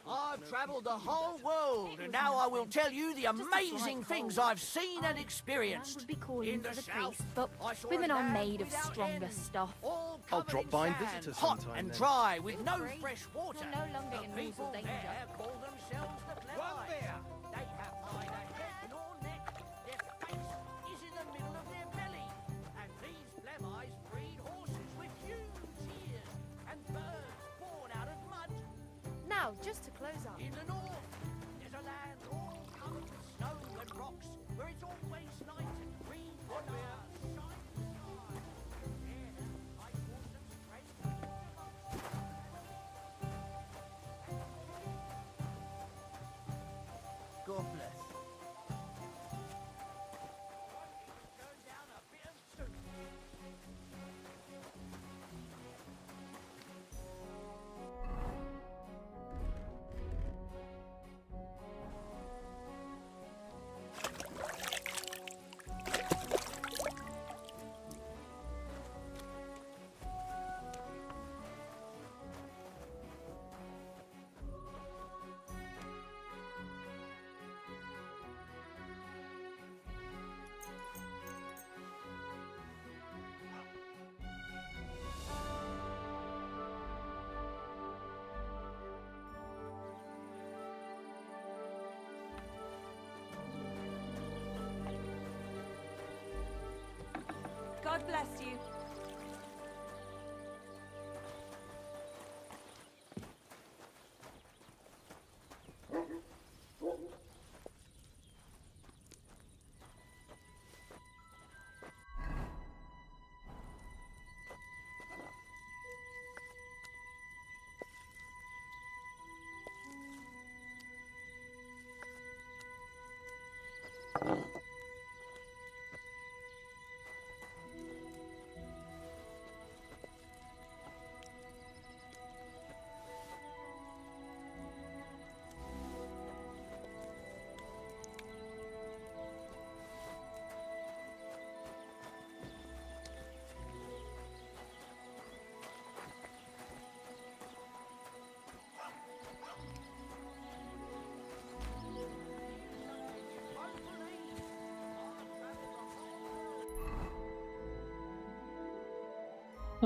I've travelled the whole world, and now I will tell you the amazing things I've seen and experienced. Would be calling In the for the south, priest, but I saw women a are land made of without stronger end, stuff. all I'll covered drop in by and sand, visit us hot sometime and then. dry, with no Free. fresh water. You're no longer The in people mortal danger. there call themselves the Clevites. They have neither head nor neck. Their face is in the middle of their belly. And these Clevites breed horses with huge ears and birds born out of mud. Now, just to close up. In the north, there's a land all covered with snow and rocks, where it's always night and green and shiny stars. There, I call them strangers. God bless. bless you.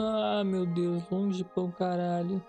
Ah, meu Deus, longe pra um caralho.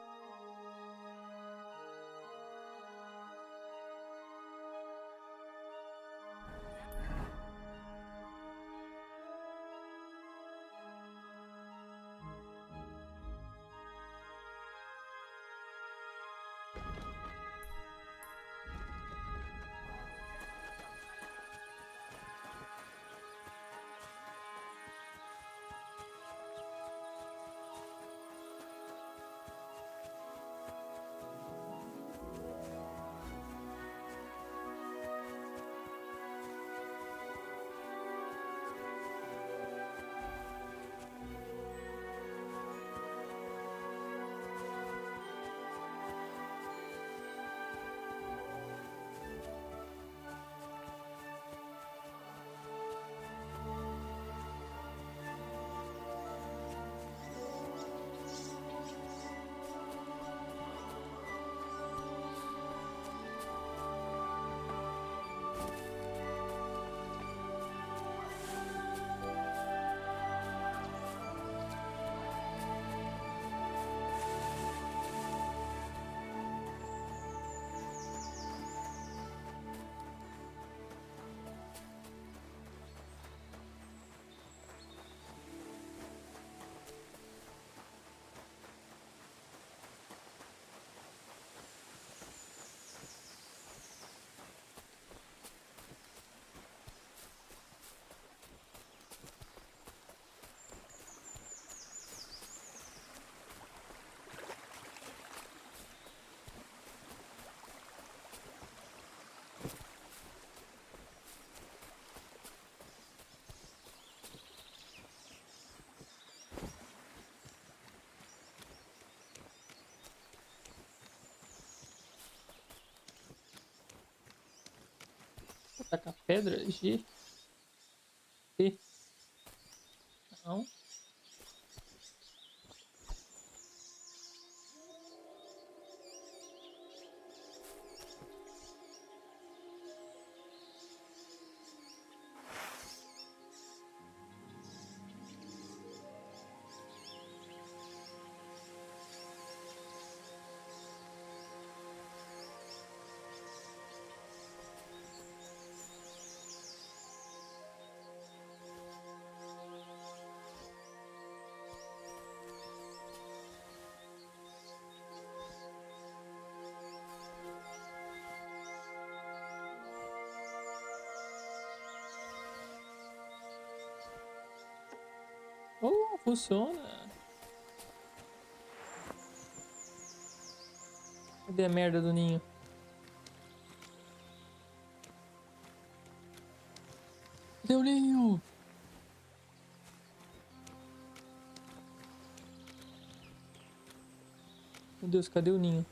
Vou tacar pedra? G. T. Não. Oh, funciona. Cadê a merda do ninho? Cadê o ninho? Meu Deus, cadê o ninho?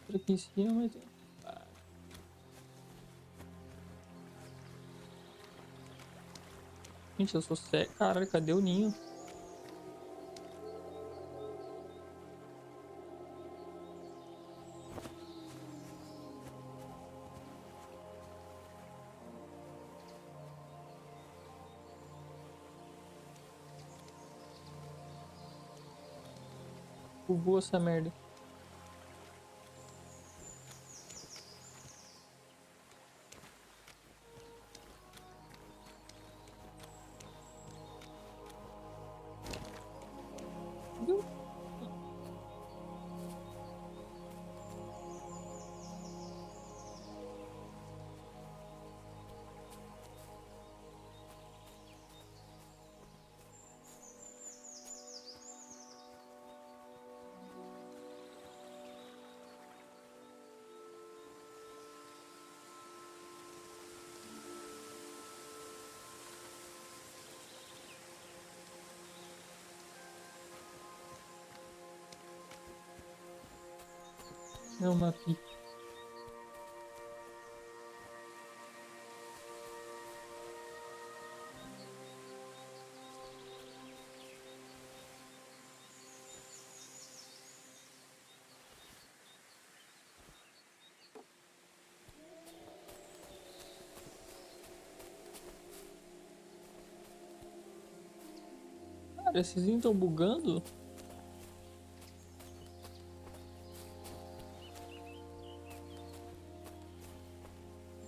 Por aqui em cima, mas... Gente, eu sou cego. Caralho, cadê o ninho? Bugou essa merda. É uma pica. Cara, esses vinhos estão bugando?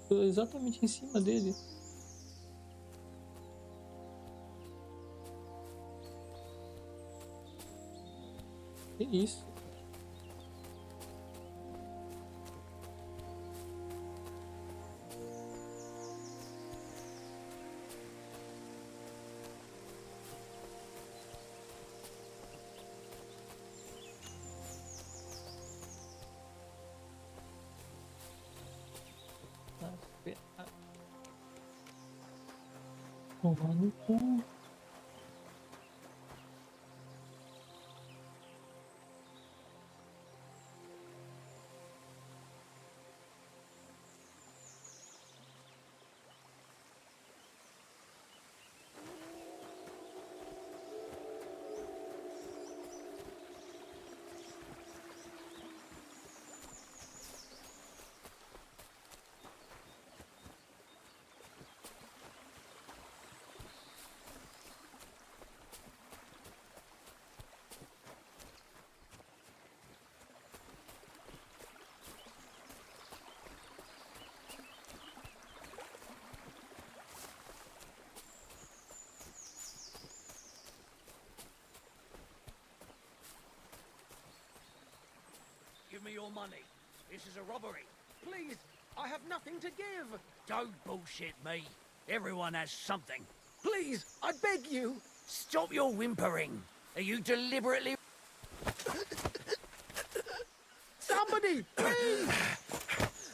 Tô exatamente em cima dele. Que isso? Tomar no cu. Give me your money. This is a robbery. Please, I have nothing to give. Don't bullshit me. Everyone has something. Please, I beg you. Stop your whimpering. Are you deliberately... Somebody, please!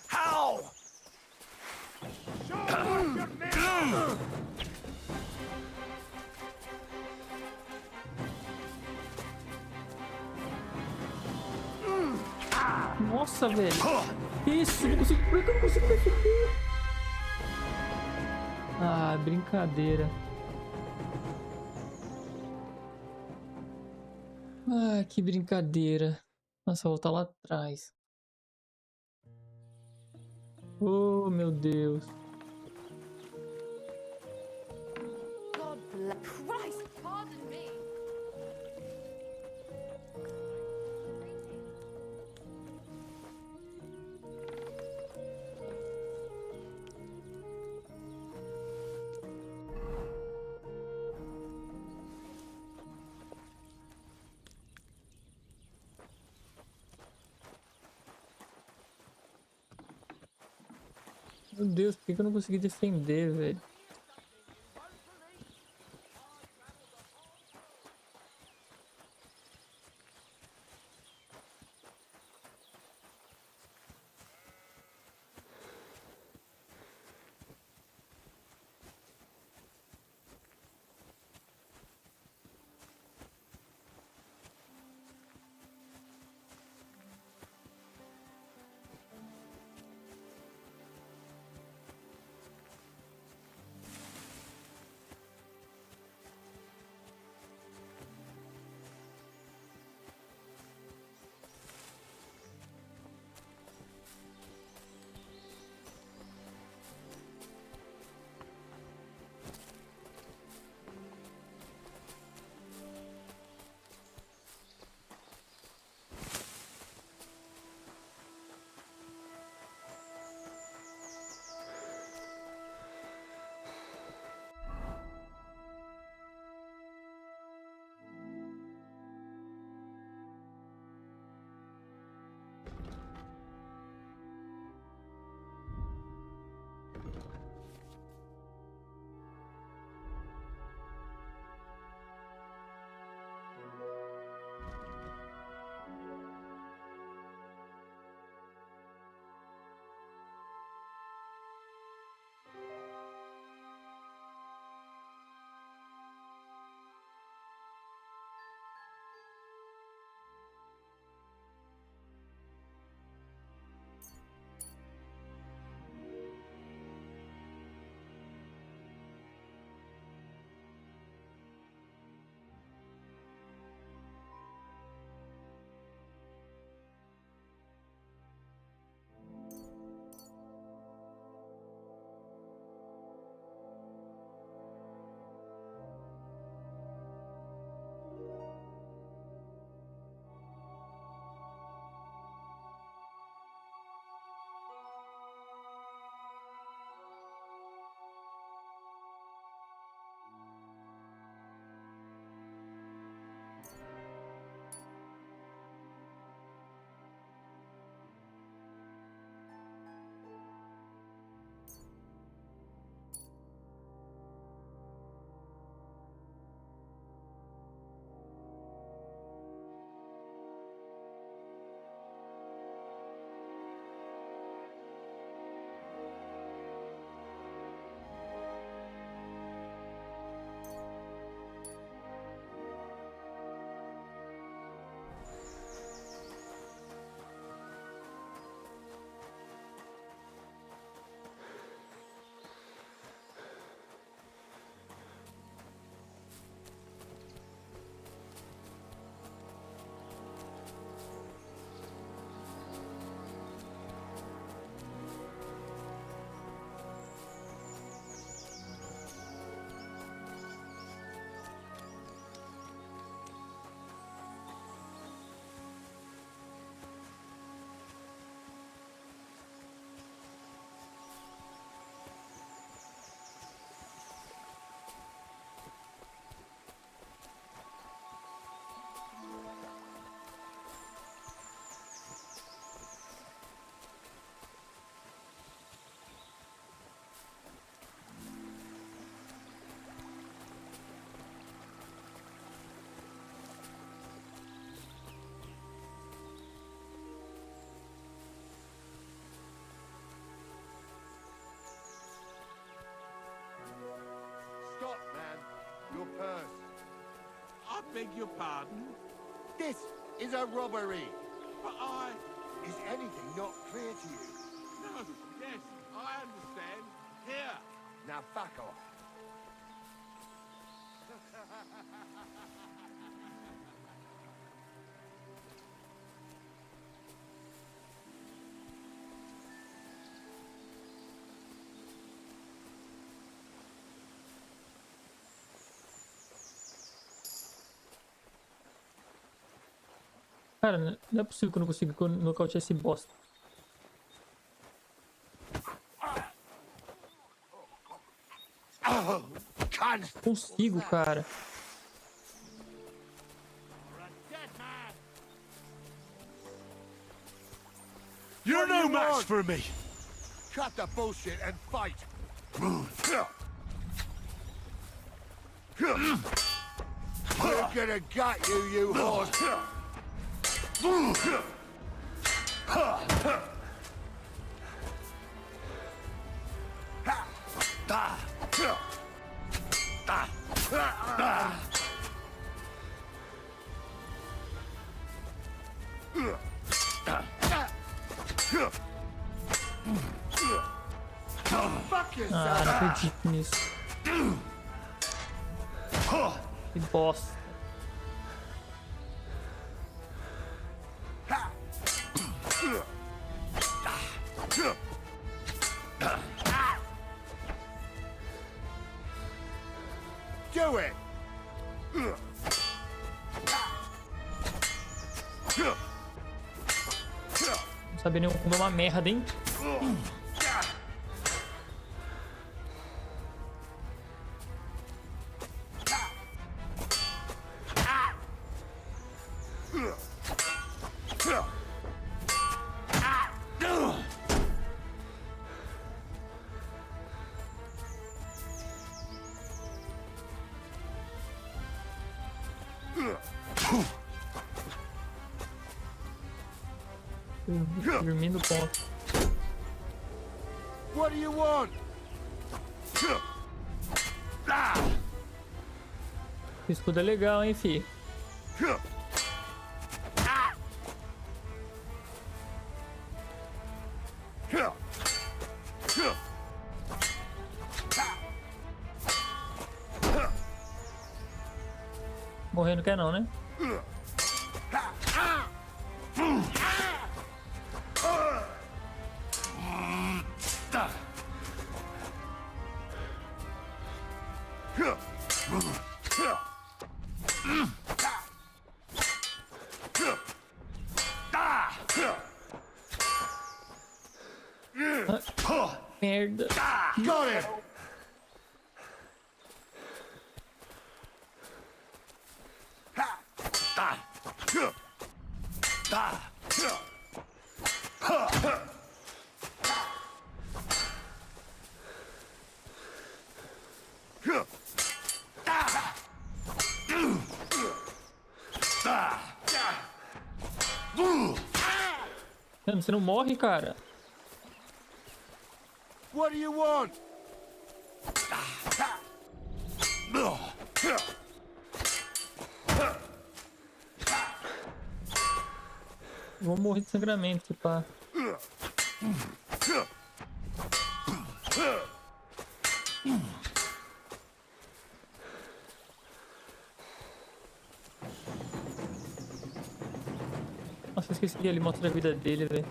How? Nossa, velho. Isso, não consigo. Por que eu não consigo defender? Ah, brincadeira. Ah, que brincadeira. Nossa, vou voltar lá atrás. Oh, meu Deus. God bless Christ, pardon me. Meu Deus, por que eu não consegui defender, velho? beg your pardon? This is a robbery. But Is anything not clear to you? No, yes, I understand. Here. Now back off. Cara, não é possível que eu não consiga nocautear esse bosta. Consigo, cara. You're no match for me. Cut the bullshit and fight. We're gonna gut you, you horse. Ah, não acredito nisso. Que bosta. Do it. Não sabia nem como é uma merda, hein? Dormindo ponto. What do you want? O escudo é legal, hein, fi? Morrer não quer não, né? Merda. Got it. Mano, você não morre, cara. What do you want? Vou morrer de sangramento, pá. Nossa, eu esqueci que ele mostra a vida dele, velho.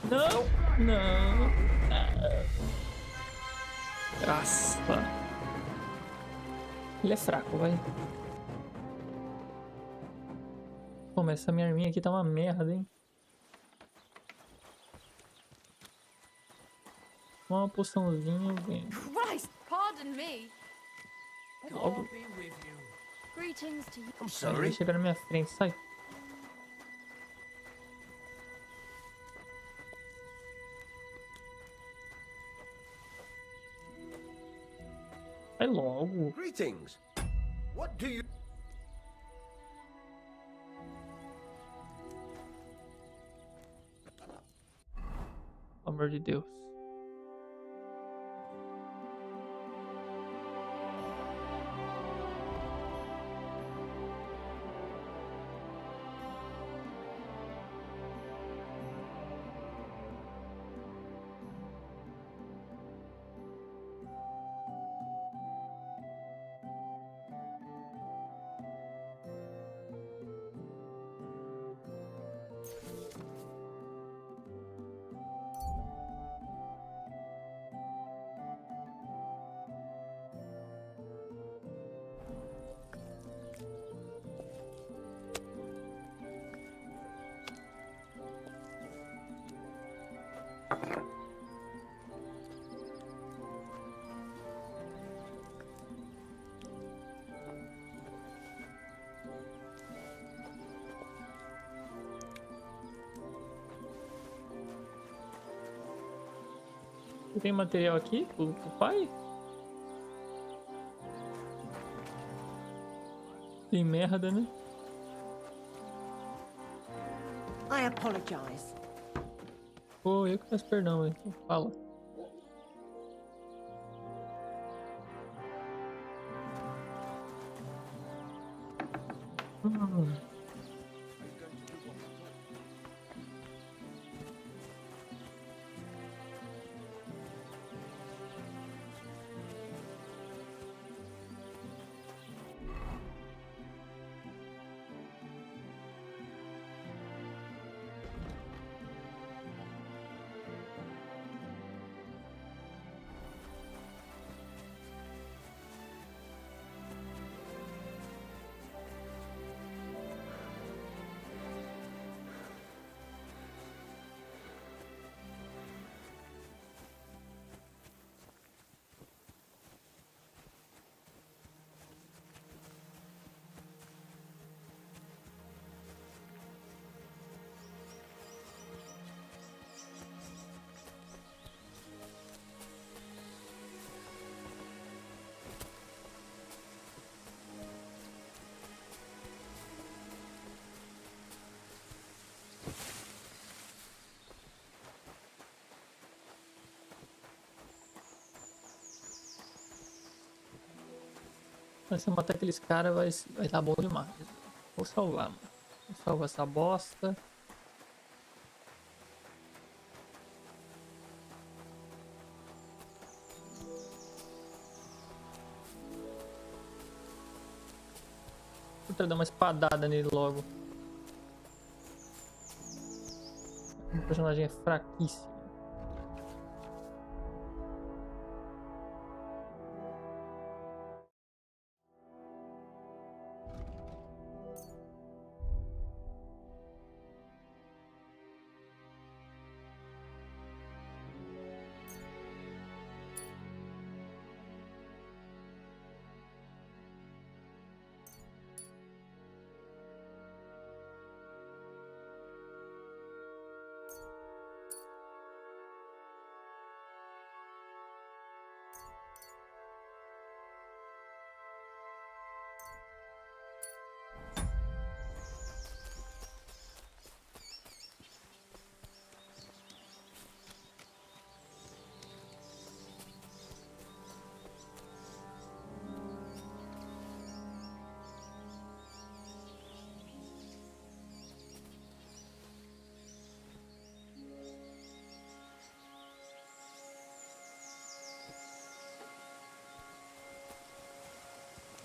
Não, não. Raspa. Ele é fraco, vai. Pô, mas essa minha arminha aqui tá uma merda, hein? Uma poçãozinha, vendo. Christ, pardon me. Logo. Greetings to you. I'm Vai chegar na minha frente, sai. Vai logo. Greetings. What do you... Pelo amor de Deus. Tem material aqui pro pai? Tem merda, né? I apologize. Pô, eu que peço perdão, hein? Fala. Se eu matar aqueles caras vai dar bom demais. Vou salvar, mano. Vou salvar essa bosta. Vou dar uma espadada nele logo. O personagem é fraquíssimo.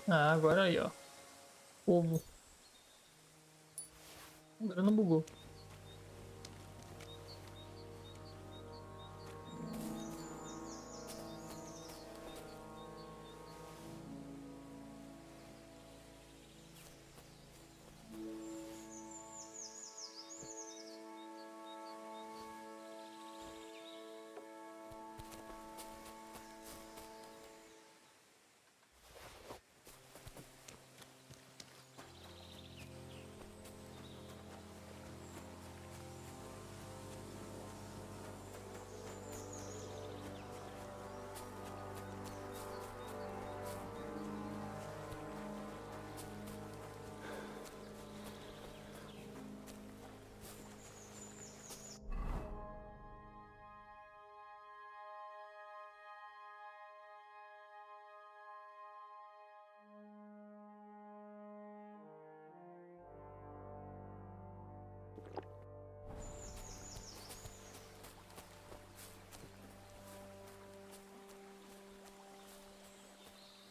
Ah, agora aí, ó. Ovo. Agora não bugou.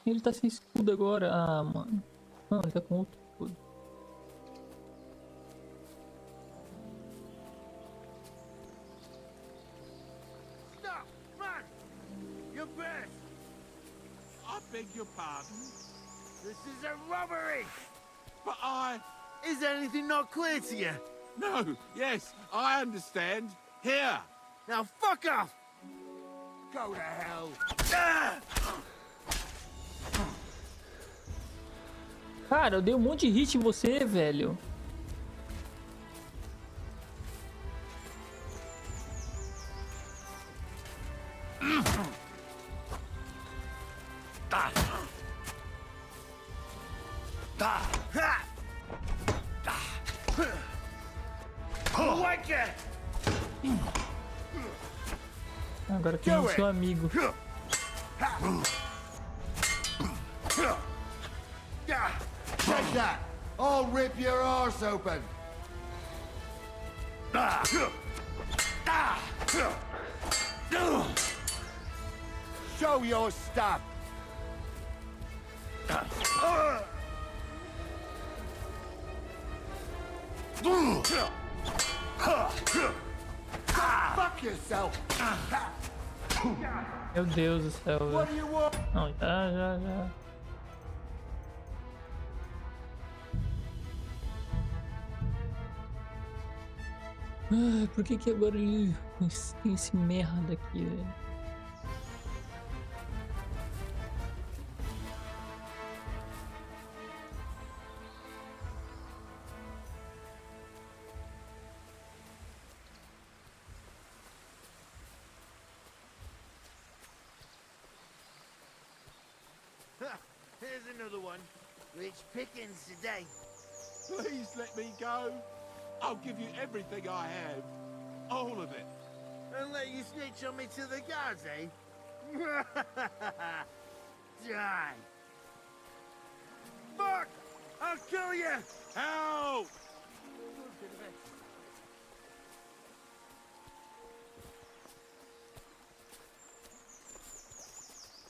Ele tá sem escudo agora. Ah, mano. Não, ele tá com outro escudo. Stop! Man! Your best! I beg your pardon? This is a robbery! But I... Is anything not clear to you? No, yes, I understand. Here! Now fuck off! Go to hell! Ah! Cara, eu dei um monte de hit em você, velho. Agora tem o seu amigo. Take that! I'll rip your arse open! Show your stuff! Fuck yourself! Meu Deus do céu, What do velho. you want? Não, já. Ai, por que agora ele tem esse merda aqui, velho? Here's another one. Rich pickings today. Please let me go. I'll give you everything I have. All of it. And let you snitch on me to the guards, eh? Die! Fuck! I'll kill you! Help!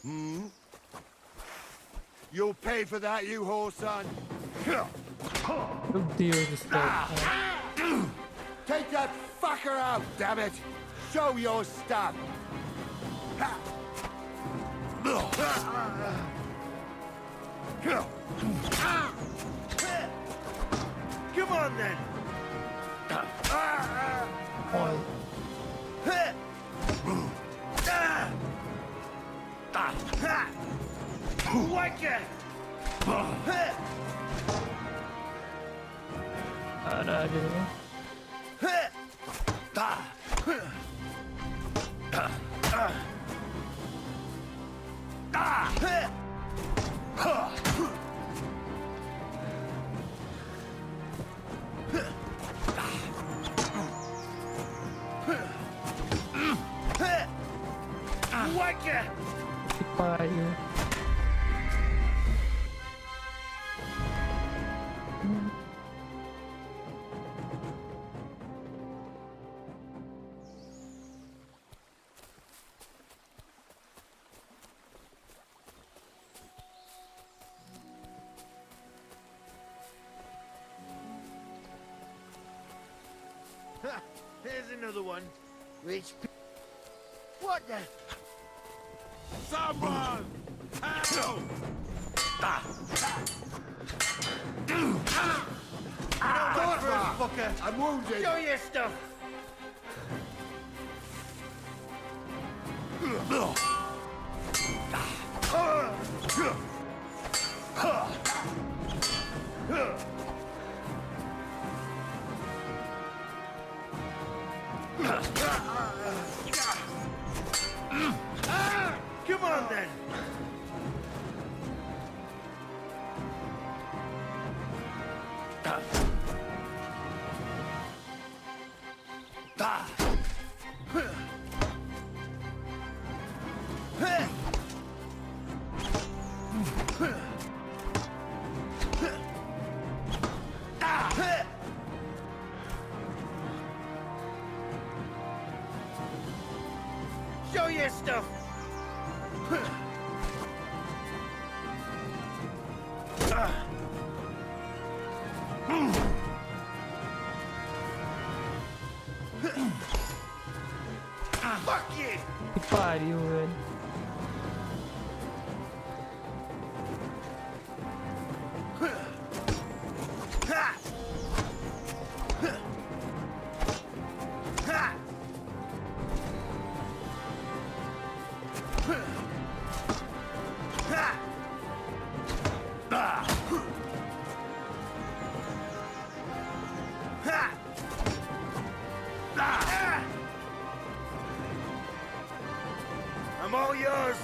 Hmm? You'll pay for that, you whore son! Meu Deus do céu, cara. Take that fucker out, damn it! Show your stuff! Come on then! Wake it! Caralho, velho. Que pariu. Here's another one. Rich. What the? Someone! Help! Fucker! I'm wounded! Show your stuff! Come on then! Show your stuff! pariu, velho. I'm all yours.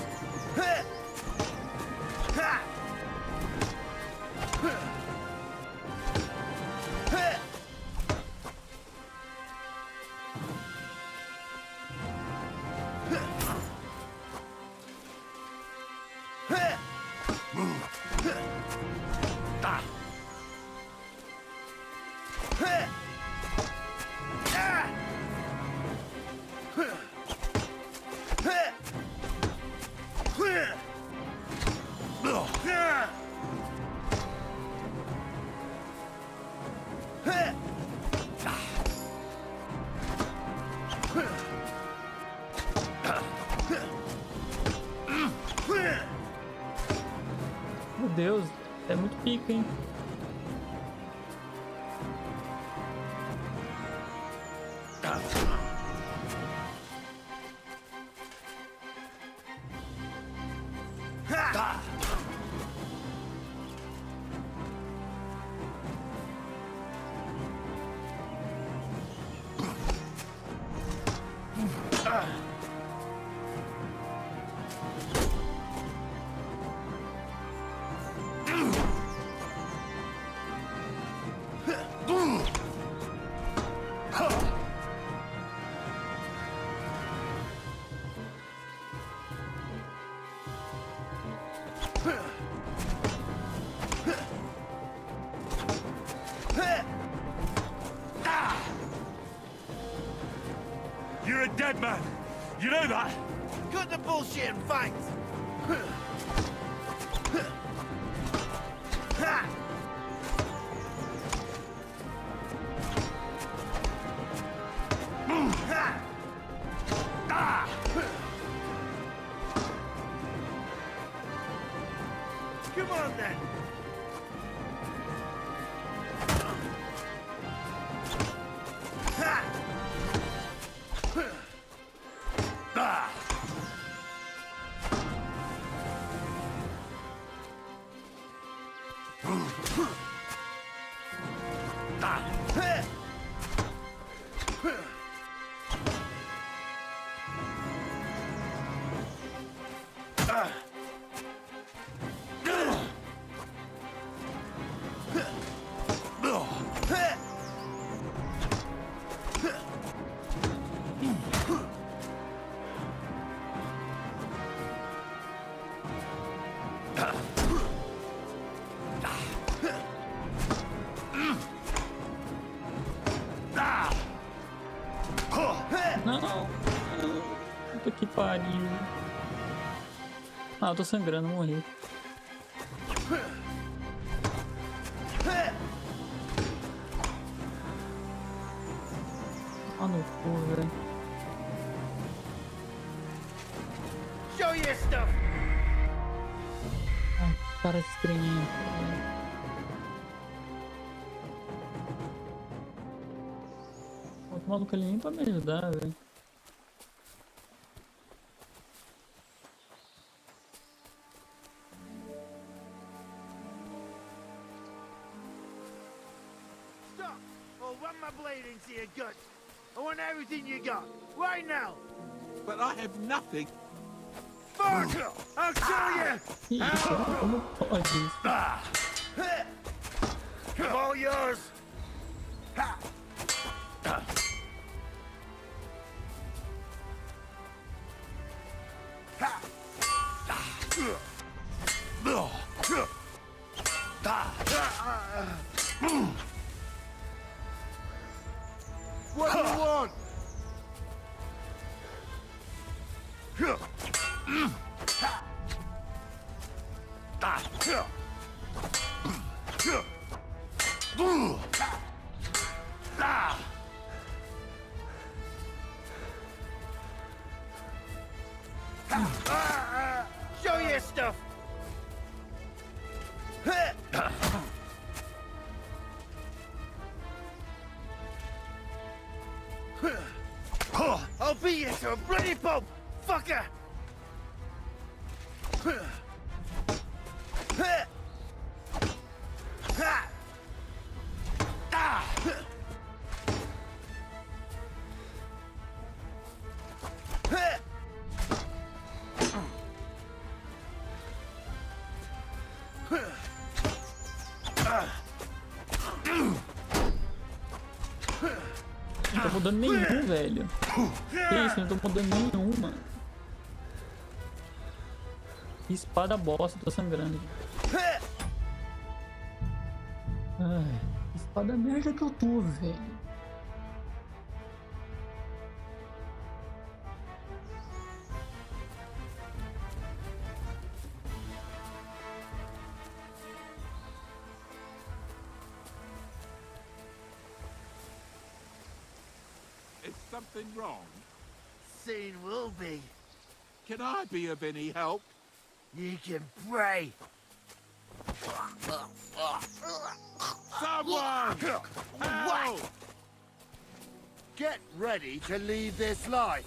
Meu Deus, é muito pica, hein? You're a dead man. You know that? Cut the bullshit and fight. Come on then. Não! Puta que pariu. Ah, eu tô sangrando, morri. Ah, no cu, velho. Show your stuff. Ai, cara estranho. O maluco ali nem pra me ajudar, velho. Stop, or run my blade into your gut. I want everything you got, right now. But I have nothing. Fuck! I'll show you! Como pode isso? I'm all yours. What do you want? I'll beat you to a bloody pulp, fucker! Não tô mudando nenhum, velho. Que isso, não tô mudando nenhuma. Que espada bosta, tô sangrando. Ai, que espada merda que eu tô, velho. Is something wrong? Soon will be. Can I be of any help? You can pray. Someone! Help! Get ready to leave this life.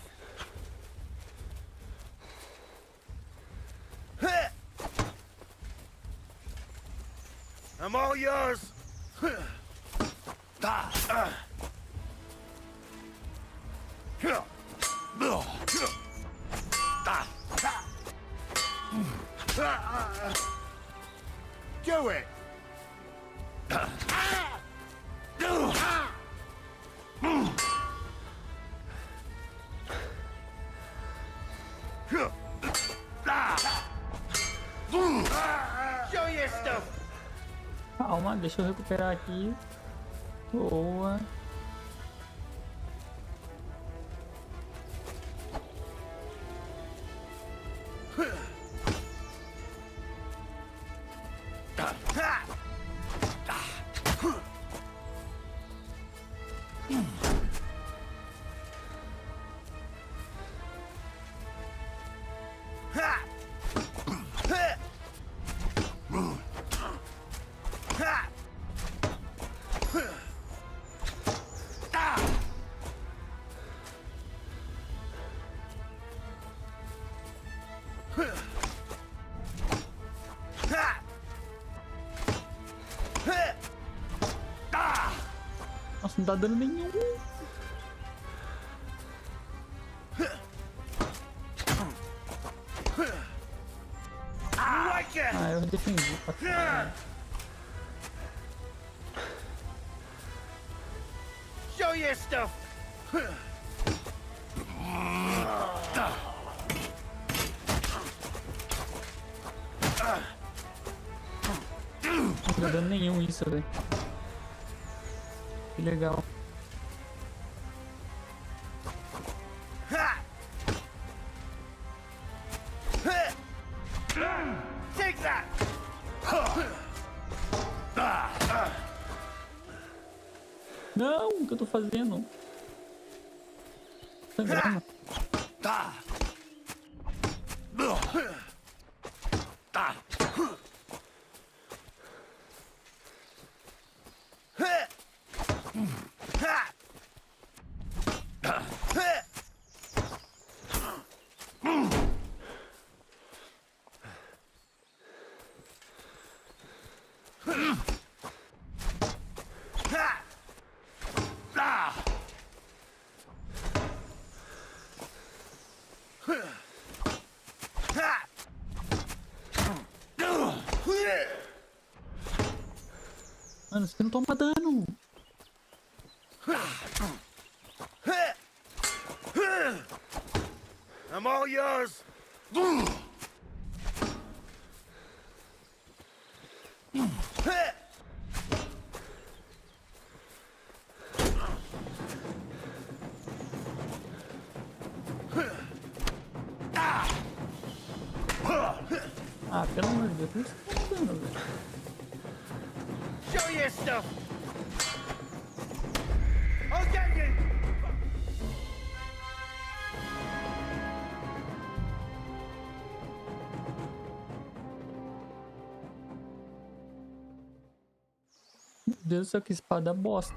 I'm all yours. Do it. Show your stuff. Calma, deixa eu recuperar aqui. Boa. Nossa, não tá dando nenhum. Ah, eu defendi. Show your stuff. Não tá dando nenhum isso, velho. Que legal. Take that. Não, o que eu tô fazendo? Sangrando. Mano, você não toma dano. I'm all yours. Ah, pelo amor de Deus, por que você tá dando, velho? Show your stuff. I'll get you. Deus do céu, que espada bosta.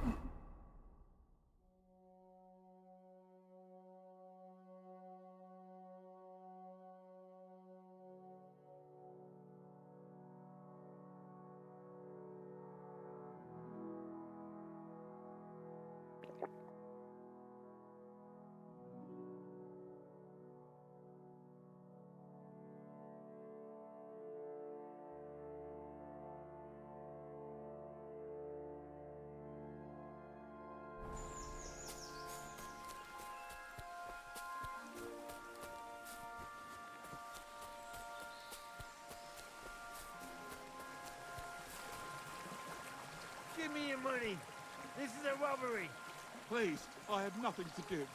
Give me your money. This is a robbery. Please, I have nothing to give.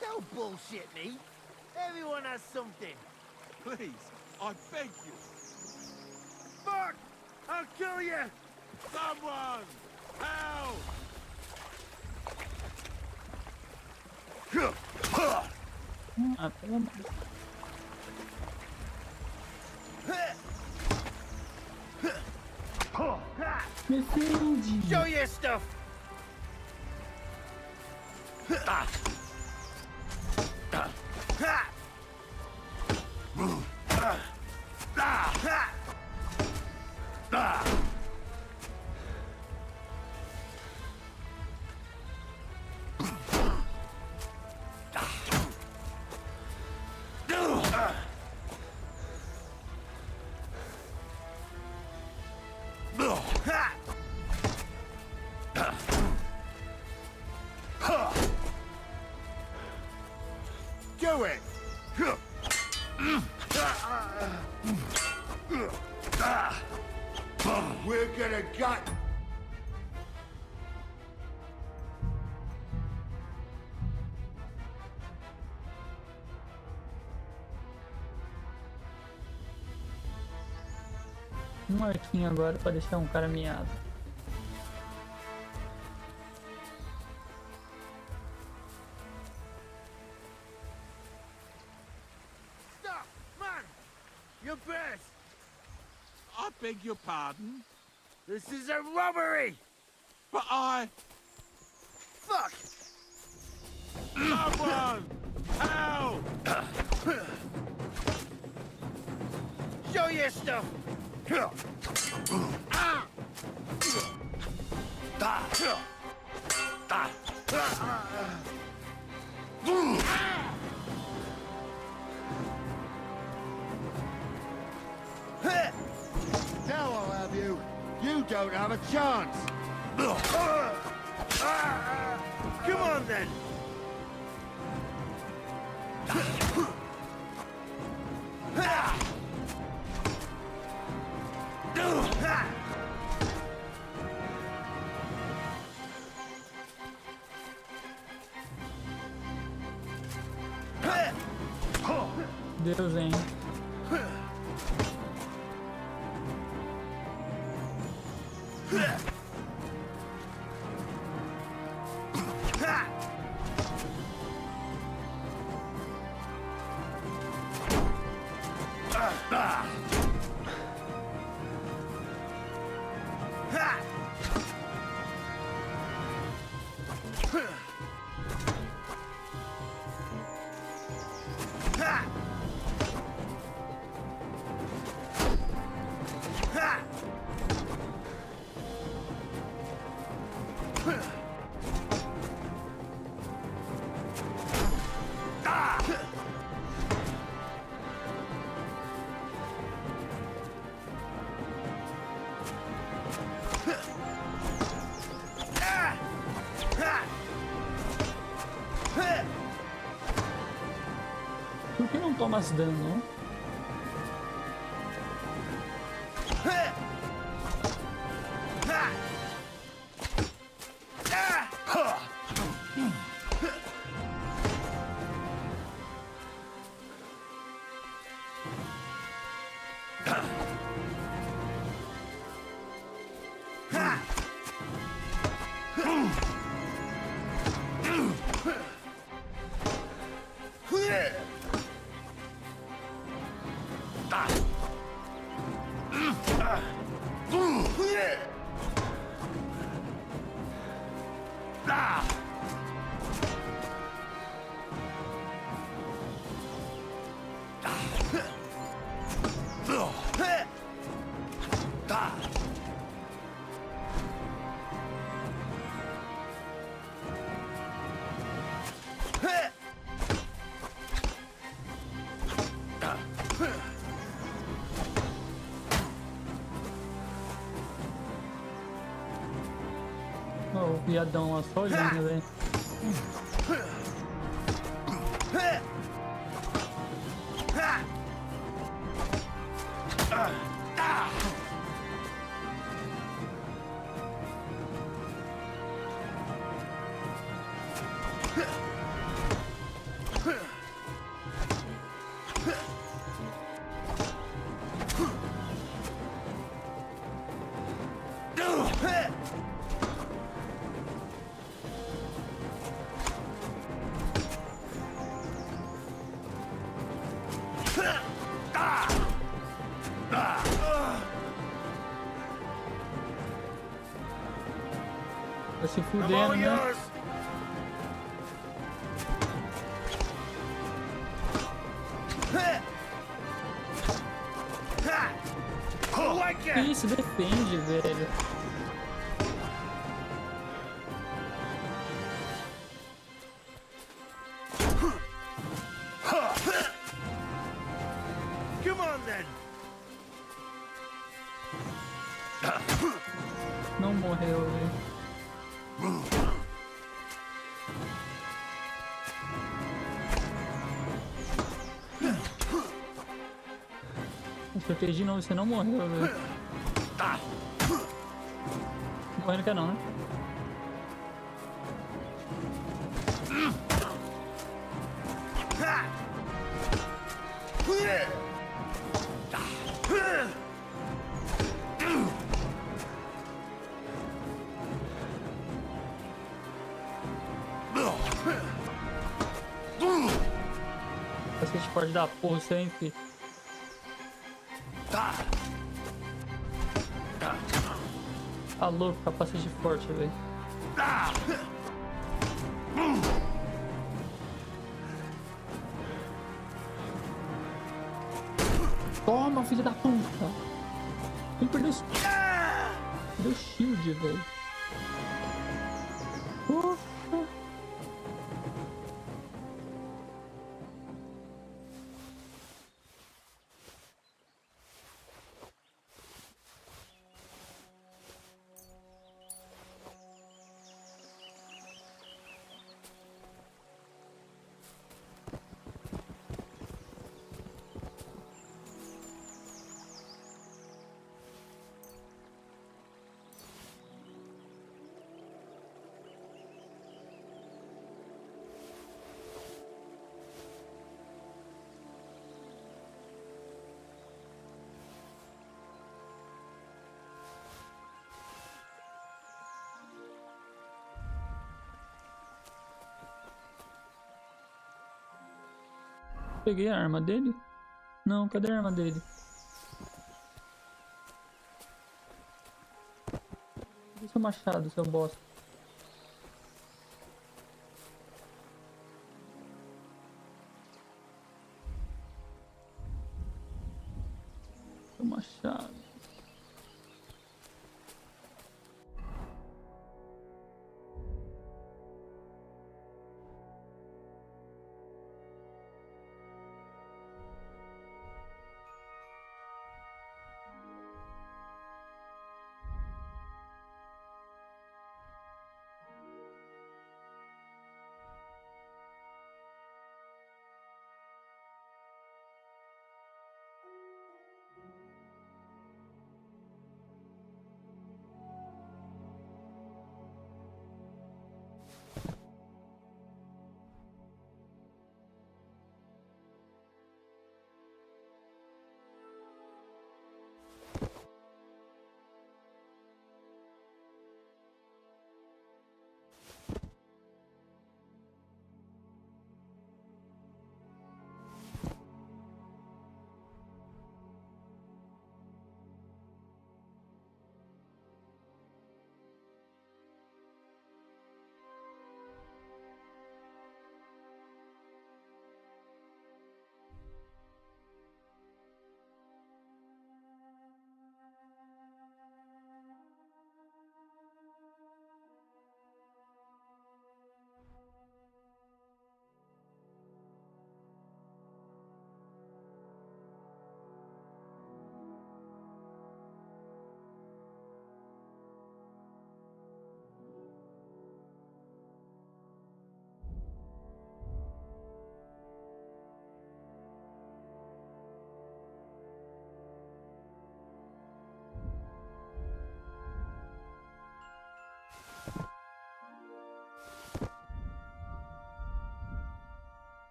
Don't bullshit me. Everyone has something. Please, I beg you. Fuck! I'll kill you! Someone! Help! Ah, pelo amor. Me defende. Show your stuff! Do it! We're gonna gut. Um arquinho agora pra deixar um cara miado. Stop! Man! Your purse! I beg your pardon? This is a robbery! But I... Fuck! Someone! Help! Show your stuff! Now I'll have you. You don't have a chance. Come on then. Deus, hein? Por que não toma dano? o viadão lá só olhando, velho. Tá se fudendo, né? Que isso, defende, velho. Come on then. Não morreu, velho. Acertei de novo, você não morreu, velho. Morrer não quer não, né? Cacete forte da porra, isso aí, filho. Tá louco, capacete forte, velho. Toma, filho da puta! Ele perdeu o shield, velho. Peguei a arma dele? Não, cadê a arma dele? Cadê seu machado, seu bosta? Seu machado.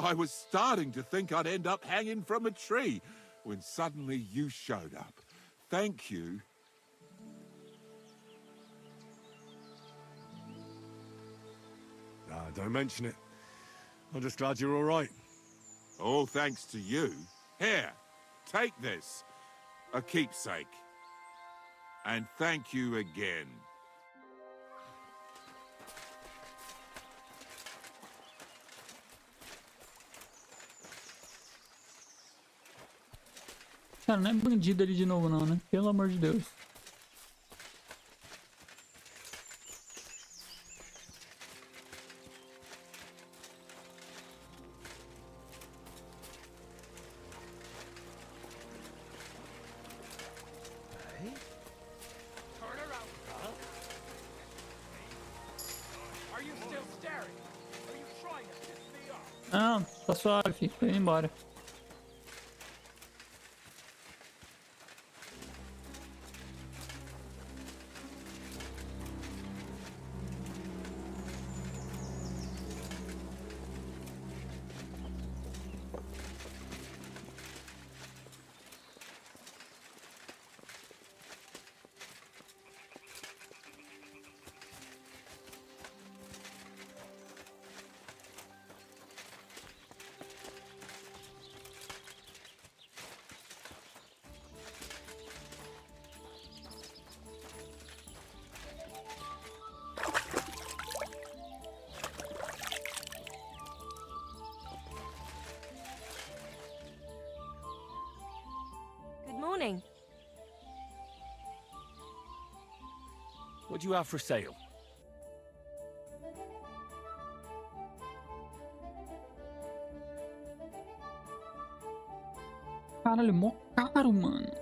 I was starting to think I'd end up hanging from a tree when suddenly you showed up. Thank you. Don't mention it. I'm just glad you're all right. All thanks to you. Here, take this. A keepsake. And thank you again. Cara, não é bandido ali de novo não, né? Pelo amor de Deus. Não, tá suave, filho. Tô indo embora. Good morning. What do you have for sale? Caralho, mó caro, mano.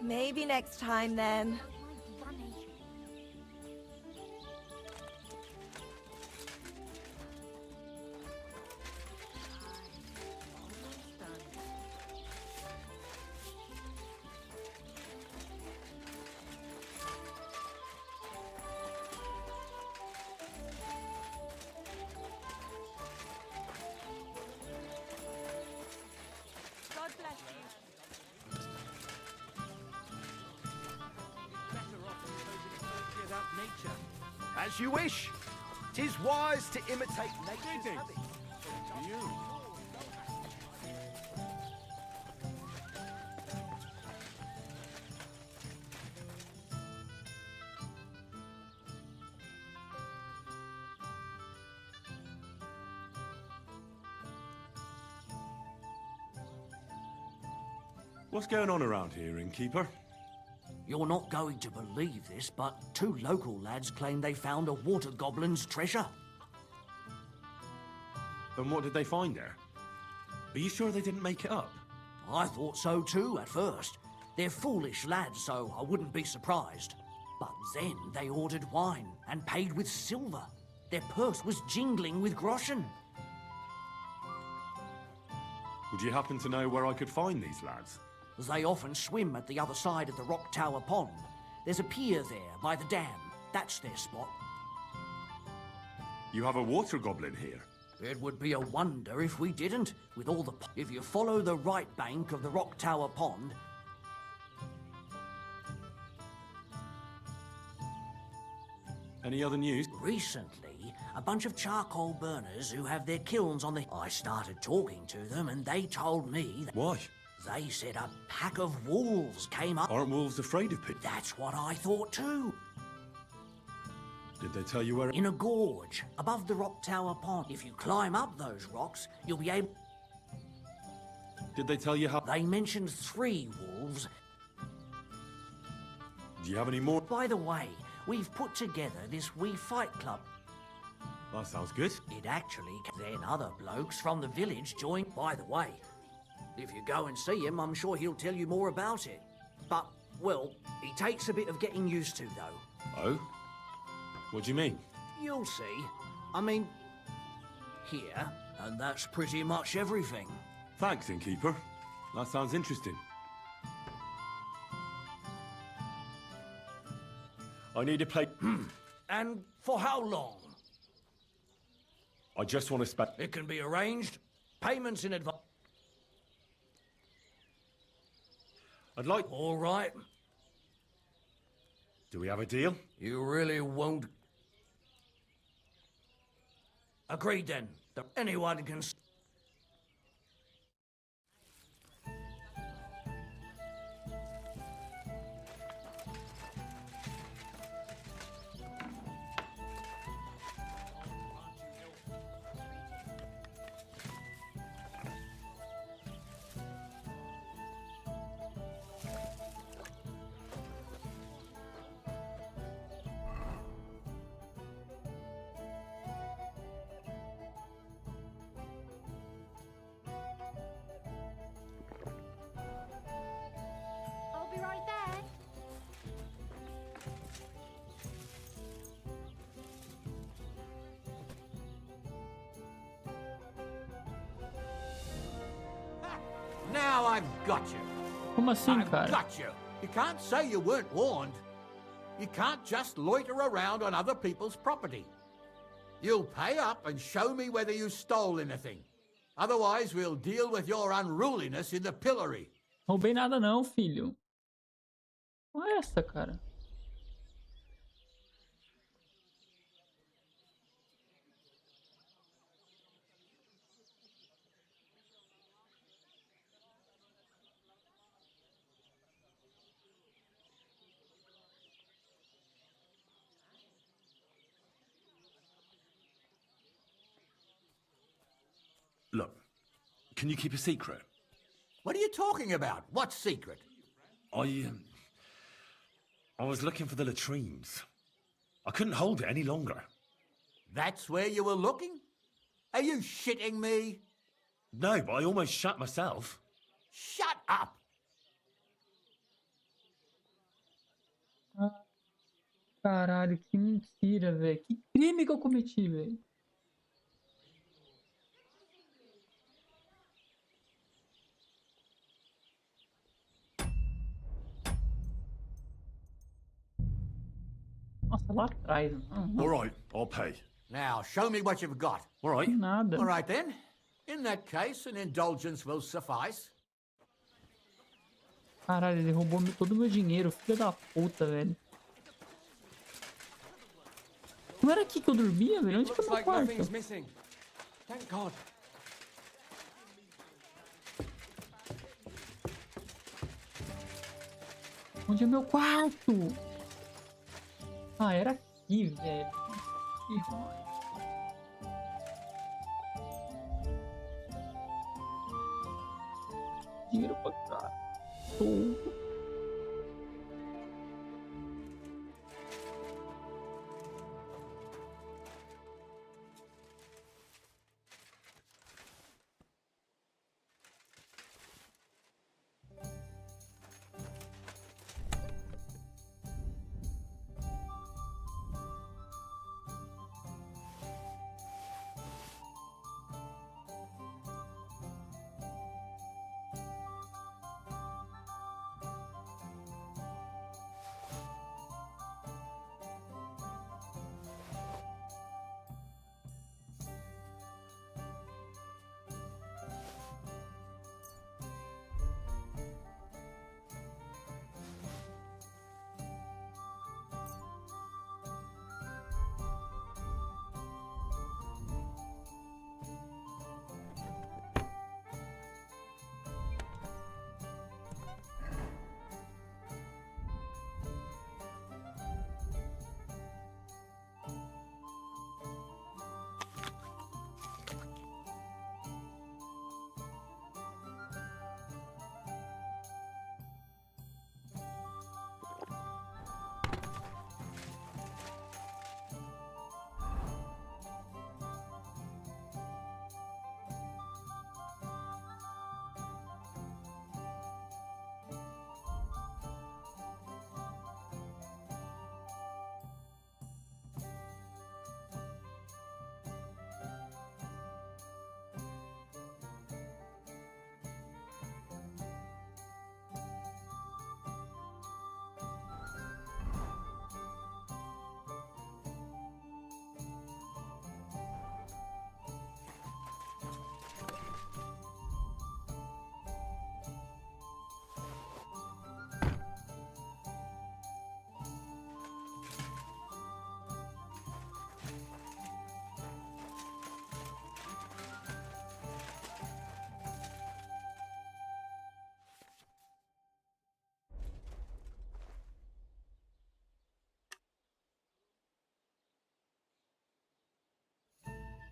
Maybe next time then. God bless you. Nature. As you wish. 'Tis wise to imitate nature's habits. What's going on around here, innkeeper? You're not going to believe this, but 2 local lads claim they found a water goblin's treasure. And what did they find there? Are you sure they didn't make it up? I thought so too at first. They're foolish lads, so I wouldn't be surprised. But then they ordered wine and paid with silver. Their purse was jingling with groschen. Would you happen to know where I could find these lads? They often swim at the other side of the Rock Tower Pond. There's a pier there by the dam. That's their spot. You have a water goblin here? It would be a wonder if we didn't, with all the... If you follow the right bank of the Rock Tower Pond... Any other news? Recently, a bunch of charcoal burners who have their kilns on the... I started talking to them and they told me... Why? They said a pack of wolves came up... Aren't wolves afraid of people? That's what I thought too. Did they tell you where... In a gorge, above the Rock Tower Pond. If you climb up those rocks, you'll be able... Did they tell you how... They mentioned 3 wolves. Do you have any more? By the way, we've put together this wee fight club. That sounds good. It actually... Then other blokes from the village joined... By the way, If you go and see him, I'm sure he'll tell you more about it. But, well, he takes a bit of getting used to, though. Oh? What do you mean? You'll see. I mean, here, and that's pretty much everything. Thanks, innkeeper. That sounds interesting. I need a plate. And for how long? I just want to spend... It can be arranged. Payments in advance. I'd like... All right. Do we have a deal? You really won't... Agreed, then. Anyone can... I'll be right there. Now I've got you. Como assim, I've cara? got you. You can't say you weren't warned. You can't just loiter around on other people's property. You'll pay up and show me whether you stole anything. Otherwise, we'll deal with your unruliness in the pillory. Roubei nada não, filho. Olha essa, cara. Look, can you keep a secret? What are you talking about? What secret? I was looking for the latrines. I couldn't hold it any longer. That's where you were looking? Are you shitting me? No, but I almost shat myself. Shut up! Caralho, que mentira, velho. Que crime que eu cometi, velho. Nossa, lá atrás. All right, I'll pay. Now, show me what you've got. All right. Nada. All right, then. In that case, an indulgence will suffice. Caralho, ele roubou todo o meu dinheiro, filho da puta, velho. Não era aqui que eu dormia, velho? Onde que é o meu quarto? Missing. Thank God. Onde é meu quarto? Ah, era aqui, velho. Que raiva. Dinheiro pra cá. Todo.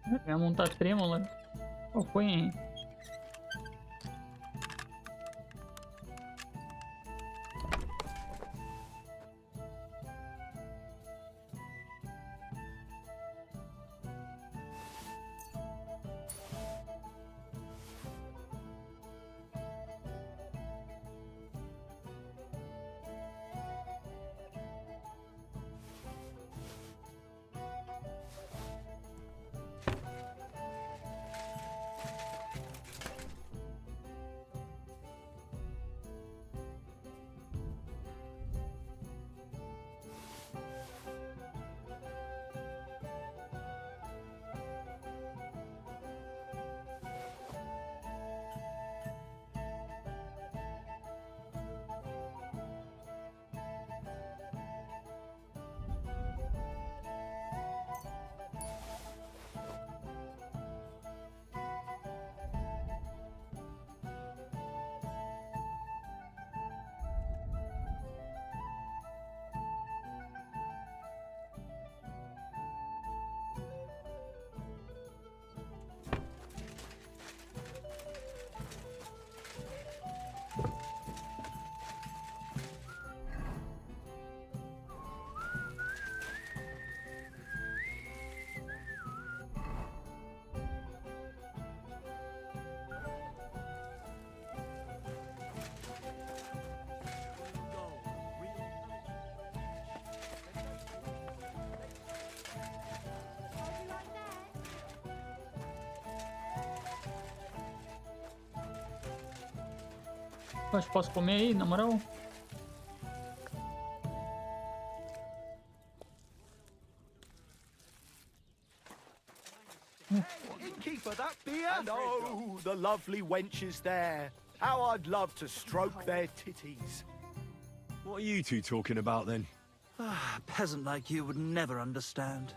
Mi-am montat primul. O foi. Acho que posso comer aí, na moral? Innkeeper, that beer? And oh, the lovely wenches there. How I'd love to stroke their titties. What are you two talking about then? A peasant like you would never understand.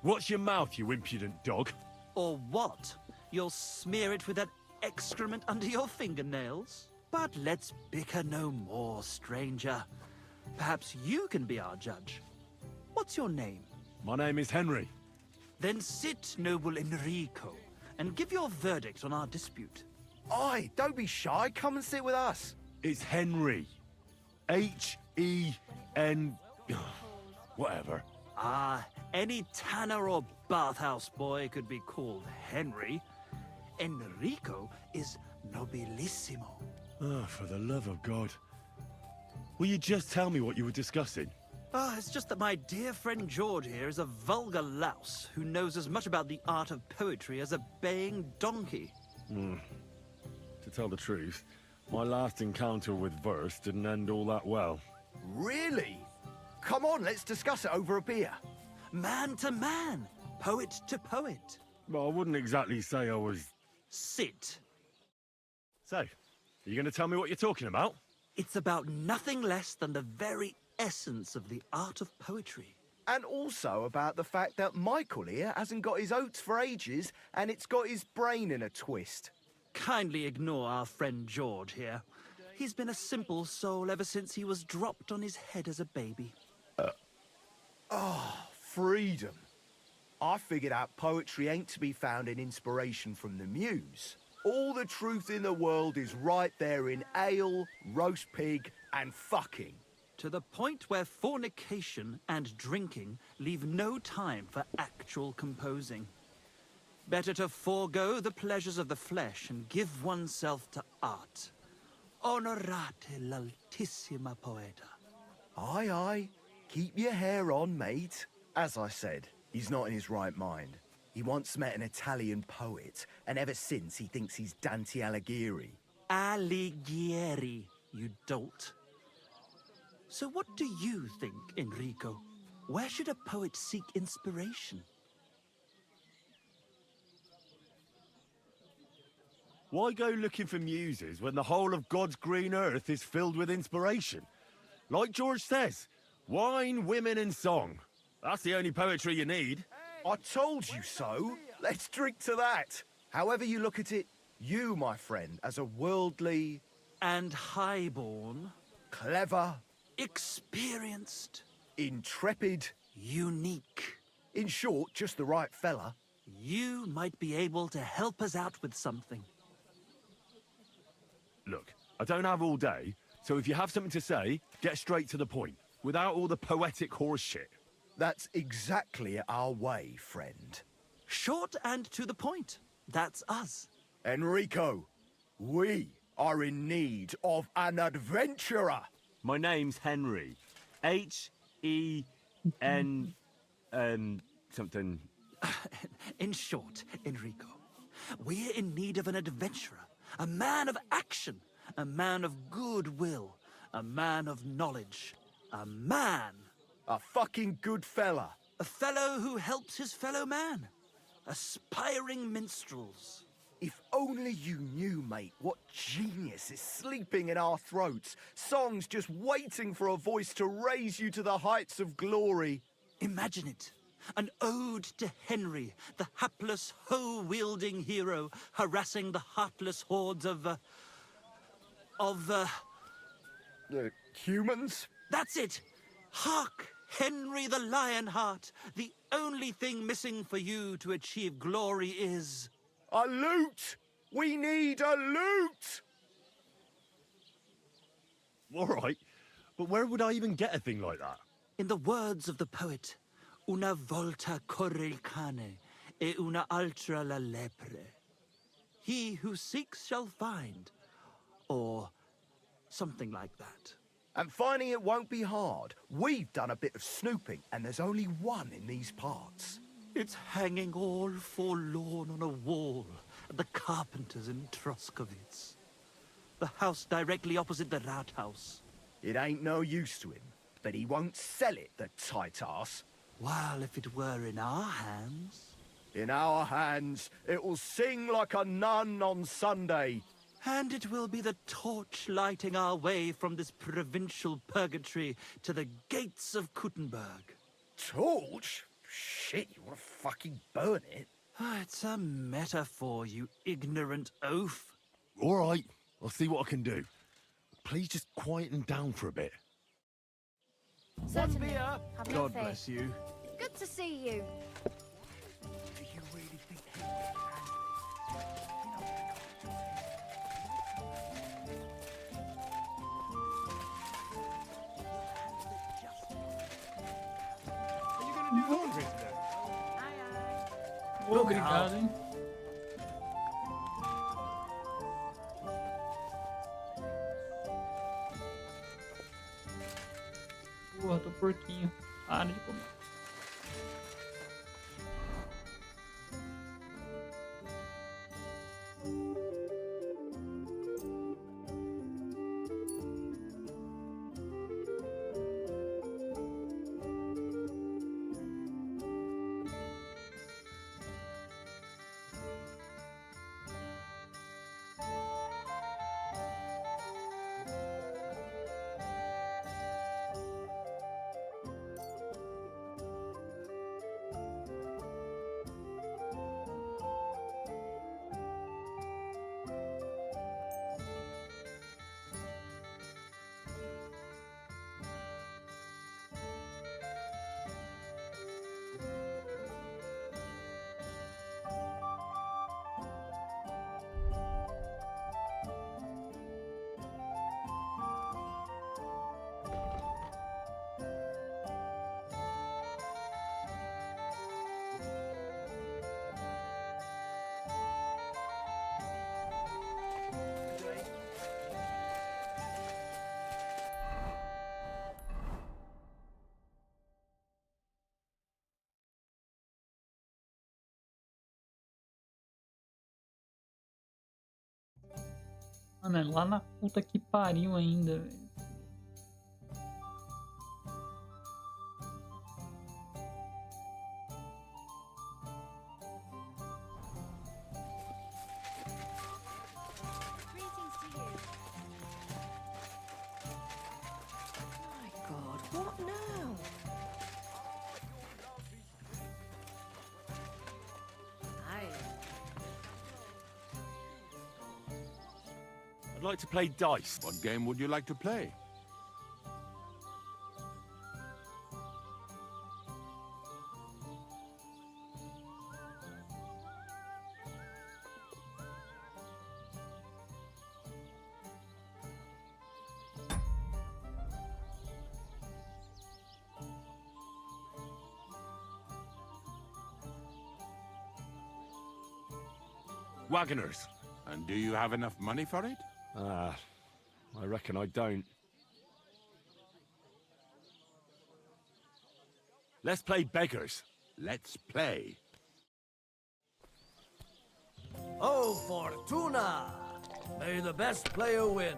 Watch your mouth, you impudent dog. Or what? You'll smear it with that excrement under your fingernails? But let's bicker no more, stranger. Perhaps you can be our judge. What's your name? My name is Henry. Then sit, noble Enrico, and give your verdict on our dispute. Aye, don't be shy. Come and sit with us. It's Henry. H-E-N... whatever. Ah, any tanner or bathhouse boy could be called Henry. Enrico is nobilissimo. Oh, for the love of God. Will you just tell me what you were discussing? It's just that my dear friend George here is a vulgar louse who knows as much about the art of poetry as a baying donkey. To tell the truth, my last encounter with verse didn't end all that well. Really? Come on, let's discuss it over a beer. Man to man, poet to poet. Well, I wouldn't exactly say I was... Sit. So, are you going to tell me what you're talking about? It's about nothing less than the very essence of the art of poetry. And also about the fact that Michael here hasn't got his oats for ages and it's got his brain in a twist. Kindly ignore our friend George here. He's been a simple soul ever since he was dropped on his head as a baby. Freedom. I figured out poetry ain't to be found in inspiration from the muse. All the truth in the world is right there in ale, roast pig, and fucking. To the point where fornication and drinking leave no time for actual composing. Better to forego the pleasures of the flesh and give oneself to art. Honorate l'altissima poeta. Aye, aye. Keep your hair on, mate. As I said, he's not in his right mind. He once met an Italian poet, and ever since he thinks he's Dante Alighieri. Alighieri, you dolt. So what do you think, Enrico? Where should a poet seek inspiration? Why go looking for muses when the whole of God's green earth is filled with inspiration? Like George says, wine, women and song. That's the only poetry you need. I told you so. Let's drink to that. However you look at it, you, my friend, as a worldly... And highborn. Clever. Experienced. Intrepid. Unique. In short, just the right fella. You might be able to help us out with something. Look, I don't have all day, so if you have something to say, get straight to the point, without all the poetic horse shit. That's exactly our way, friend. Short and to the point. That's us. Enrico, we are in need of an adventurer. My name's Henry. H-E-N... something. In short, Enrico, we're in need of an adventurer, a man of action, a man of goodwill, a man of knowledge, a man. A fucking good fella. A fellow who helps his fellow man. Aspiring minstrels. If only you knew, mate, what genius is sleeping in our throats. Songs just waiting for a voice to raise you to the heights of glory. Imagine it. An ode to Henry, the hapless, hoe-wielding hero, harassing the heartless hordes of humans? That's it! Hark, Henry the Lionheart! The only thing missing for you to achieve glory is... a lute! We need a lute! All right, but where would I even get a thing like that? In the words of the poet, una volta corre il cane, e una altra la lepre. He who seeks shall find, or something like that. And finding it won't be hard. We've done a bit of snooping, and there's only one in these parts. It's hanging all forlorn on a wall at the carpenter's in Troskowitz. The house directly opposite the Rathaus. It ain't no use to him, but he won't sell it, the tight ass. Well, if it were in our hands... In our hands, it will sing like a nun on Sunday. And it will be the torch lighting our way from this provincial purgatory to the gates of Kuttenberg. Torch? Shit, you want to fucking burn it? It's a metaphor, you ignorant oaf. All right, I'll see what I can do. Please just quieten down for a bit. Certainly. Have no God fear. bless you. Good to see you. Do you really think Are you going to do laundry today? Obrigado, hein? Porra, tô porquinho. Para de comer. Mano, é lá na puta que pariu ainda, velho. My God, what now? I'd like to play dice. What game would you like to play? Wagoners. And do you have enough money for it? I reckon I don't. Let's play beggars. Let's play. Oh, Fortuna! May the best player win.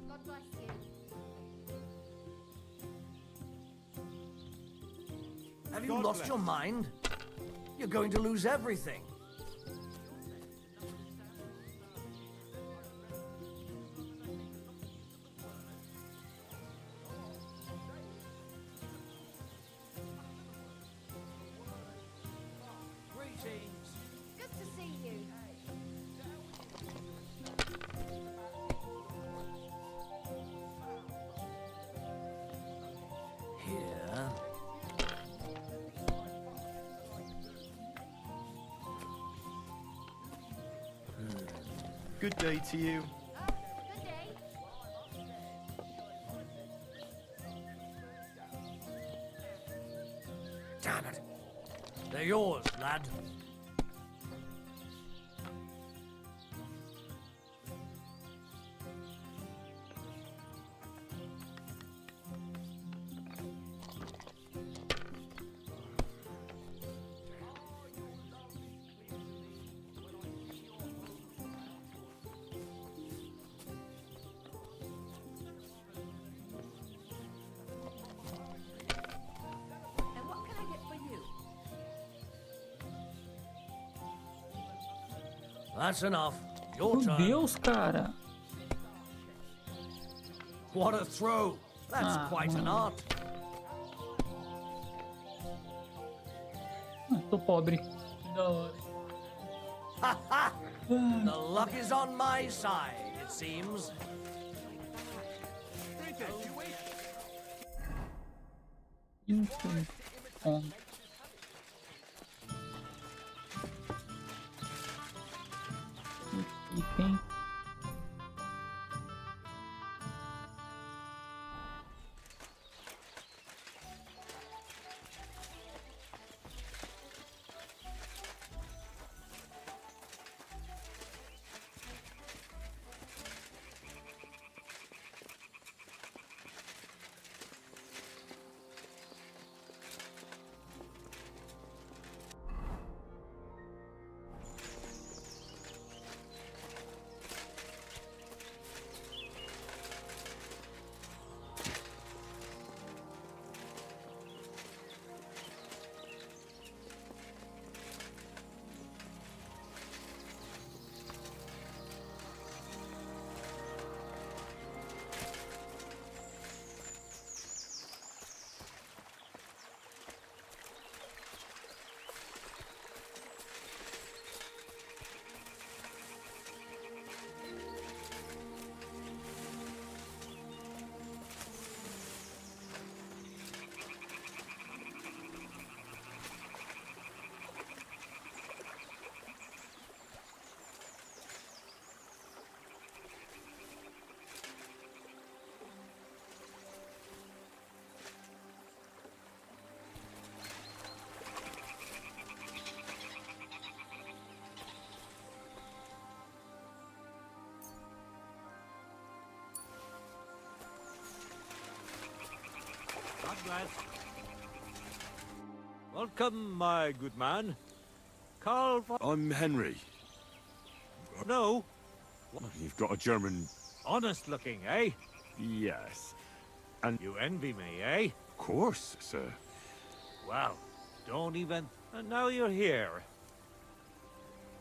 God bless you. Have you lost your mind? You're going to lose everything. Greetings. Good to see you. Here. Good day to you. Good day. Damn it. They're yours, lad. And what can I get for you? That's enough. Your Meu turn. Deus, cara. What a throw. That's quite an art. Tô pobre. Da hora. The luck is on my side, it seems. Então, on. Item. God bless. Welcome, my good man. Carl von... I'm Henry. No. You've got a German... Honest looking, eh? Yes. And... You envy me, eh? Of course, sir. Well, don't even... And now you're here.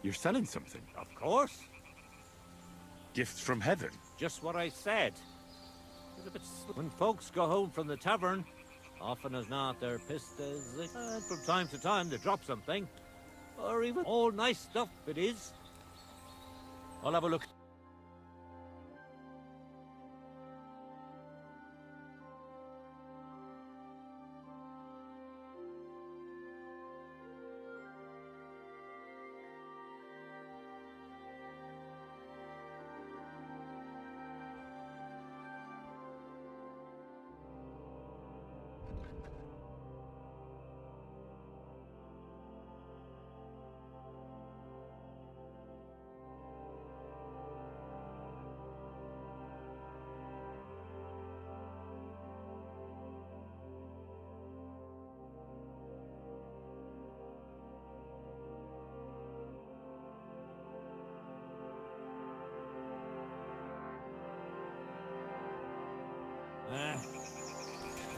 You're selling something? Of course. Gifts from heaven? Just what I said. It's a bit when folks go home from the tavern, often as not they're pissed as and from time to time they drop something. Or even all nice stuff it is. I'll have a look.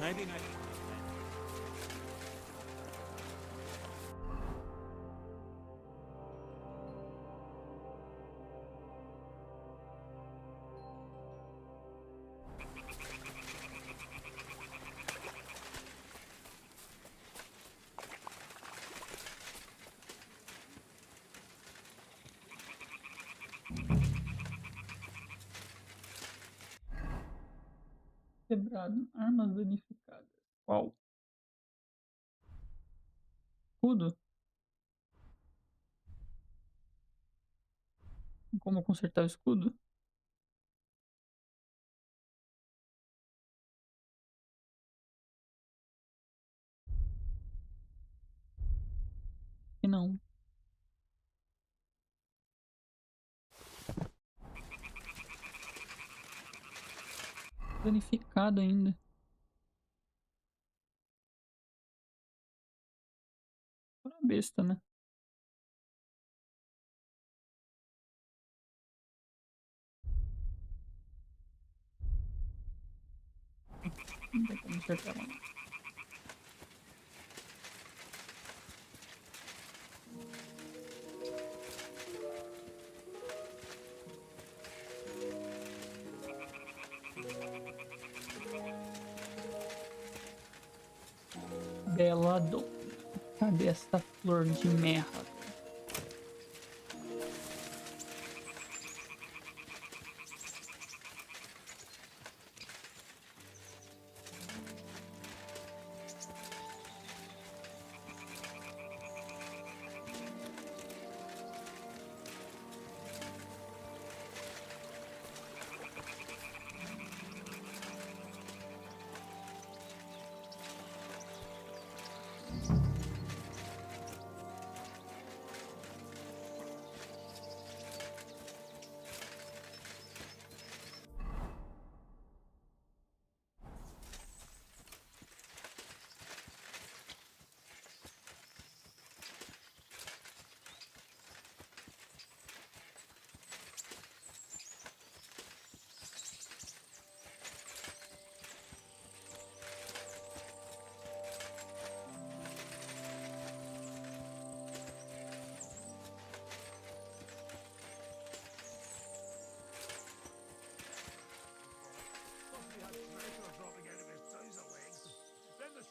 Maybe. Quebrado. Armas danificadas. Qual? Tudo? Como consertar o escudo? E não. Danificado ainda. Uma besta, né? Não tem como acertar ela. Bela dona. Cadê essa flor de merda?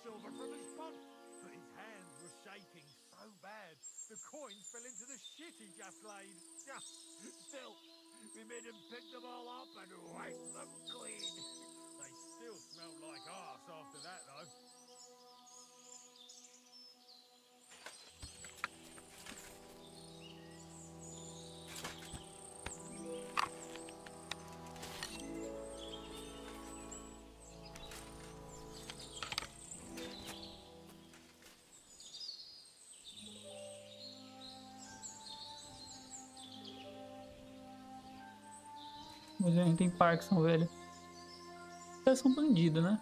Silver from his pocket, but his hands were shaking so bad the coins fell into the shit he just laid. Still, we made him pick them all up and wipe them clean. They still smelled like arse after that, though. Mas a gente tem Parkinson, velho. Eles são bandidos, né?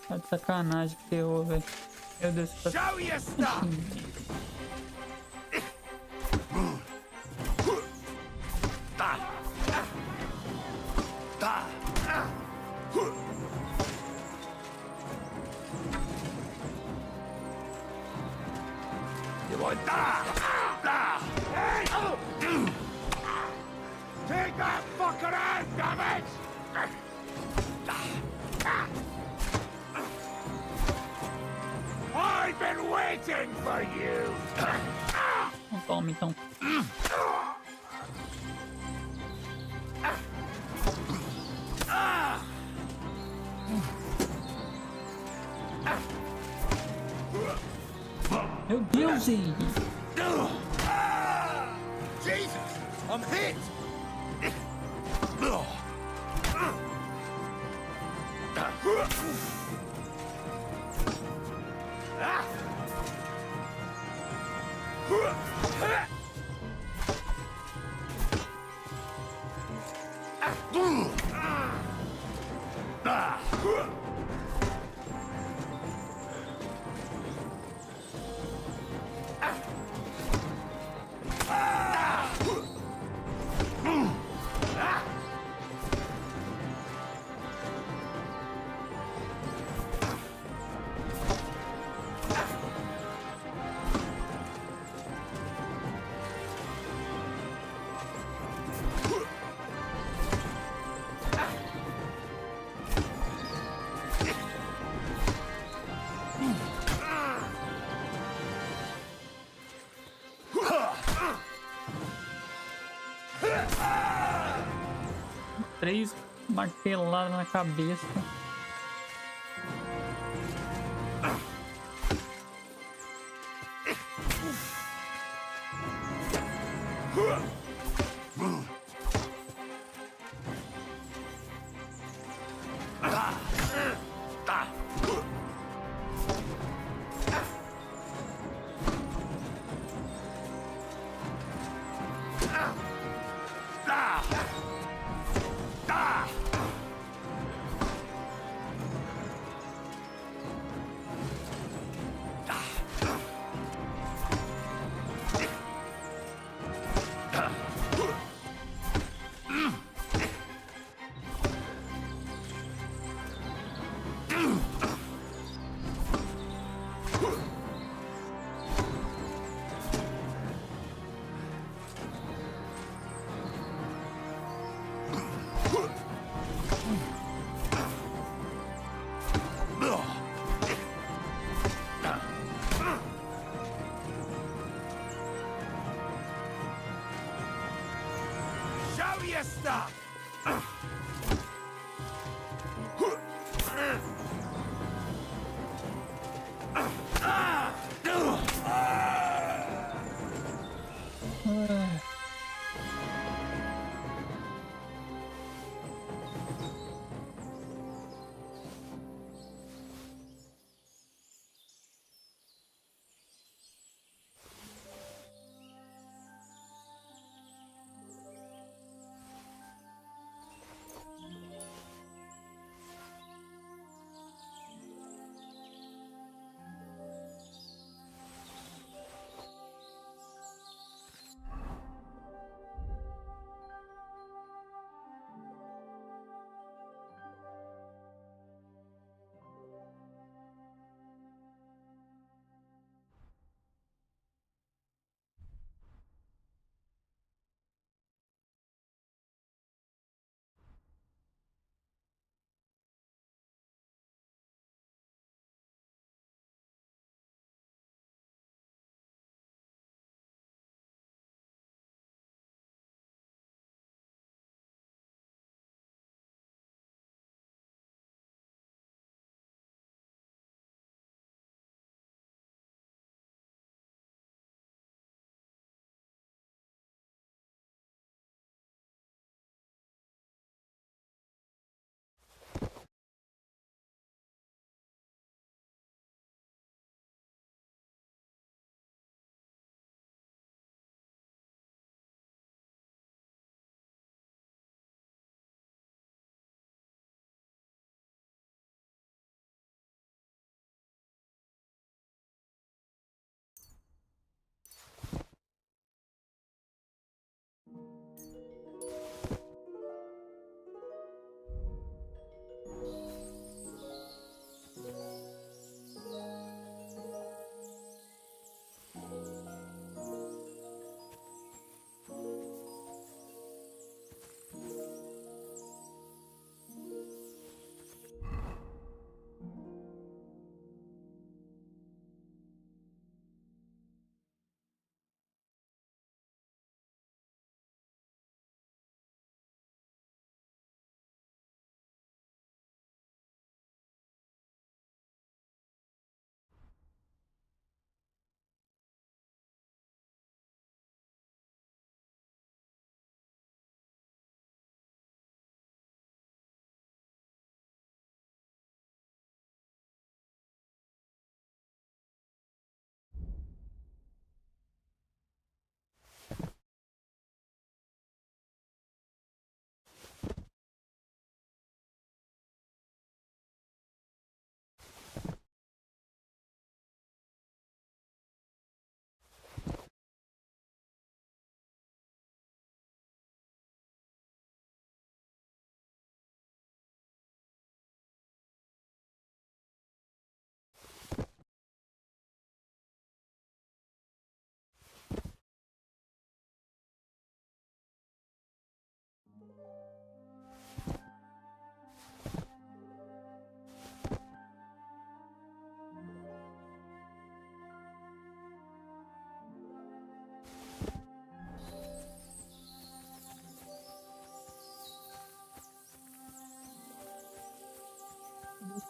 Tá de sacanagem que eu, velho. Meu Deus, tá... Show your stuff! You want take that fucking hand, damn it! I've been waiting for you! Não toma, então. Meu Deus, hein? Jesus! I'm hit! 3 marteladas na cabeça. Show your stuff!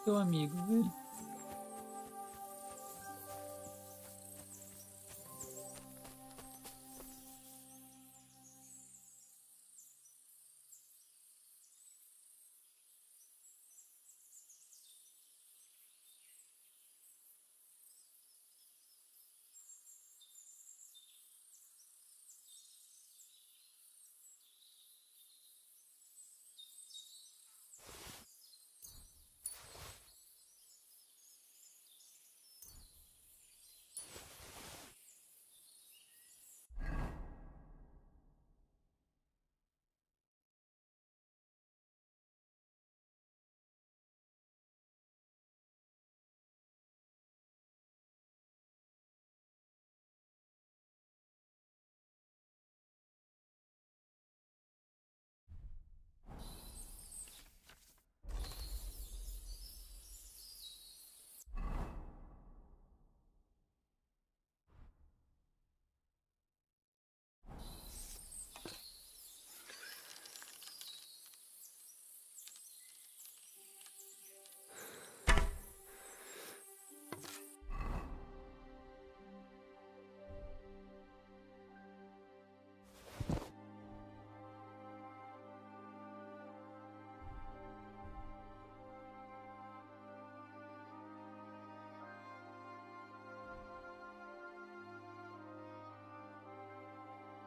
Seu amigo, velho.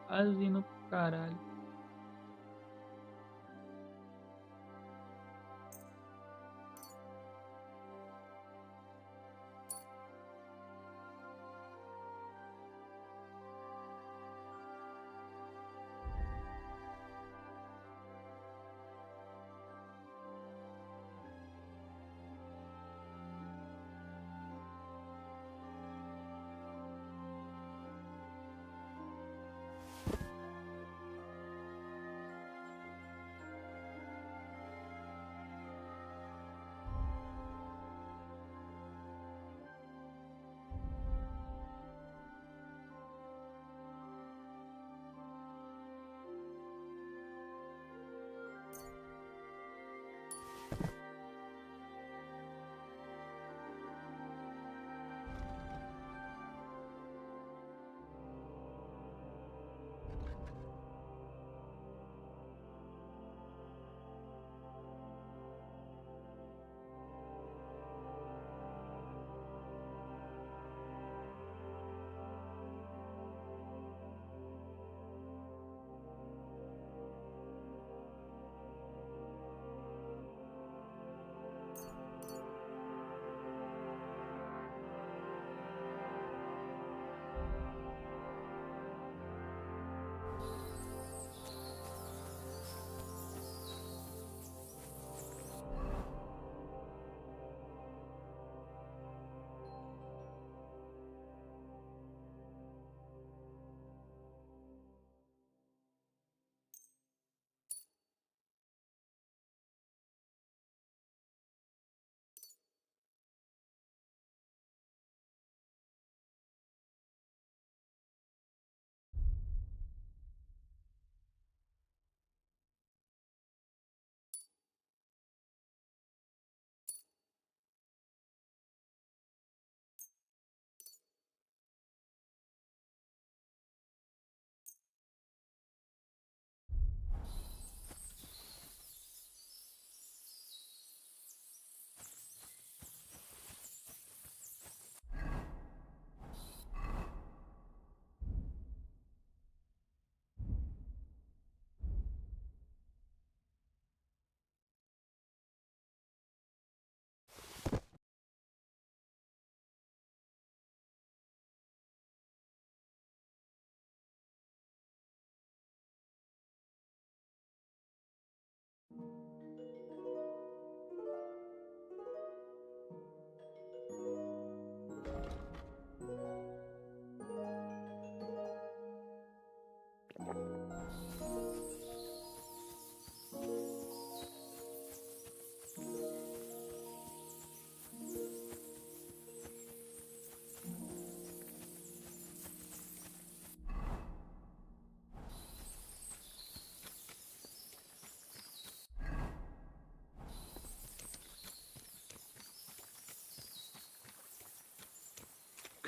Quase indo pro caralho.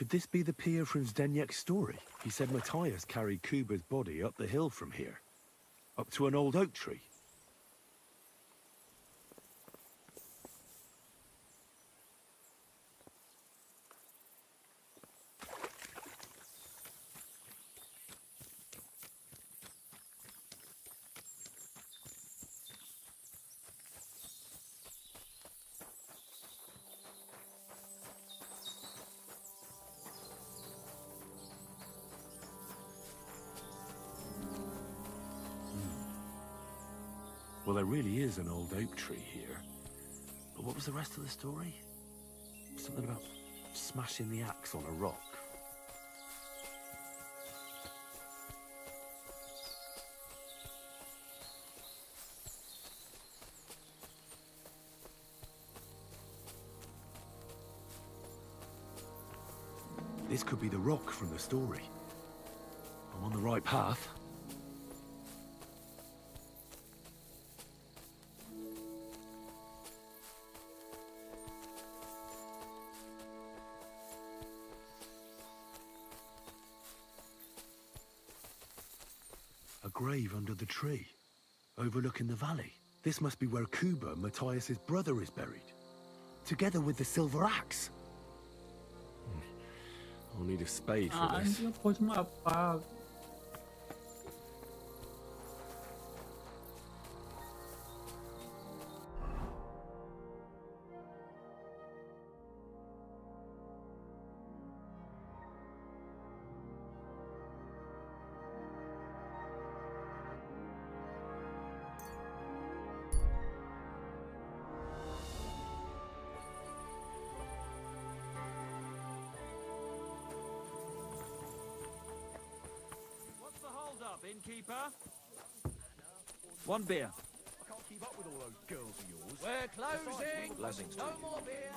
Could this be the pier from Zdeněk's story? He said Matthias carried Kuba's body up the hill from here. Up to an old oak tree. Well, there really is an old oak tree here. But what was the rest of the story? Something about smashing the axe on a rock. This could be the rock from the story. I'm on the right path. A grave under the tree, overlooking the valley. This must be where Kuba, Matthias's brother, is buried, together with the silver axe. I'll need a spade for this. Anjir, bosmu apa? What's the hold up, innkeeper? One beer. I can't keep up with all those girls of yours. We're closing. Blessings to No you. more beer.